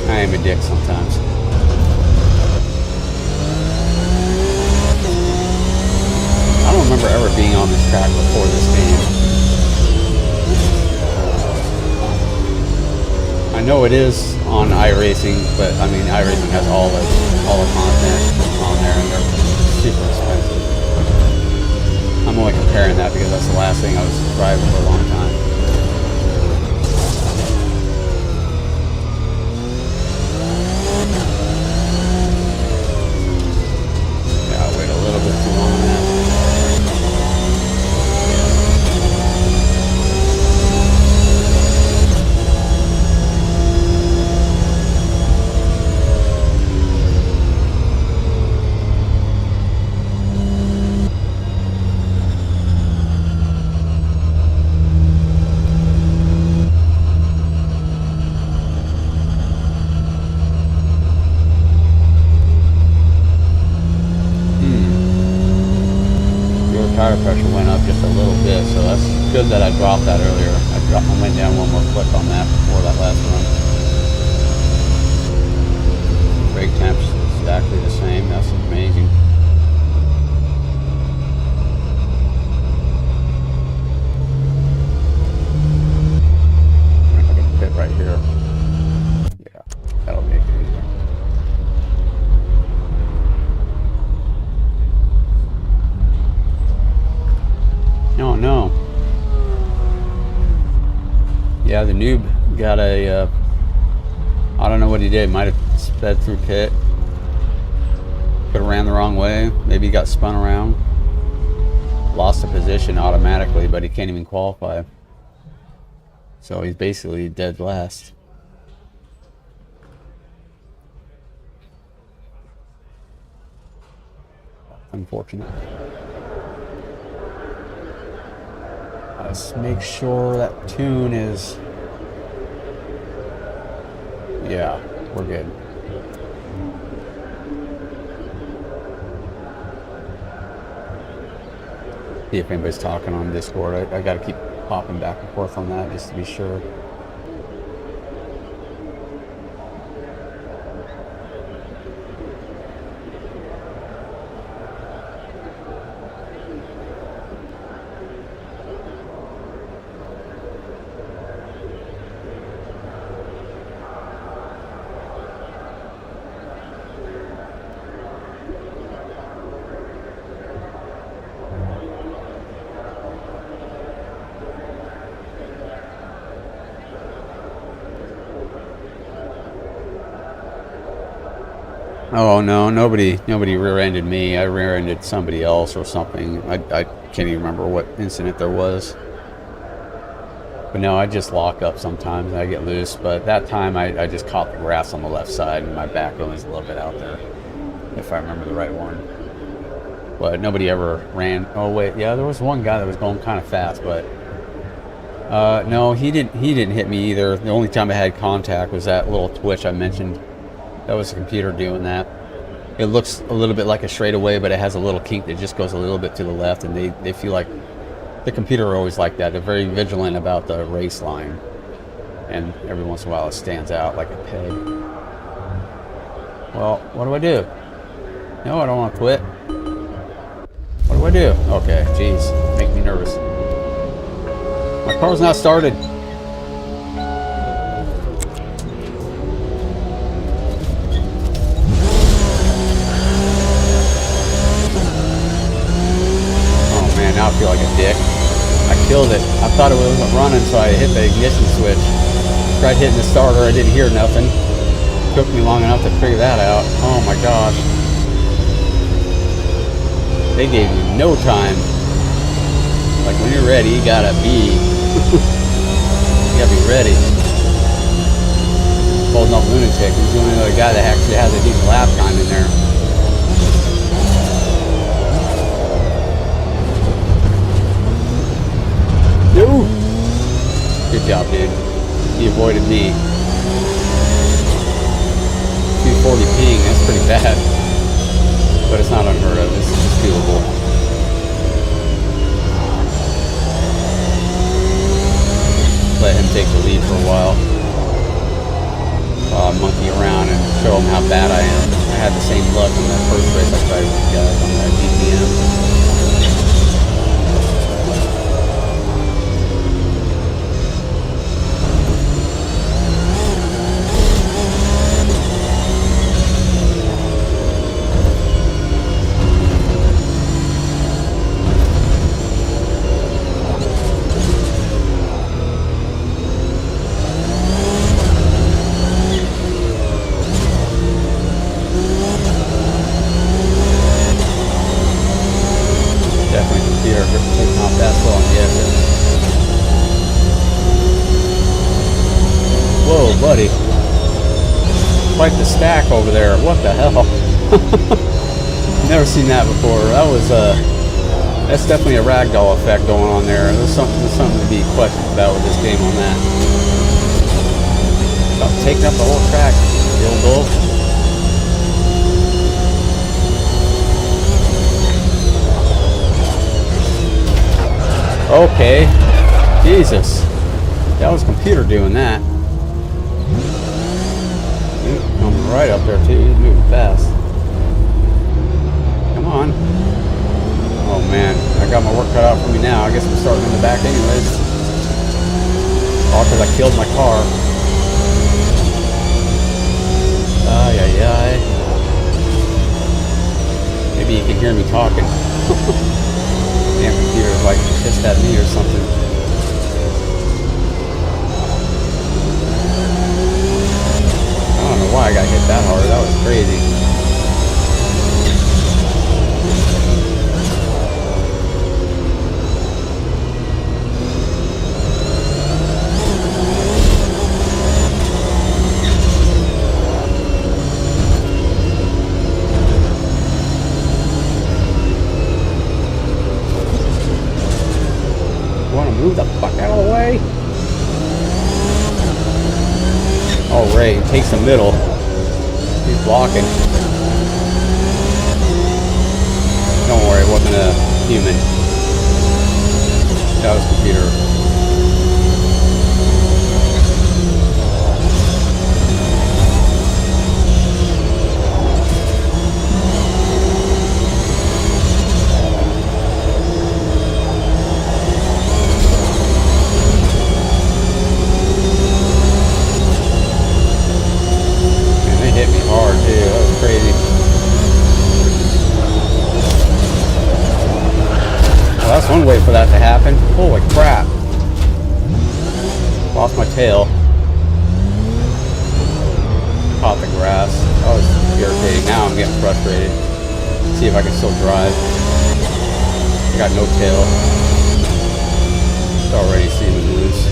I am a dick sometimes. I don't remember ever being on this track before this game. I know it is on iRacing, but I mean iRacing has all the content on there, and they're super expensive. I'm only comparing that because that's the last thing I was driving for a long time. Yeah, I wait a little bit too long on that. Tire pressure went up just a little bit, so that's good that I dropped that earlier. I went down one more click on that before that last run. Brake temps exactly the same. That's amazing. I can pit right here. Yeah, that'll make it easier. Oh no. Yeah, the noob got a, I don't know what he did. Might have sped through pit. Could have ran the wrong way. Maybe he got spun around. Lost a position automatically, but he can't even qualify. So he's basically dead last. Unfortunate. Let's make sure that tune is... Yeah, we're good. See if anybody's talking on Discord. I gotta keep popping back and forth on that just to be sure. Oh no, nobody rear-ended me. I rear-ended somebody else or something. I can't even remember what incident there was. But no, I just lock up sometimes and I get loose. But that time I just caught the grass on the left side and my back was a little bit out there, if I remember the right one. But nobody ever ran. Oh wait, yeah, there was one guy that was going kind of fast, but no, he didn't hit me either. The only time I had contact was that little twitch I mentioned. That was the computer doing that. It looks a little bit like a straightaway, but it has a little kink that just goes a little bit to the left, and they feel like the computer are always like that. They're very vigilant about the race line, and every once in a while it stands out like a peg. Well, what do I do? No, I don't want to quit. What do I do? Okay, jeez, make me nervous. My car's not started. Now I feel like a dick. I killed it. I thought it wasn't running, so I hit the ignition switch. Tried hitting the starter, I didn't hear nothing. Took me long enough to figure that out. Oh my gosh. They gave me no time. Like when you're ready, you gotta be. You gotta be ready. Holding up lunatic. He's the only other guy that actually has a decent lap time in there. No! Good job, dude. He avoided me. 240 ping, that's pretty bad. But it's not unheard of, it's doable. Let him take the lead for a while. Monkey around and show him how bad I am. I had the same luck in that first race I tried with you guys on that DTM. Buddy, quite the stack over there. What the hell? Never seen that before. That was that's definitely a ragdoll effect going on there. There's something to be questioned about with this game on that. About taking up the whole track, the old bull. Okay, Jesus, that was computer doing that. Coming right up there too. He's moving fast. Come on. Oh man, I got my work cut out for me now. I guess I'm starting in the back anyways. All because I killed my car. Ay, ay, ay. Maybe you can hear me talking. Damn computer's like pissed at me or something. I don't know why I got hit that hard. That was crazy. You want to move the fuck out of the way? Oh, Ray, he takes the middle. He's blocking. Don't worry, it wasn't a human. That was computer. That's one way for that to happen. Holy crap. Lost my tail. Caught the grass. That was irritating. Now I'm getting frustrated. See if I can still drive. I got no tail. It's already seeming loose.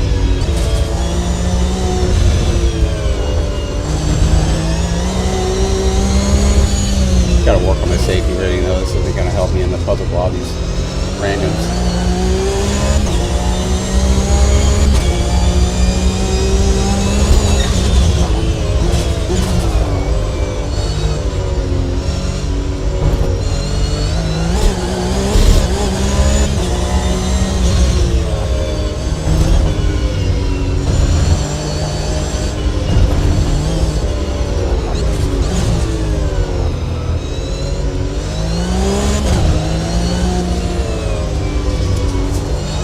Got to work on my safety rating though. This isn't going to help me in the public lobbies. Randoms.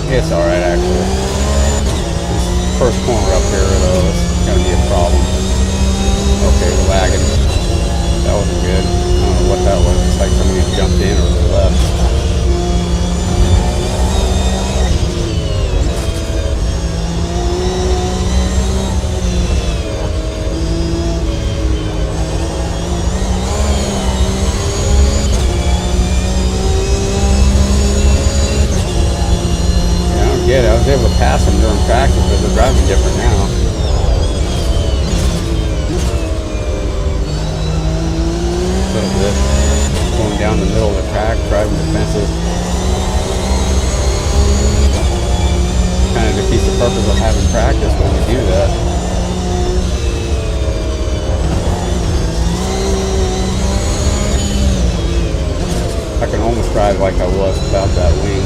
It's alright actually. This first corner up here though is going to be a problem. Okay, we're lagging. That wasn't good. I don't know what that was. It's like somebody jumped in or left. I was able to pass them during practice, but they're driving different now. A little bit. Going down the middle of the track, driving defensive. Kind of defeats the purpose of having practice when we do that. I can almost drive like I was without that wing.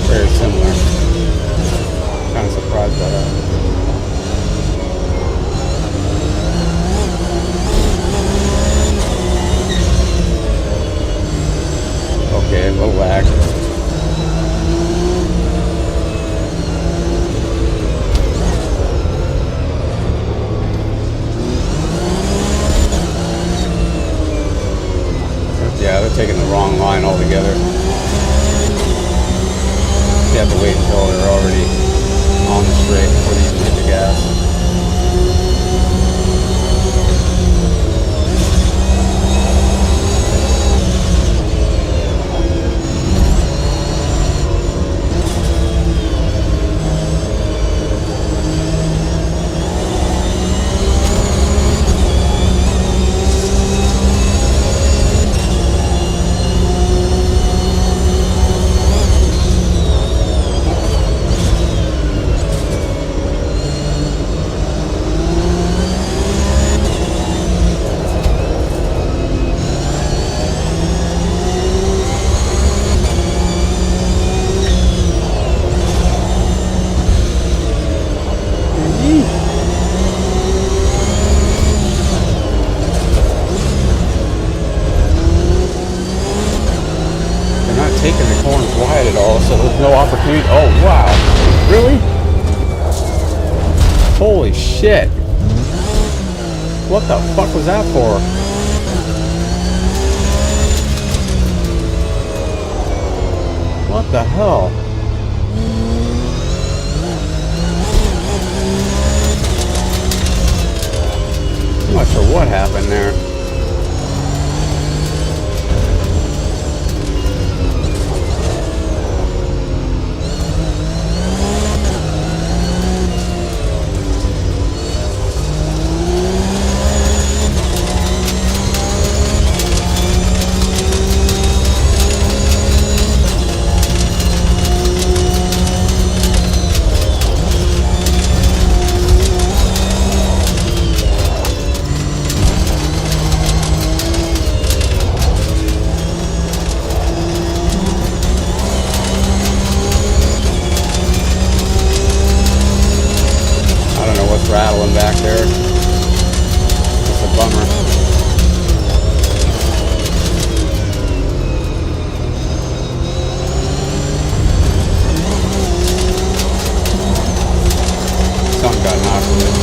Very similar. Kind of surprised by that. Okay, a little lag. Yeah, they're taking the wrong line altogether. You have to wait until they're already on the straight before they even hit the gas. Taking the corners wide at all, so there's no opportunity. Oh wow, really? Holy shit! What the fuck was that for? What the hell? I'm not sure what happened there. Rattling back there. It's a bummer. Something got knocked with it.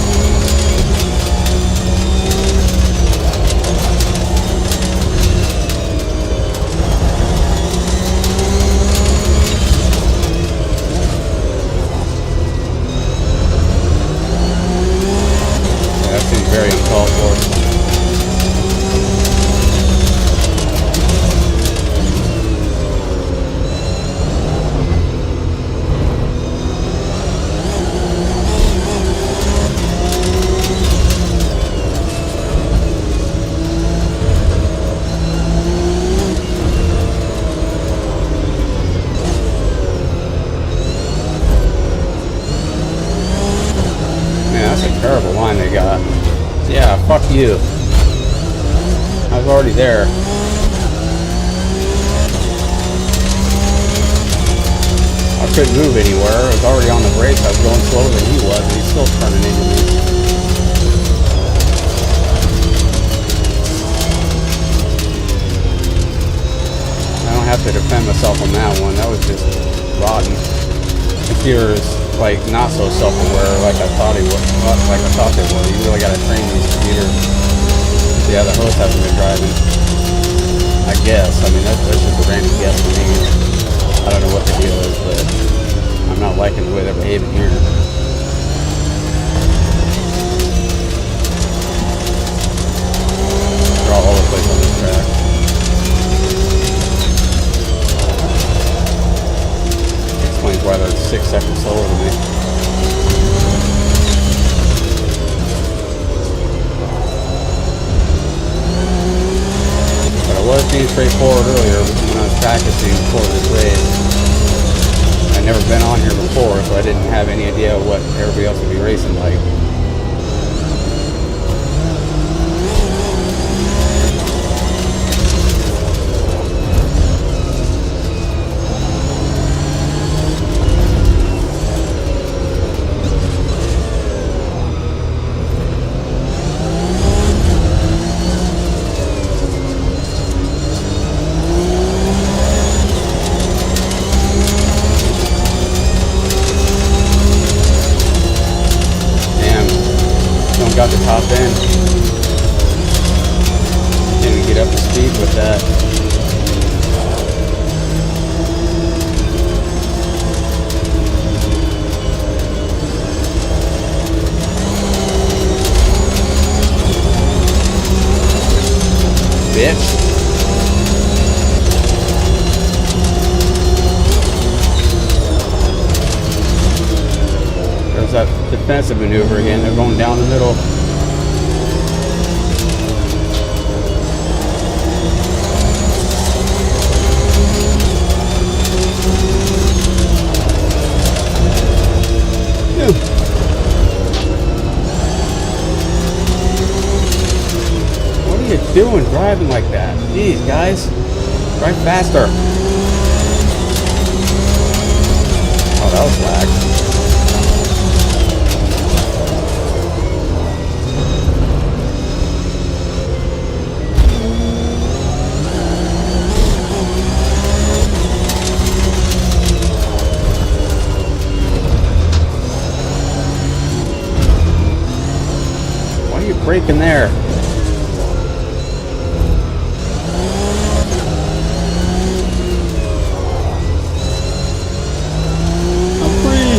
Fuck you. I was already there. I couldn't move anywhere. I was already on the brakes. I was going slower than he was, and he's still turning into me. I don't have to defend myself on that one. That was just rotten. Computer is like not so self-aware like I thought he was. Like I thought they were. You really got to train these computers. Yeah, the host hasn't been driving. I guess. I mean, that's just a random guess for me. I don't know what the deal is, but I'm not liking the way they're behaving here. They're all over the place on this track. Explains why they're 6 seconds slower than me. But I was being straightforward earlier when I was practicing before this race. I'd never been on here before, so I didn't have any idea what everybody else would be racing like. Got the top end. Didn't get up to speed with that. Bitch. There's that defensive maneuver again. They're going down the middle. What are you doing driving like that? Jeez, guys. Drive faster. Oh, that was lag. Braking there. I'm free.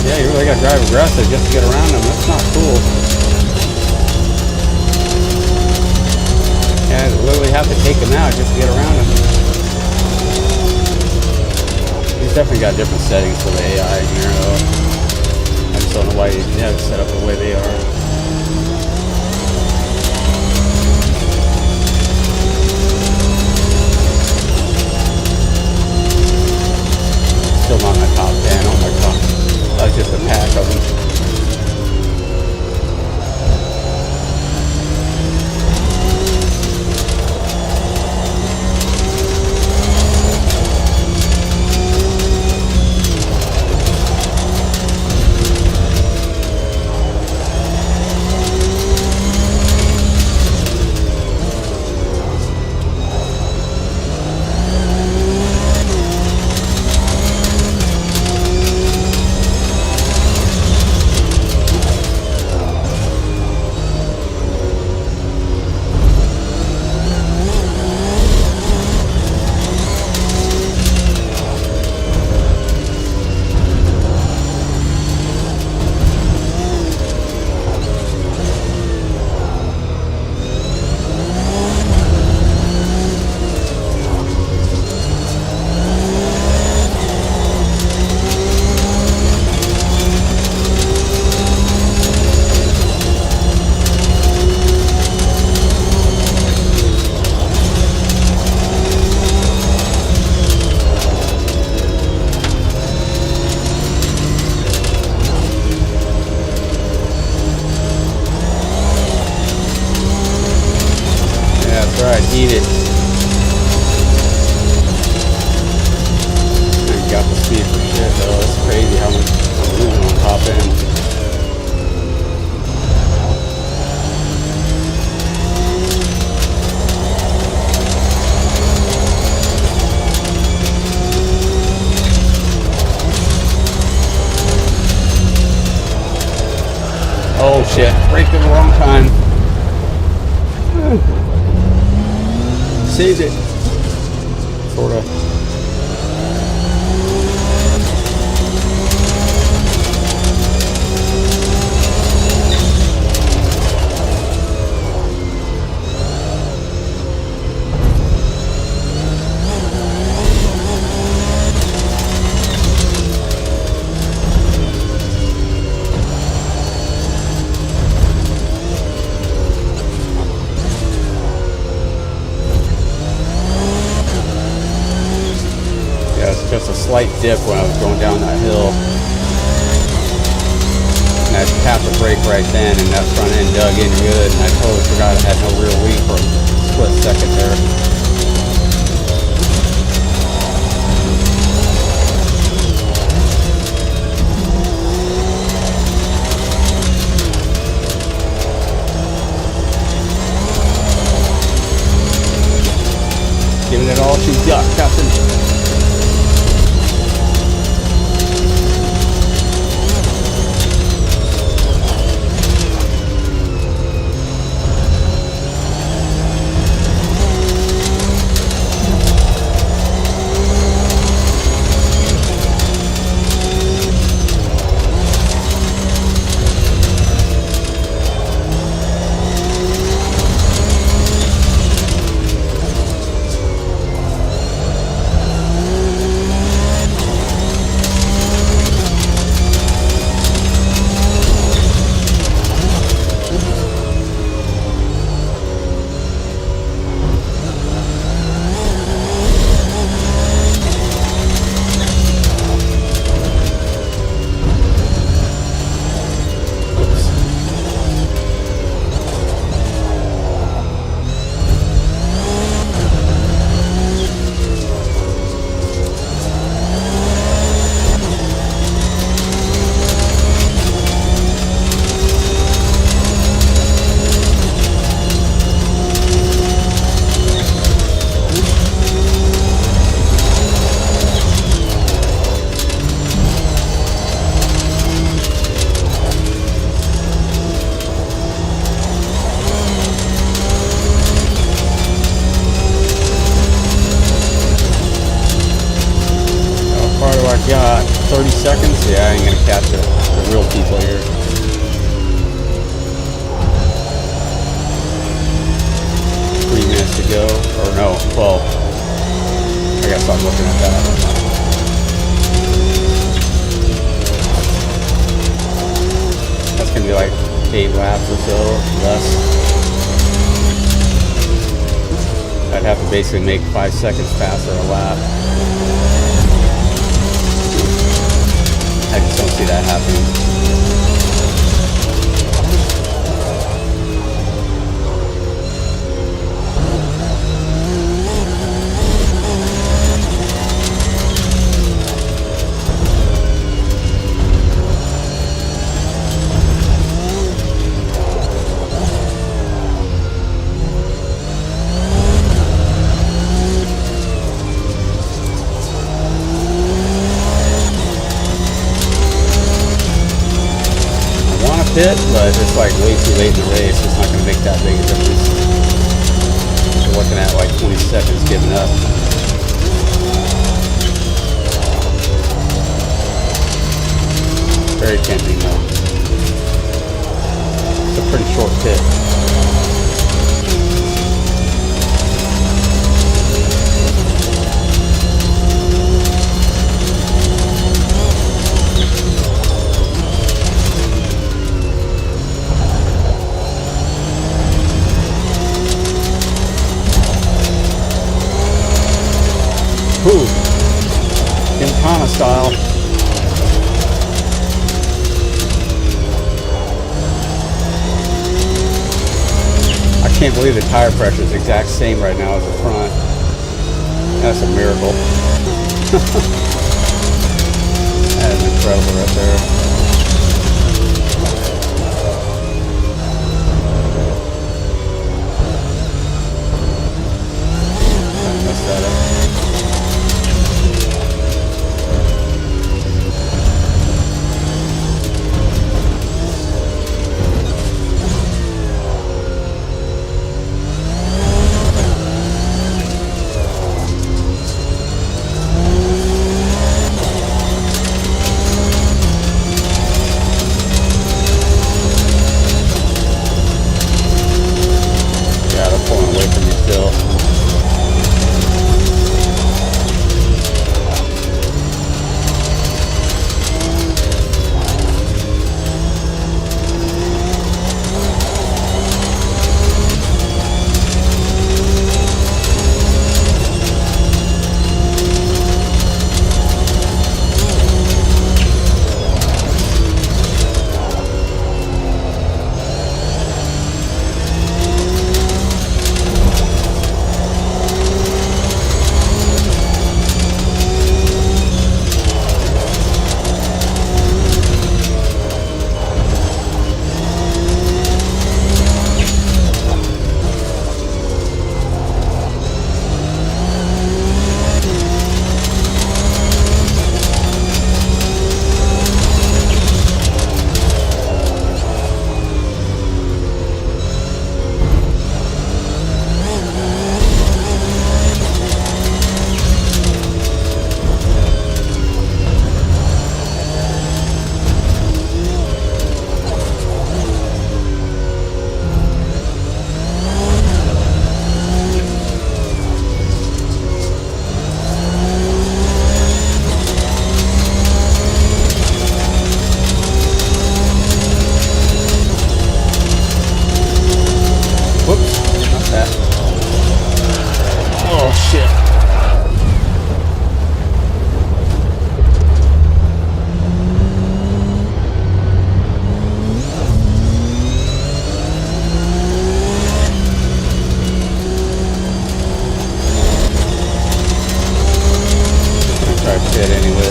Yeah, you really gotta drive aggressive just to get around them. That's not cool. Yeah, you literally have to take them out just to get around them. He's definitely got different settings for the AI here, though. I just don't know why you have it set up the way they are. Still not in the top 10. Oh my god. That's just a pack of them. shit. Braked at the wrong time. Saved it. Sorta. Just a slight dip when I was going down that hill. And I tapped the brake right then, and that front end dug in good. And I totally forgot I had no rear wing for a split second there. Giving it all she's got, Captain. Got 30 seconds? Yeah, I ain't gonna catch it. The real people here. Three minutes to go. Or no, 12. I gotta stop looking at that. That's gonna be like 8 laps or so, less. I'd have to basically make 5 seconds faster a lap. I just don't see that happening. Pit, but it's like way too late in the race. It's not going to make that big a difference. We're looking at like 20 seconds giving up. Very tempting though. It's a pretty short pit. Ooh, Gymkhana style. I can't believe the tire pressure is the exact same right now as the front. That's a miracle. That is incredible right there.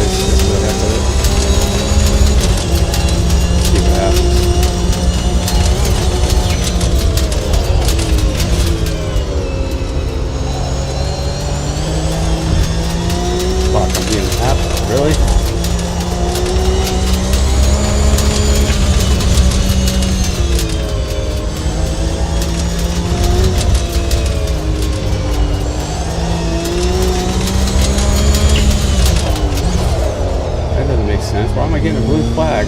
Just for the heck of it. See what happens. Fuck, I'm being tapped. Really? Sense. Why am I getting a blue flag?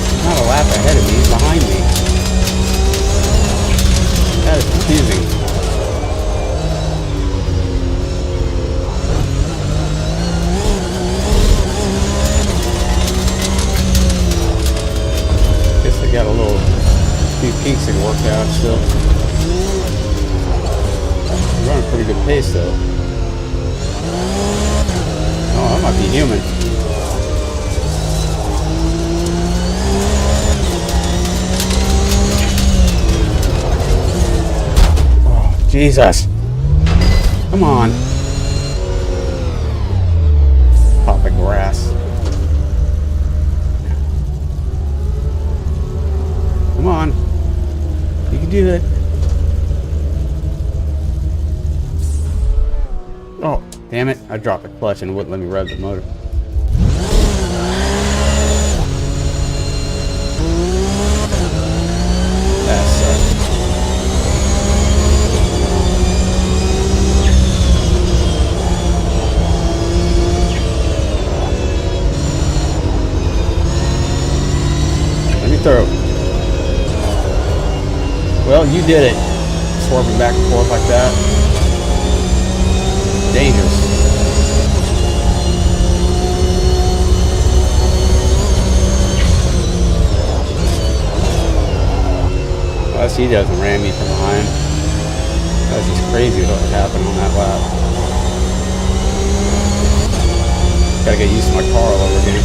He's not a lap ahead of me, he's behind me. That is confusing. Guess they got a few kinks to work out still. They're running a pretty good pace though. Oh, that might be human. Oh, Jesus. Come on. Pop the grass. Come on. You can do it. Oh. Damn it, I dropped the clutch and it wouldn't let me rev the motor. That sucks. Let me through. Well, you did it. Swerving back and forth like that. Dangerous. Unless he doesn't ram me from behind. That's just crazy what happened on that lap. Gotta get used to my car all over again.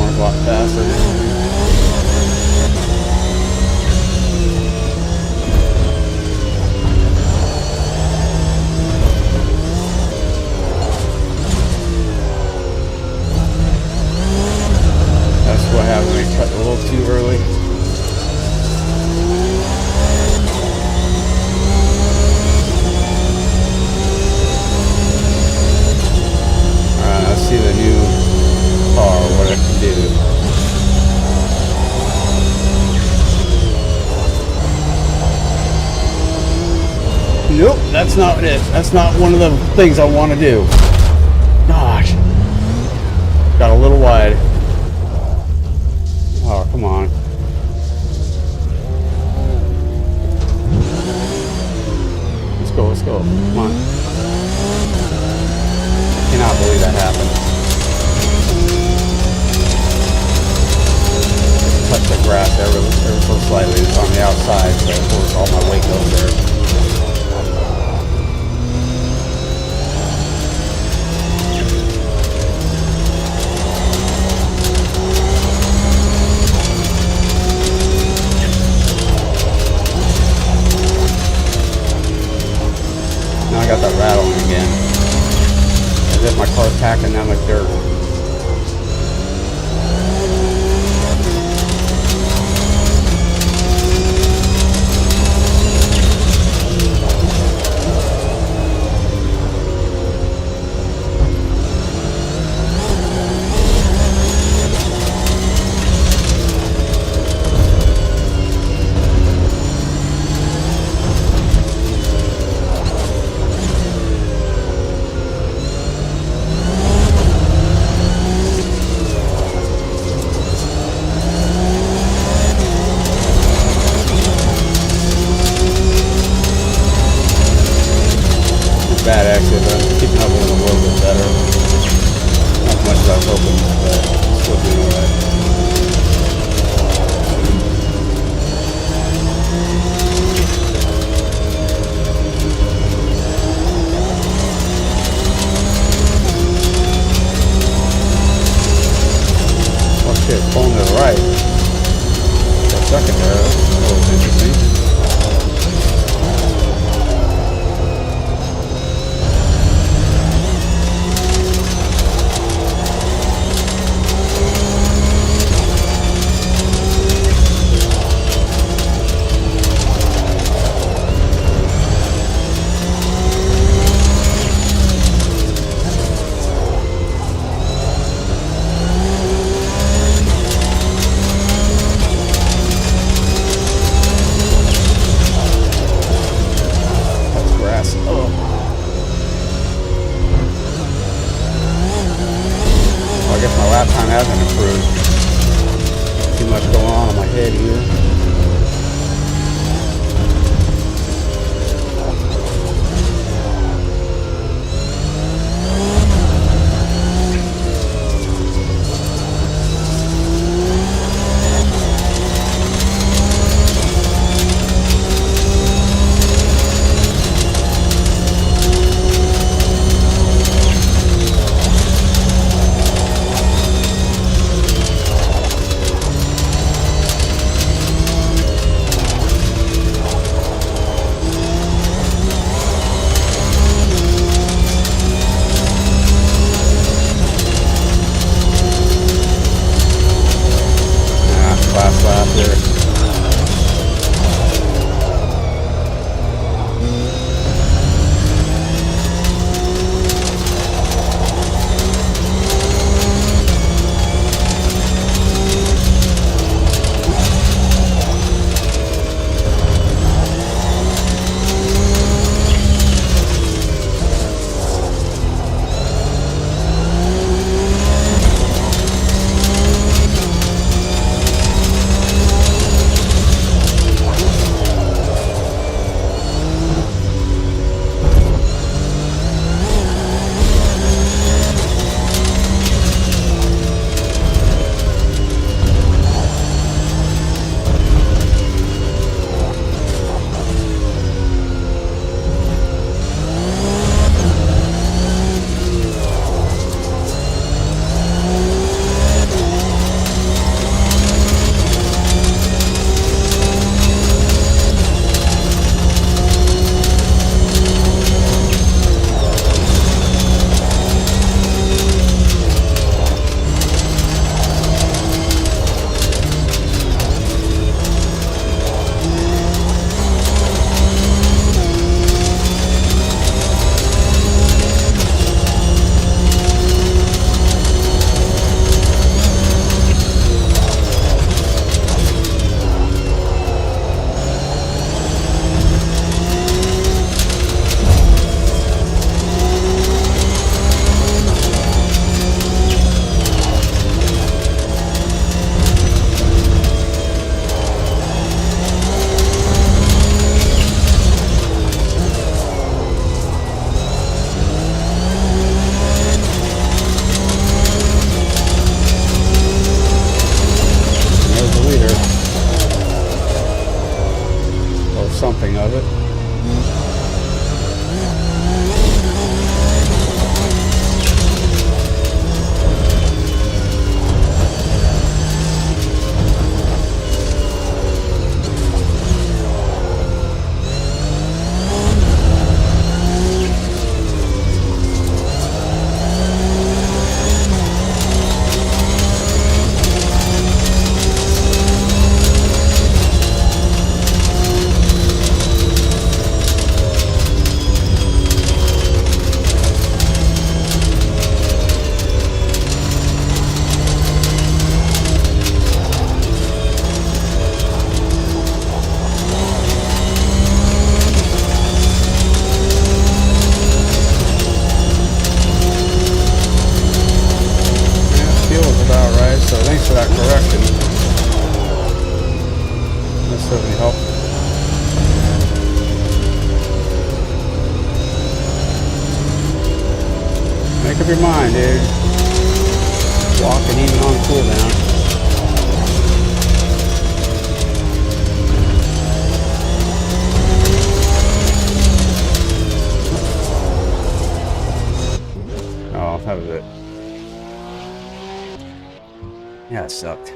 A lot faster. That's what happens when you cut a little too early. Alright, let's see the new car, what I can do. Nope, that's not it. That's not one of the things I want to do. Gosh. Got a little wide. Oh, come on. Let's go, let's go. Come on. I cannot believe that happened. Touch the grass ever so slightly. It's on the outside, so of course all my weight goes there. Now I got that rattling again. As if my car's packing down like dirt. something of it. So thanks for that correction. That certainly helped. Make up your mind, dude. Walking even on cooldown. Oh, that was it. Yeah, it sucked.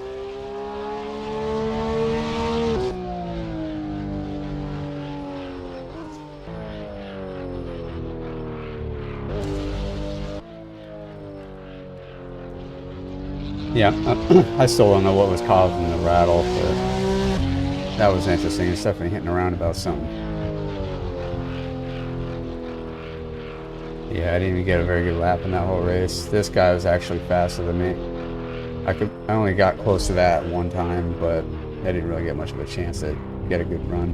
Yeah, I still don't know what was causing the rattle, but that was interesting. It's definitely hitting around about something. Yeah, I didn't even get a very good lap in that whole race. This guy was actually faster than me. I only got close to that one time, but I didn't really get much of a chance to get a good run.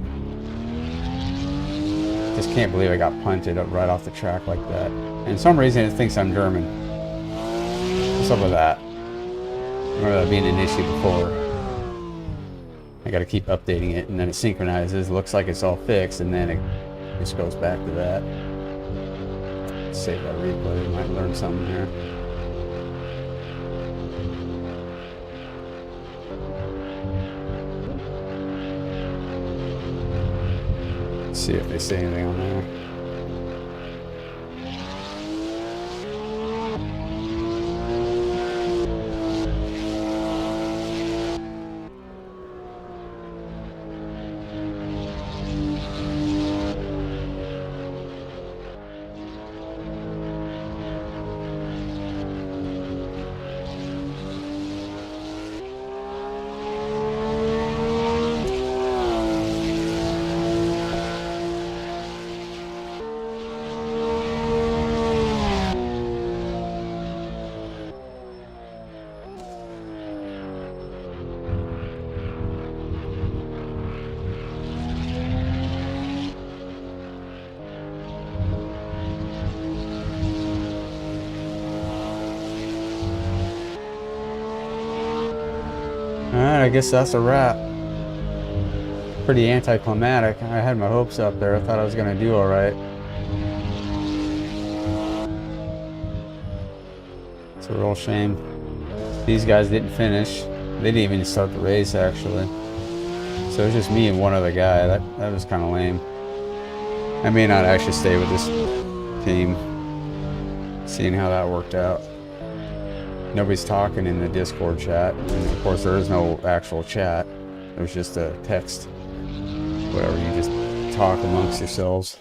Just can't believe I got punted up right off the track like that. And for some reason it thinks I'm German. What's up with that? I remember that being an issue before. I gotta keep updating it, and then it synchronizes, looks like it's all fixed, and then it just goes back to that. Save that replay, we might learn something here. See if they say anything on there. Alright, I guess that's a wrap. Pretty anticlimactic. I had my hopes up there. I thought I was going to do alright. It's a real shame. These guys didn't finish. They didn't even start the race, actually. So it was just me and one other guy. That was kind of lame. I may not actually stay with this team, seeing how that worked out. Nobody's talking in the Discord chat, and of course there is no actual chat. It was just a text, whatever, you just talk amongst yourselves.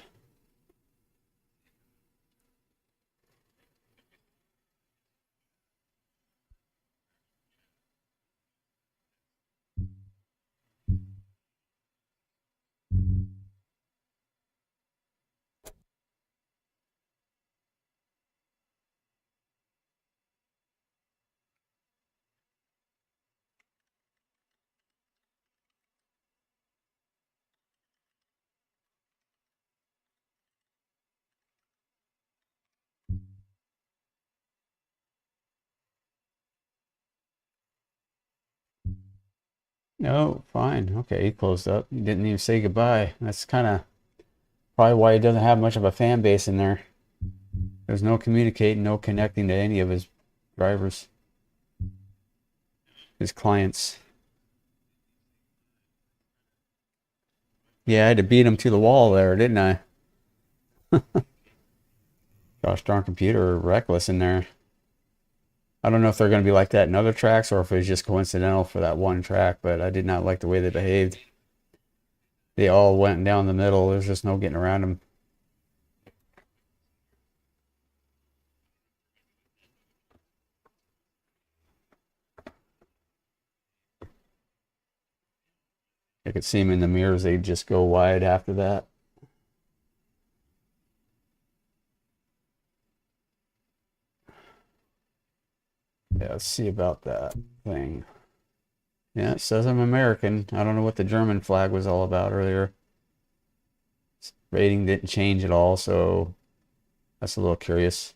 No, fine. Okay, he closed up. He didn't even say goodbye. That's kind of probably why he doesn't have much of a fan base in there. There's no communicating, no connecting to any of his drivers, his clients. Yeah, I had to beat him to the wall there, didn't I? Gosh darn computer reckless in there. I don't know if they're going to be like that in other tracks or if it was just coincidental for that one track, but I did not like the way they behaved. They all went down the middle. There's just no getting around them. I could see them in the mirrors. They'd just go wide after that. Yeah, let's see about that thing. Yeah, it says I'm American. I don't know what the German flag was all about earlier. Rating didn't change at all, so that's a little curious.